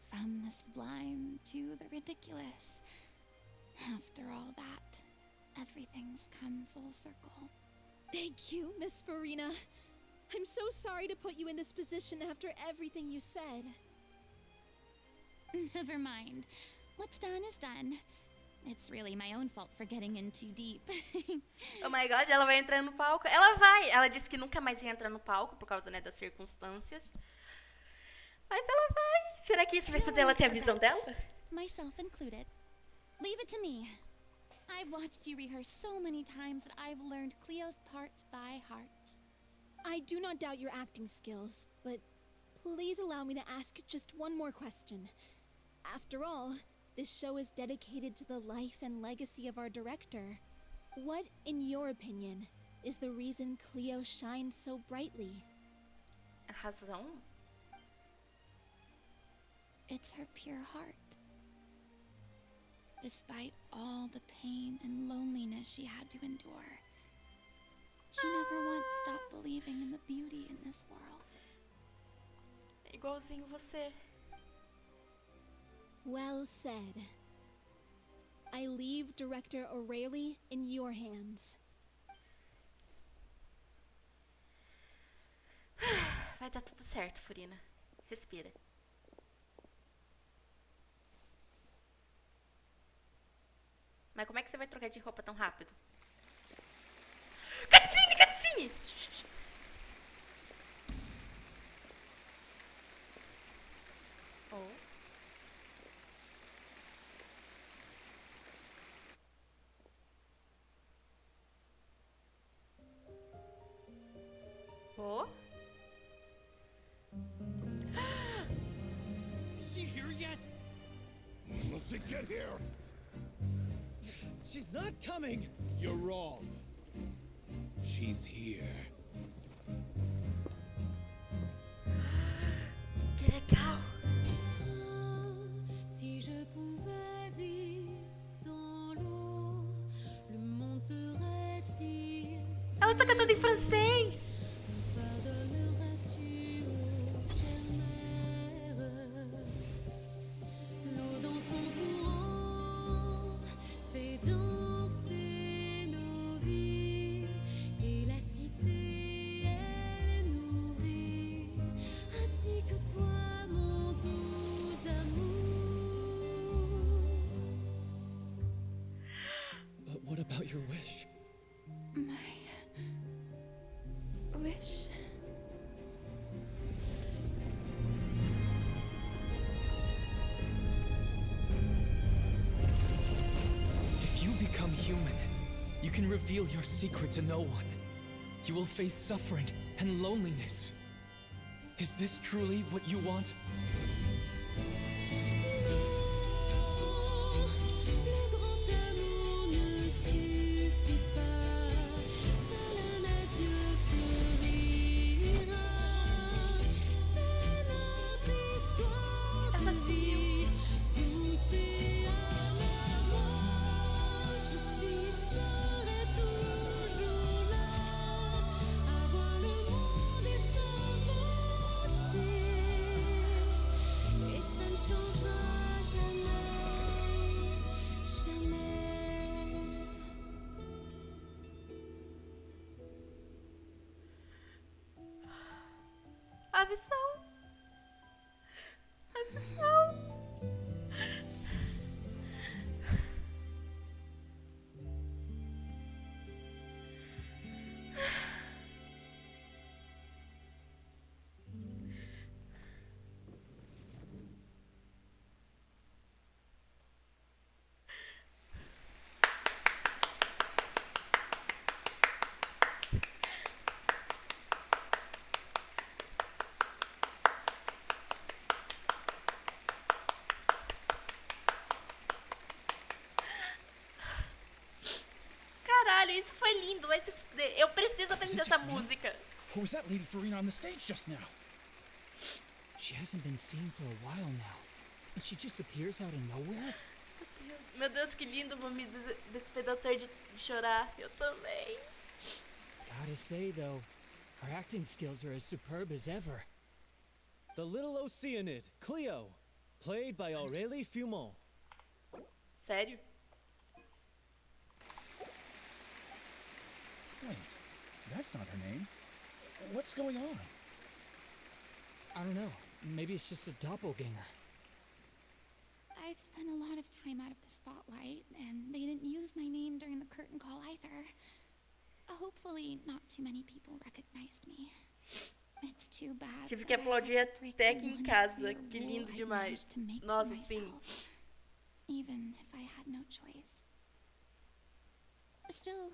From the sublime to the ridiculous. After all that, everything's come full circle. Thank you, Miss Furina. I'm so sorry to put you in this position after everything you said. Never mind. What's done is done. It's really my own fault for getting in too deep. Oh my god, ela vai entrar no palco. Ela vai. Ela disse que nunca mais ia entrar no palco por causa, né, das circunstâncias. Mas ela vai. Será que isso vai fazer ela ter a visão dela? Myself included. Leave it to me. I've watched you rehearse so many times that I've learned Cleo's part by heart. I do not doubt your acting skills, but please allow me to ask just one more question. After all, this show is dedicated to the life and legacy of our director. What, in your opinion, is the reason Cleo shines so brightly? A razão? It's her pure heart. Despite all the pain and loneliness she had to endure, she never once stopped believing in the beauty in this world. Igualzinho você. Well said. I leave Director O'Reilly in your hands. Vai dar tudo certo, Furina. Respira. Mas como é que você vai trocar de roupa tão rápido? Cutscene, cutscene! Oh. Oh. Is she here yet? Will she get here? She's not coming! You're wrong. She's here. Que legal! Si je pouvais vivre dans l'eau, le monde serait-il? Ela tá cantando em francês! Pardonneras-tu aux chères mères? L'eau dans son courant fait danser nos vies et about your wish? My wish. If you become human, you can reveal your secret to no one. You will face suffering and loneliness. Is this truly what you want? Le grand amour ne suffit pas, seul un adieu fleurira. C'est notre histoire Ela sumiu. douce et amère. Moi, je serai toujours là, à voir le monde et s'inventer. Et ça ne changera jamais, jamais. A visão. A visão. Caralho, isso foi lindo. Vai se fuder. Eu preciso aprender essa música. Or was that Lady Furina on the stage just now? She hasn't been seen for a while now, and she just appears out of nowhere? Meu Deus, que lindo. Vou me despedaçar de chorar. Eu também. Gotta say, though, her acting skills are as superb as ever. The little Oceanid, Cleo, played by Aurélie Fumont. Sério? Wait, that's not her name. What's going on? I don't know. Maybe it's just a doppelganger. I've spent a lot of time out of the spotlight, and they didn't use my name during the curtain call either. Hopefully, not too many people recognized me. It's too bad. Tive que aplaudir até aqui em casa. Que lindo demais. Nossa, sim. Even if I had no choice. Still,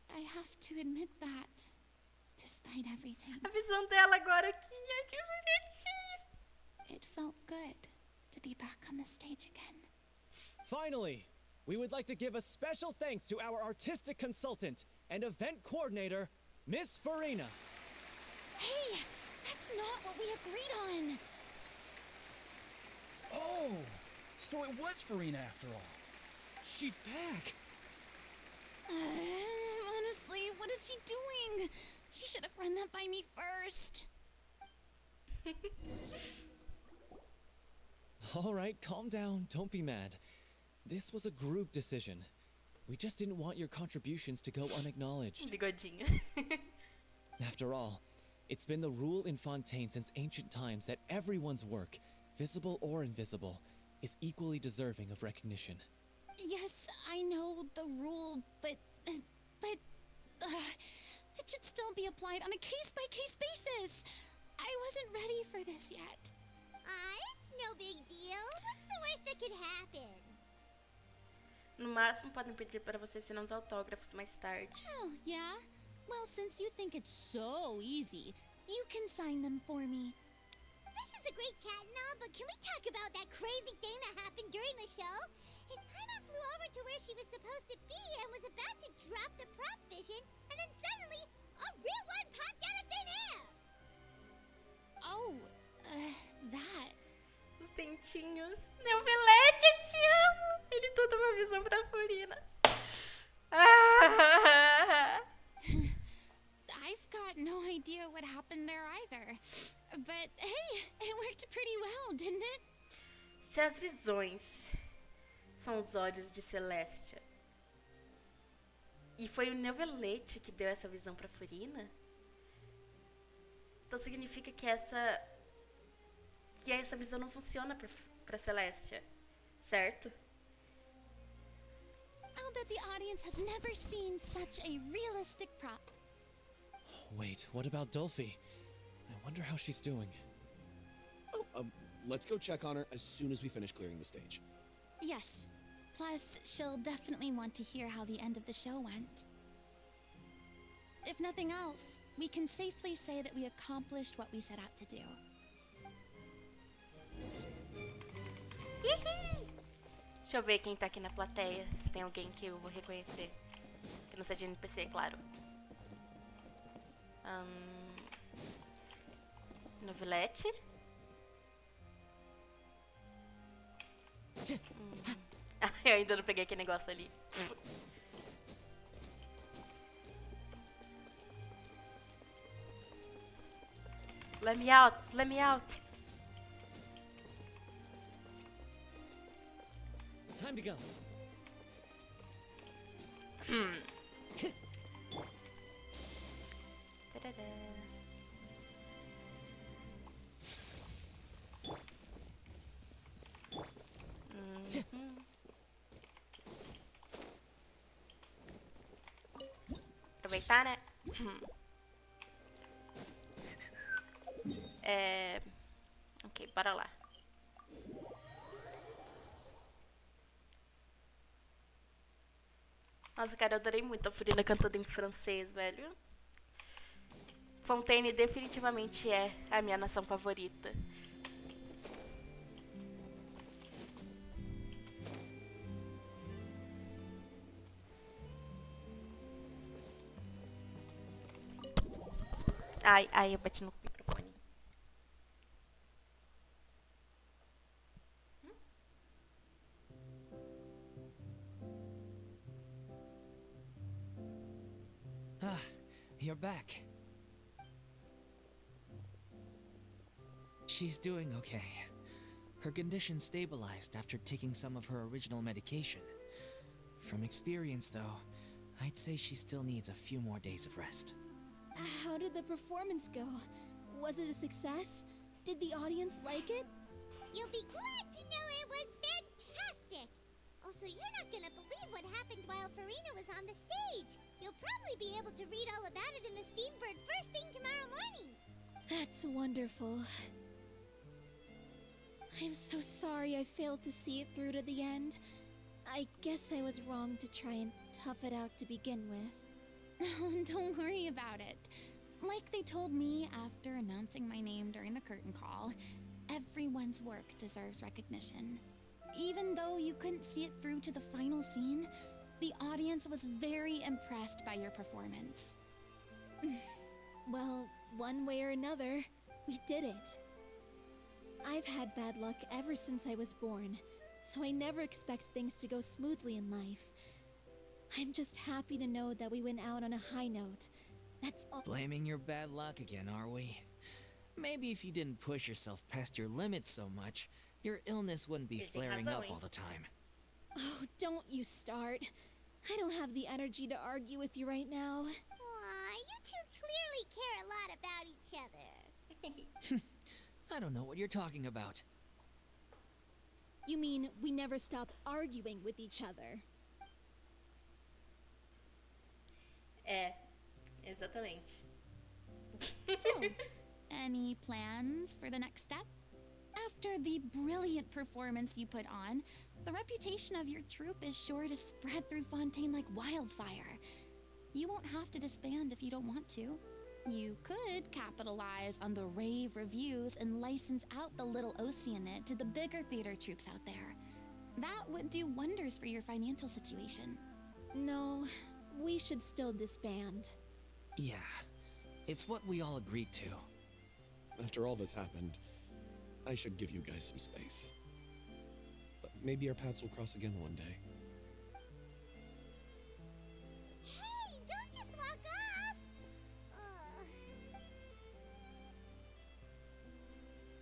I have to admit that, despite everything, A visão dela agora aqui. Ai, que bonitinho. it felt good to be back on the stage again. Finally, we would like to give a special thanks to our artistic consultant and event coordinator, Miss Furina. Hey, that's not what we agreed on. Oh, so it was Furina after all. She's back. Honestly, what is he doing? He should have run that by me first. All right, calm down. Don't be mad. This was a group decision. We just didn't want your contributions to go unacknowledged. Bigodinho. After all, it's been the rule in Fontaine since ancient times that everyone's work, visible or invisible, is equally deserving of recognition. Yes, I know the rule, but it should still be applied on a case-by-case basis. I wasn't ready for this yet. It's no big deal. What's the worst that could happen? No máximo, podem pedir para você assinar uns autógrafos mais tarde. Oh, yeah? Well, since you think it's so easy, you can sign them for me. This is a great chat and all, but can we talk about that crazy thing that happened during the show? And Paimon flew over to where she was supposed to be and was about to drop the prop vision, and then suddenly, a real one popped out of thin air! Oh, that. Os dentinhos. Neuvelete, eu te amo! Ele toda uma visão pra Furina. Ah! I've got no idea what happened there either. But hey, it worked pretty well, didn't it? Se as visões são os olhos de Celestia e foi o Neuvelete que deu essa visão pra Furina, então significa que essa visão não funciona pra Celestia, certo? I'll bet that the audience has never seen such a realistic prop. Wait, what about Dolphy? I wonder how she's doing. Oh, let's go check on her as soon as we finish clearing the stage. Yes. Plus, she'll definitely want to hear how the end of the show went. If nothing else, we can safely say that we accomplished what we set out to do. Deixa eu ver quem tá aqui na plateia. Se tem alguém que eu vou reconhecer. Que não seja NPC, claro. Novelete. Eu ainda não peguei aquele negócio ali. Let me out, let me out. Time to go. Tadadá. Aproveitar, né? Ok, bora lá. Nossa, cara, eu adorei muito a Furina cantando em francês, velho. Fontaine definitivamente é a minha nação favorita. Ai, eu bati no microfone. Ah, you're back. She's doing okay. Her condition stabilized after taking some of her original medication. From experience, though, I'd say she still needs a few more days of rest. How did the performance go? Was it a success? Did the audience like it? You'll be glad to know it was fantastic! Also, you're not gonna believe what happened while Furina was on the stage. You'll probably be able to read all about it in the Steambird first thing tomorrow morning. That's wonderful. I'm so sorry I failed to see it through to the end. I guess I was wrong to try and tough it out to begin with. Don't worry about it. Like they told me after announcing my name during the curtain call, everyone's work deserves recognition. Even though you couldn't see it through to the final scene, the audience was very impressed by your performance. Well, one way or another, we did it. I've had bad luck ever since I was born, so I never expect things to go smoothly in life. I'm just happy to know that we went out on a high note. That's all. Blaming your bad luck again, are we? Maybe if you didn't push yourself past your limits so much, your illness wouldn't be flaring up all the time. Oh, don't you start. I don't have the energy to argue with you right now. Aw, you two clearly care a lot about each other. I don't know what you're talking about. You mean we never stop arguing with each other? Exatamente. So, any plans for the next step? After the brilliant performance you put on, the reputation of your troupe is sure to spread through Fontaine like wildfire. You won't have to disband if you don't want to. You could capitalize on the rave reviews and license out the Little Oceanid to the bigger theater troupes out there. That would do wonders for your financial situation. No, we should still disband. Yeah, it's what we all agreed to. After all that's happened, I should give you guys some space. But maybe our paths will cross again one day. Hey, don't just walk off!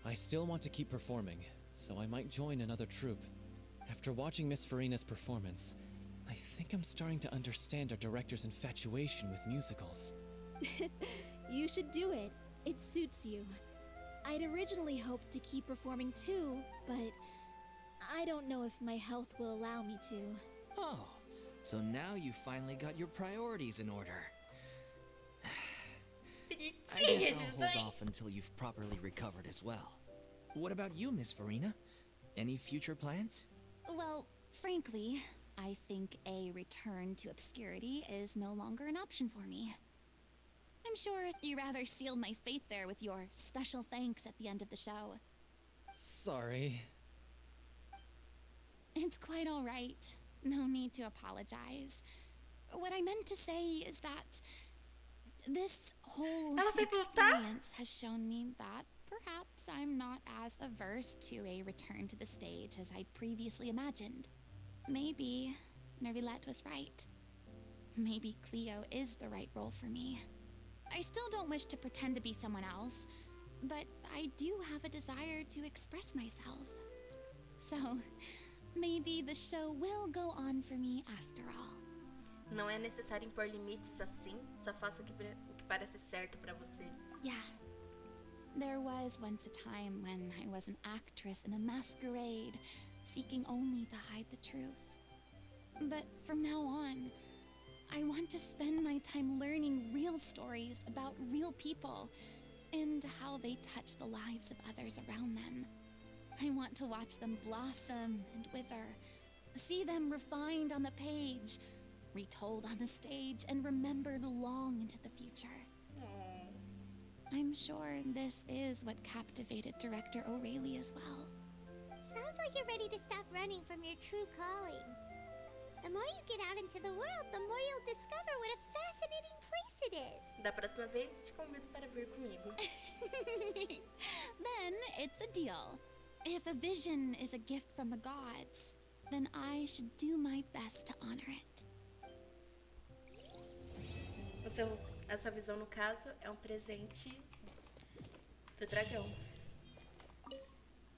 I still want to keep performing, so I might join another troupe. After watching Miss Furina's performance, I think I'm starting to understand our director's infatuation with musicals. You should do it. It suits you. I'd originally hoped to keep performing too, but I don't know if my health will allow me to. Oh, So now you finally got your priorities in order. I guess I'll hold off until you've properly recovered as well. What about you, Miss Furina? Any future plans? Well, frankly, I think a return to obscurity is no longer an option for me. I'm sure you rather sealed my fate there with your special thanks at the end of the show. Sorry. It's quite all right. No need to apologize. What I meant to say is that this whole experience has shown me that perhaps I'm not as averse to a return to the stage as I'd previously imagined. Maybe Nervilette was right. Maybe Cleo is the right role for me. I still don't wish to pretend to be someone else, but I do have a desire to express myself. So, maybe the show will go on for me after all. Não é necessário impor limites assim, só faça o que parece certo pra você. Yeah. There was once a time when I was an actress in a masquerade, seeking only to hide the truth. But from now on, I want to spend my time learning real stories about real people and how they touch the lives of others around them. I want to watch them blossom and wither, see them refined on the page, retold on the stage, and remembered long into the future. I'm sure this is what captivated Director O'Reilly as well. Sounds like you're ready to stop running from your true calling. The more you get out into the world, the more you'll discover what a fascinating place it is. Da próxima vez, te convido para vir comigo. Then it's a deal. If a vision is a gift from the gods, then I should do my best to honor it. A sua visão, no caso, é um presente do dragão.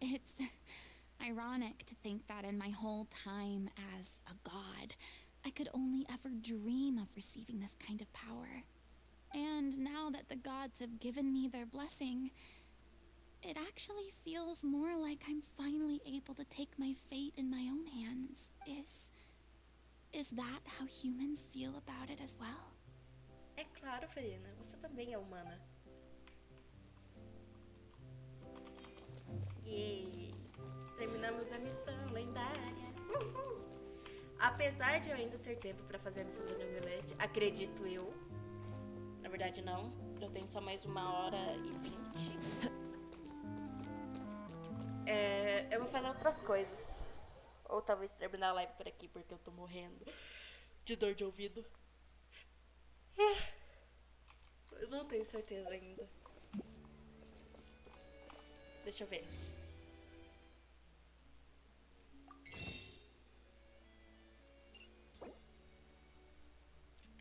It's ironic to think that in my whole time as a god, I could only ever dream of receiving this kind of power. And now that the gods have given me their blessing, it actually feels more like I'm finally able to take my fate in my own hands. Is that how humans feel about it as well? É claro, Furina. Você também é humana. Yay! Terminamos a missão lendária. Uhul! Apesar de eu ainda ter tempo pra fazer a missão do Nervilette, acredito eu. Na verdade, não. Eu tenho só mais 1h20. Eu vou fazer outras coisas. Ou talvez terminar a live por aqui, porque eu tô morrendo de dor de ouvido. Eu não tenho certeza ainda. Deixa eu ver.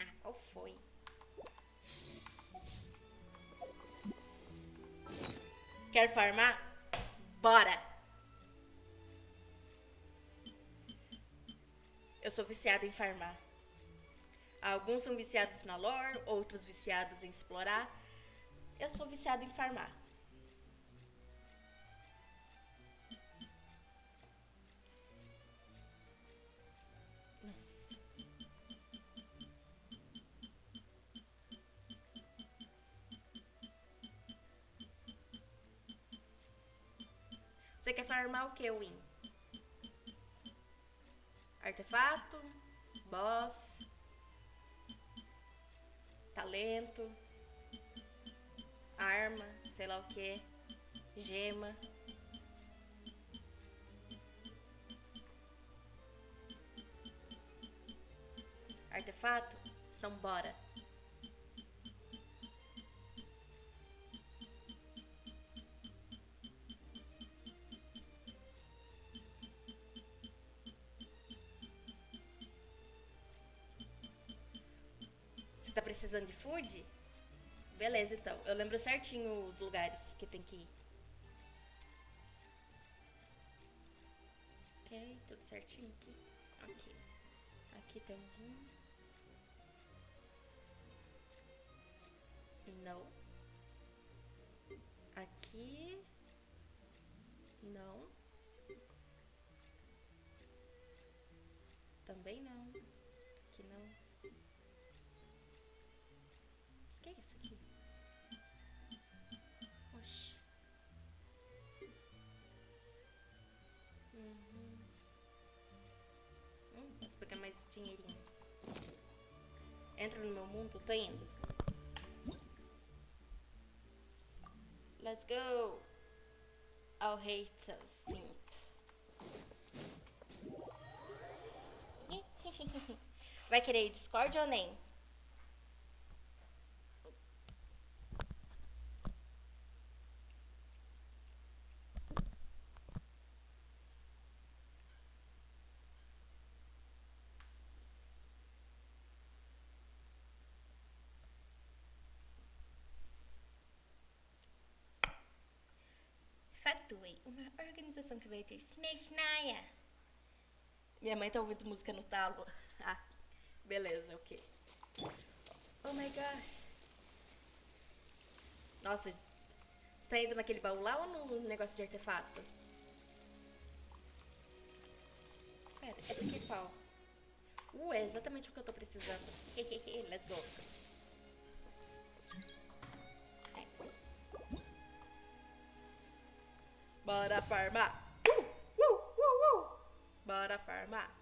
Ah, qual foi? Quer farmar? Bora! Eu sou viciada em farmar. Alguns são viciados na lore, outros viciados em explorar. Eu sou viciada em farmar. Nossa. Você quer farmar o que, Win? Artefato? Boss? Talento, arma, sei lá o que, gema. Artefato? Então bora. Tá precisando de food? Beleza, então. Eu lembro certinho os lugares que tem que ir. Ok, tudo certinho aqui. Aqui. Aqui tem um. Não. Aqui. Não. Também não. aqui não. O que é isso aqui? Oxi. Posso pegar mais dinheirinho. Entra no meu mundo, tô indo. Let's go. Ao rei sim. Vai querer ir Discord ou nem? Fatui, uma organização que veio de Snezhnaya. Minha mãe tá ouvindo música no talo. Ah, beleza, ok. Oh my gosh. Nossa, você tá indo naquele baú lá ou no negócio de artefato? Pera, esse aqui é qual? É exatamente o que eu tô precisando. Let's go. Bora farmar. Bora farmar.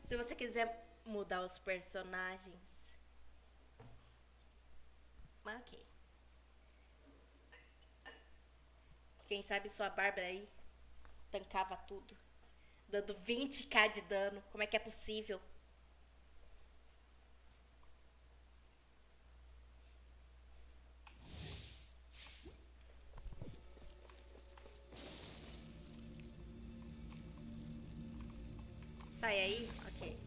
Se você quiser mudar os personagens. Ok. Quem sabe sua Bárbara aí tancava tudo. Dando 20k de dano. Como é que é possível? Sai aí? Ok.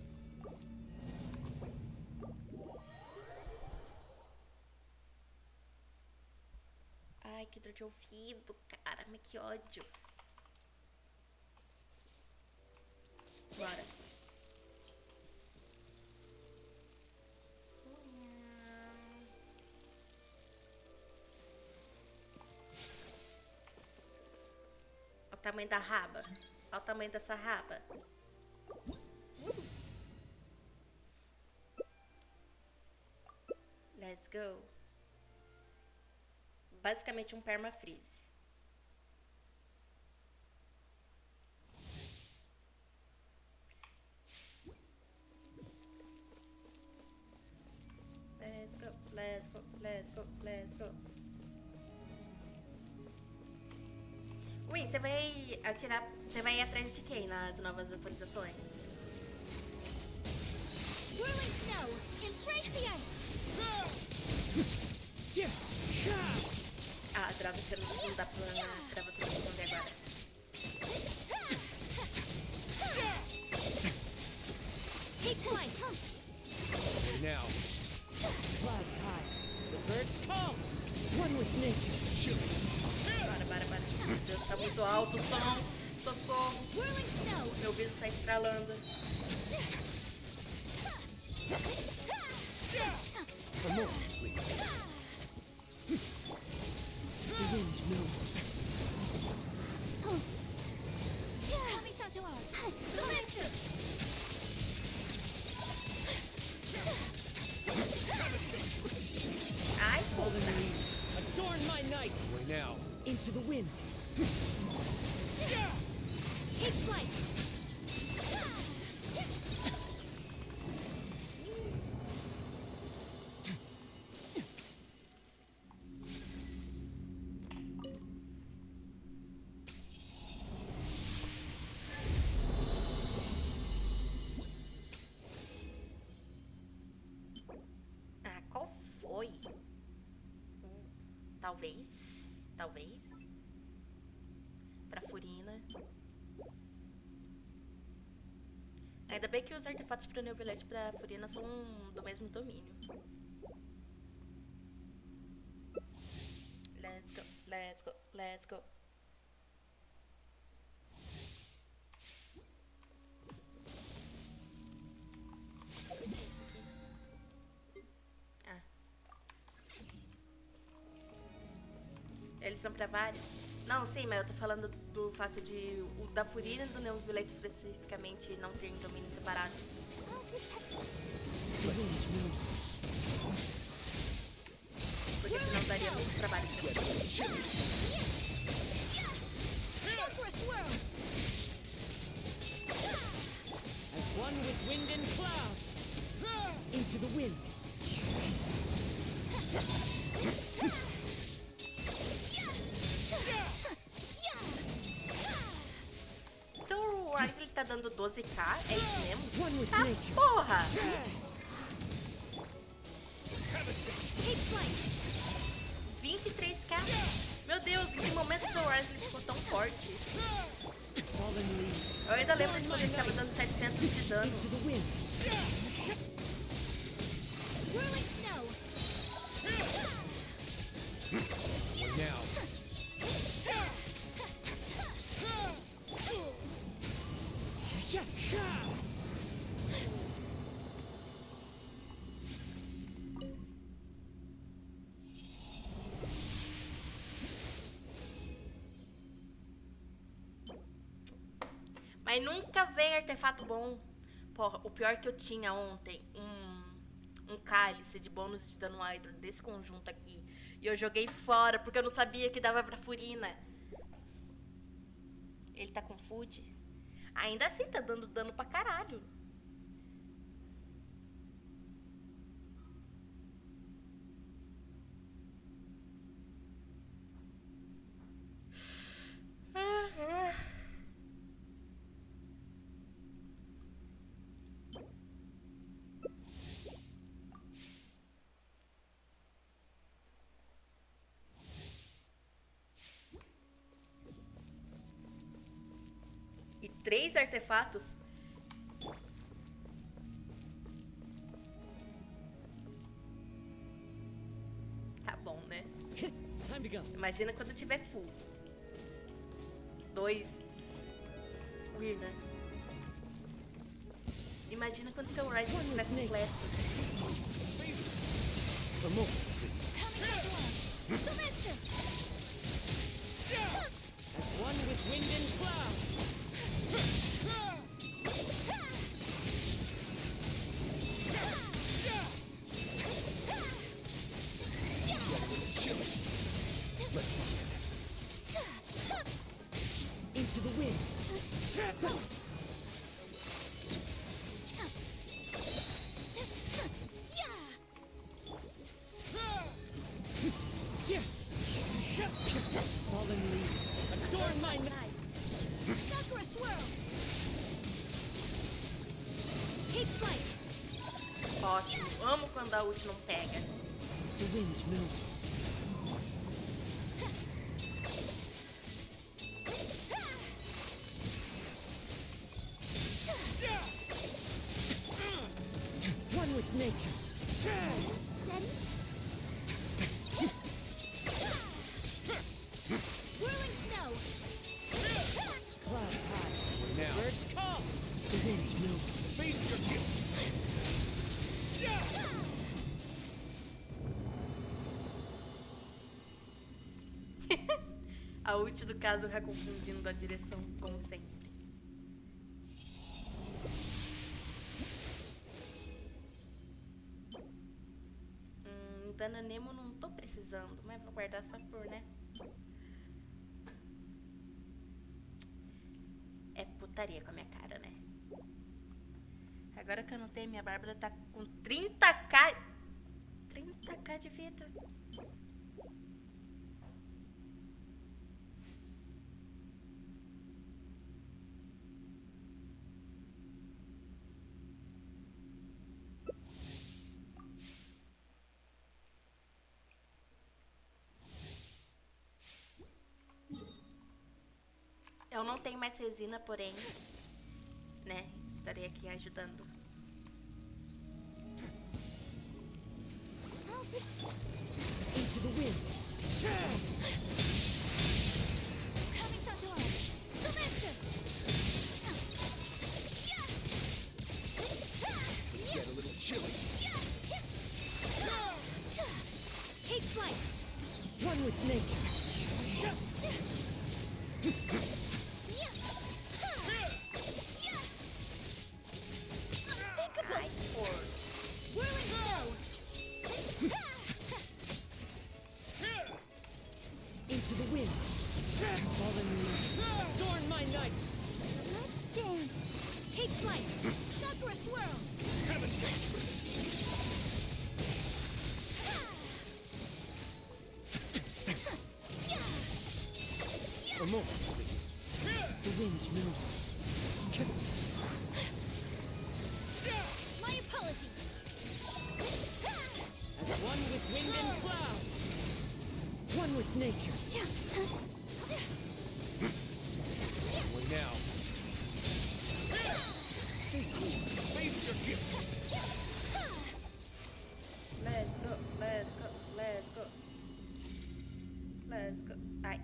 Ai, que dor de ouvido, cara. Mas que ódio. Bora. Olha o tamanho da raba. Olha o tamanho dessa raba. Let's go. Basicamente um permafreeze. Let's go, let's go, let's go, let's go. Ui, você vai atirar. Você vai ir atrás de quem nas novas atualizações? Whirling snow, embrace the ice. Ah, droga, você não dá pra você responder agora. Take flight. Now, clouds high, the birds come. One with nature. Bora. Meu Deus, tá muito alto o som. Socorro. Whirling snow. Meu ouvido tá estralando. A moment, please. The wind knows me. Ai, Golden puta. leaves, adorn my night. Away now. Into the wind. Take flight. Ah, qual foi? Talvez. Pra Furina. Ainda bem que os artefatos pro New Village pra Furina são do mesmo domínio. Let's go, let's go, let's go. Isso aqui. Ah. Eles são pra vários. Não, sim, mas eu tô falando do fato de o da Furina e do Neon Village especificamente não serem domínios separados. Porque senão daria muito trabalho. As one with wind and cloud. Into the wind. Seu Rise ele tá dando 12k, é isso mesmo? One with Tá nature. porra! Take flight. 23k? Meu Deus, em que momento o seu Rise ele ficou tão forte? Fallen leaves. Eu ainda lembro de quando ele tava dando 700 de dano. Into the wind. Whirling snow. Now. Mas nunca vem artefato bom. Porra, o pior que eu tinha ontem, um cálice de bônus de dano Hydro desse conjunto aqui. E eu joguei fora, porque eu não sabia que dava pra Furina. Ele tá com food. Ainda assim tá dando dano pra caralho. E 3 artefatos. Tá bom, né? Time to go. Imagina quando tiver full. 2. Furina. Imagina quando seu Rise estiver completo. Remove, please. Surrender. As one with wind and cloud. Let's Into the wind. Fallen leaves. Adorn my night. Sakura swirl. Take flight. Ótimo. Amo quando a ult não pega. The wind knows. One with nature. Steady. Whirling snow. Clouds high. Now. Birds call. The wind knows. Face your guilt. A ult do caso confundindo a direção, como sempre. Dano Nemo não tô precisando, mas vou guardar só por, né? É putaria com a minha cara, né? Agora que eu não tenho, minha Bárbara tá com 30k. 30k de vida. Eu não tenho mais resina, porém, né, estarei aqui ajudando. Into the wind. Coming Satora. Surrender. Get a little chilly. Take flight. One with nature. Ai, porra. Whirling snow. Into the wind. Fallen leaves. Adorn my night. Let's dance. Take flight. Sakura swirl. Have a shake. A moment, please. The wind knows me. My apologies. As one with wind and cloud. One with nature. Way now. Stay cool. Face your gift. Let's go, let's go, let's go. Let's go. Ai.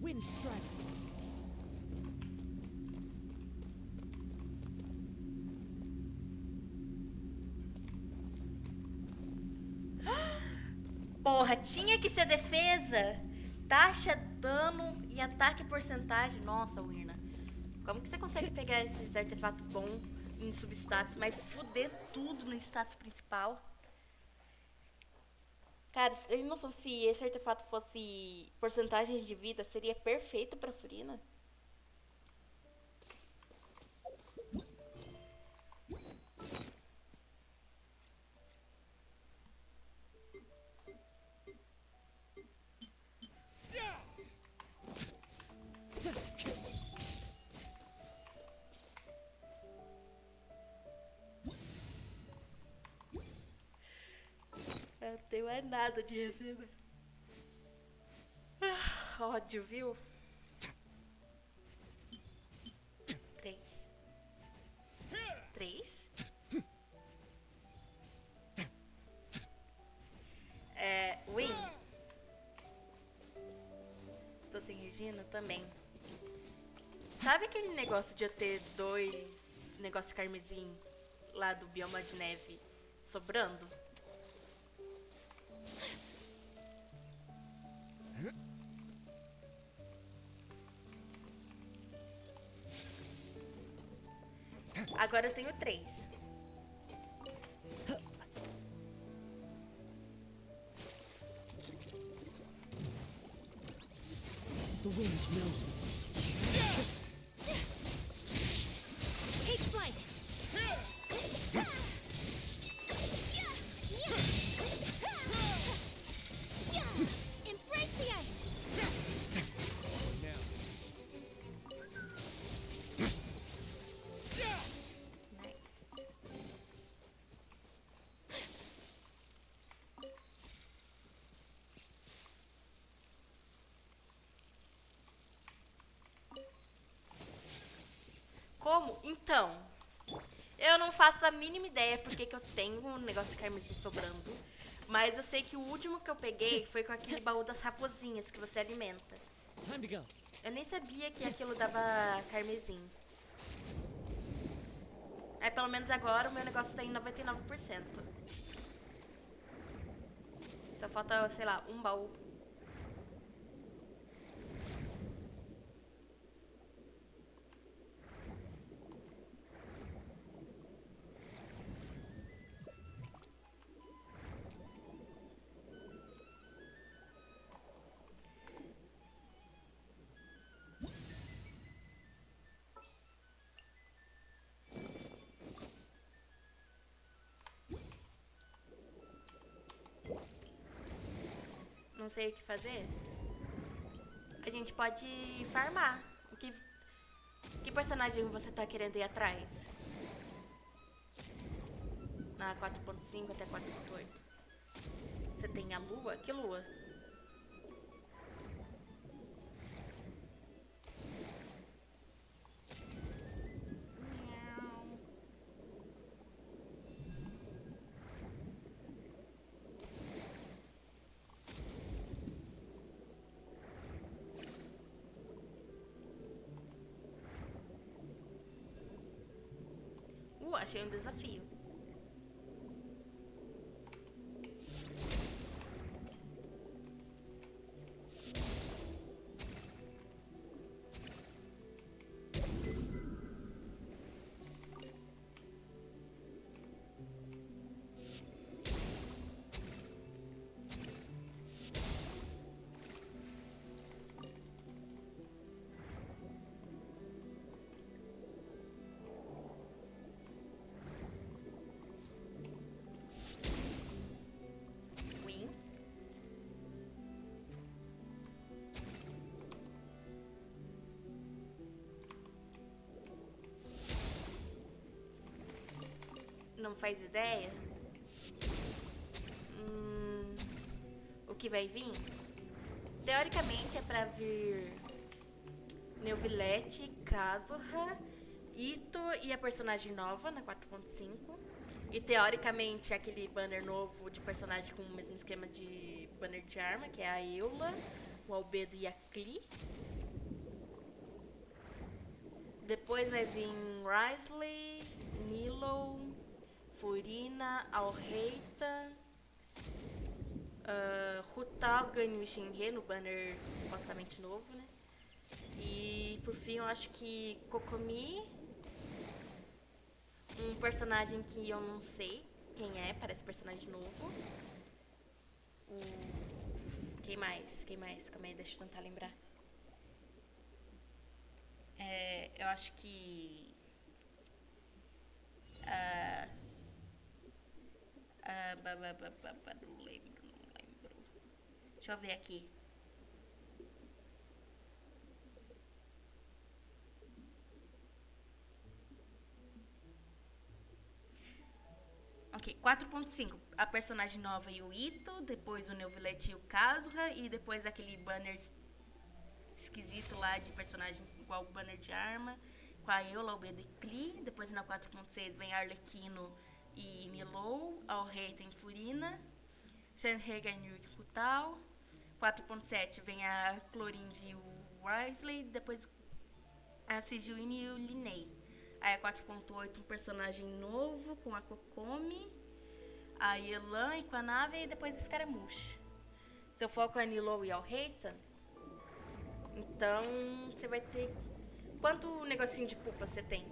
Wind strike. Porra, tinha que ser defesa. Taxa, dano e ataque porcentagem. Nossa, Wirna. Como que você consegue pegar esses artefatos bons em substatus, mas fuder tudo no status principal? Cara, eu não sei se esse artefato fosse porcentagem de vida, seria perfeito pra Furina. Eu não tenho mais nada de receber. Ódio, viu? 3. 3. Win. Tô sem Regina também. Sabe aquele negócio de eu ter 2 negócios carmesim lá do bioma de neve sobrando? Agora eu tenho 3. The wind knows me. Take flight. Embrace the ice. Now. Nice. Como? Então, eu não faço a mínima ideia porque que eu tenho um negócio de carmesim sobrando. Mas eu sei que o último que eu peguei foi com aquele baú das raposinhas que você alimenta. Time to go. Eu nem sabia que aquilo dava carmesim. Aí pelo menos agora o meu negócio tá em 99%. Só falta, sei lá, um baú. Não sei o que fazer. A gente pode farmar. Que personagem você tá querendo ir atrás? Na 4.5 até 4.8. Você tem a lua? Que lua? Achei um desafio. Não faz ideia? O que vai vir? Teoricamente é pra vir Neuvillette, Kazuha, Ito e a personagem nova na 4.5. E teoricamente aquele banner novo de personagem com o mesmo esquema de banner de arma, que é a Eula, o Albedo e a Klee. Depois vai vir Risley, Nilo, Furina, Alreita, Rutal ganha o Shinhe no banner supostamente novo, né? E por fim eu acho que Kokomi, um personagem que eu não sei quem é, parece personagem novo. Quem mais? Calma aí, deixa eu tentar lembrar. Eu acho que... não lembro. Deixa eu ver aqui. Ok, 4.5. A personagem nova e o Ito, depois o Neuvillette e o Kazuha, e depois aquele banner esquisito lá de personagem igual o banner de arma, com a Eula, Albedo e Klee. Depois na 4.6 vem Arlequino e Nilou, Alreita e Furina, Shenhe, Nyu e Kutal. 4.7 vem a Clorinde e o Risley, depois a Sijuine e o Linnei. Aí a 4.8 um personagem novo com a Kokomi, a Yelan e com a nave, e depois Scaramouche. Se eu for com a Nilou e Alreita, então você vai ter... Quanto negocinho de pupa você tem?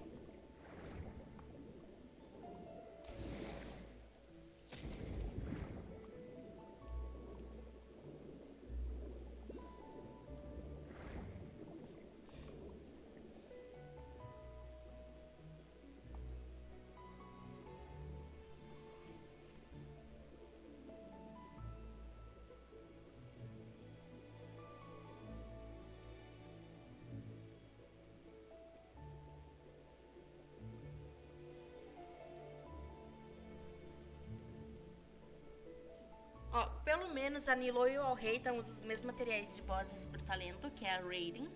Ó, pelo menos a Nilo e o Alreita usam os mesmos materiais de bosses pro talento, que é a Raiden.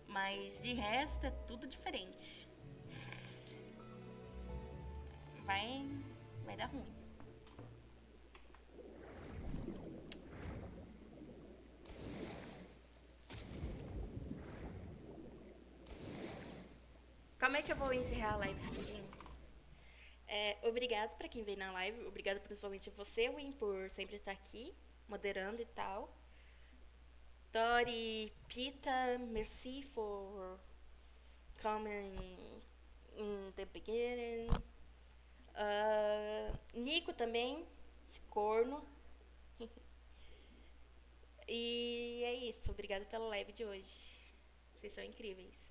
Mas de resto é tudo diferente. Vai dar ruim. Calma aí que eu vou encerrar a live rapidinho. Obrigado pra quem veio na live. Obrigado principalmente você, Win, por sempre estar aqui, moderando e tal. Dori, Pita, merci for coming in the beginning. Nico também, esse corno. E é isso. Obrigado pela live de hoje. Vocês são incríveis.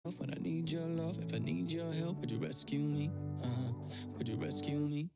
When I need your love, if I need your help, would you rescue me? Would you rescue me?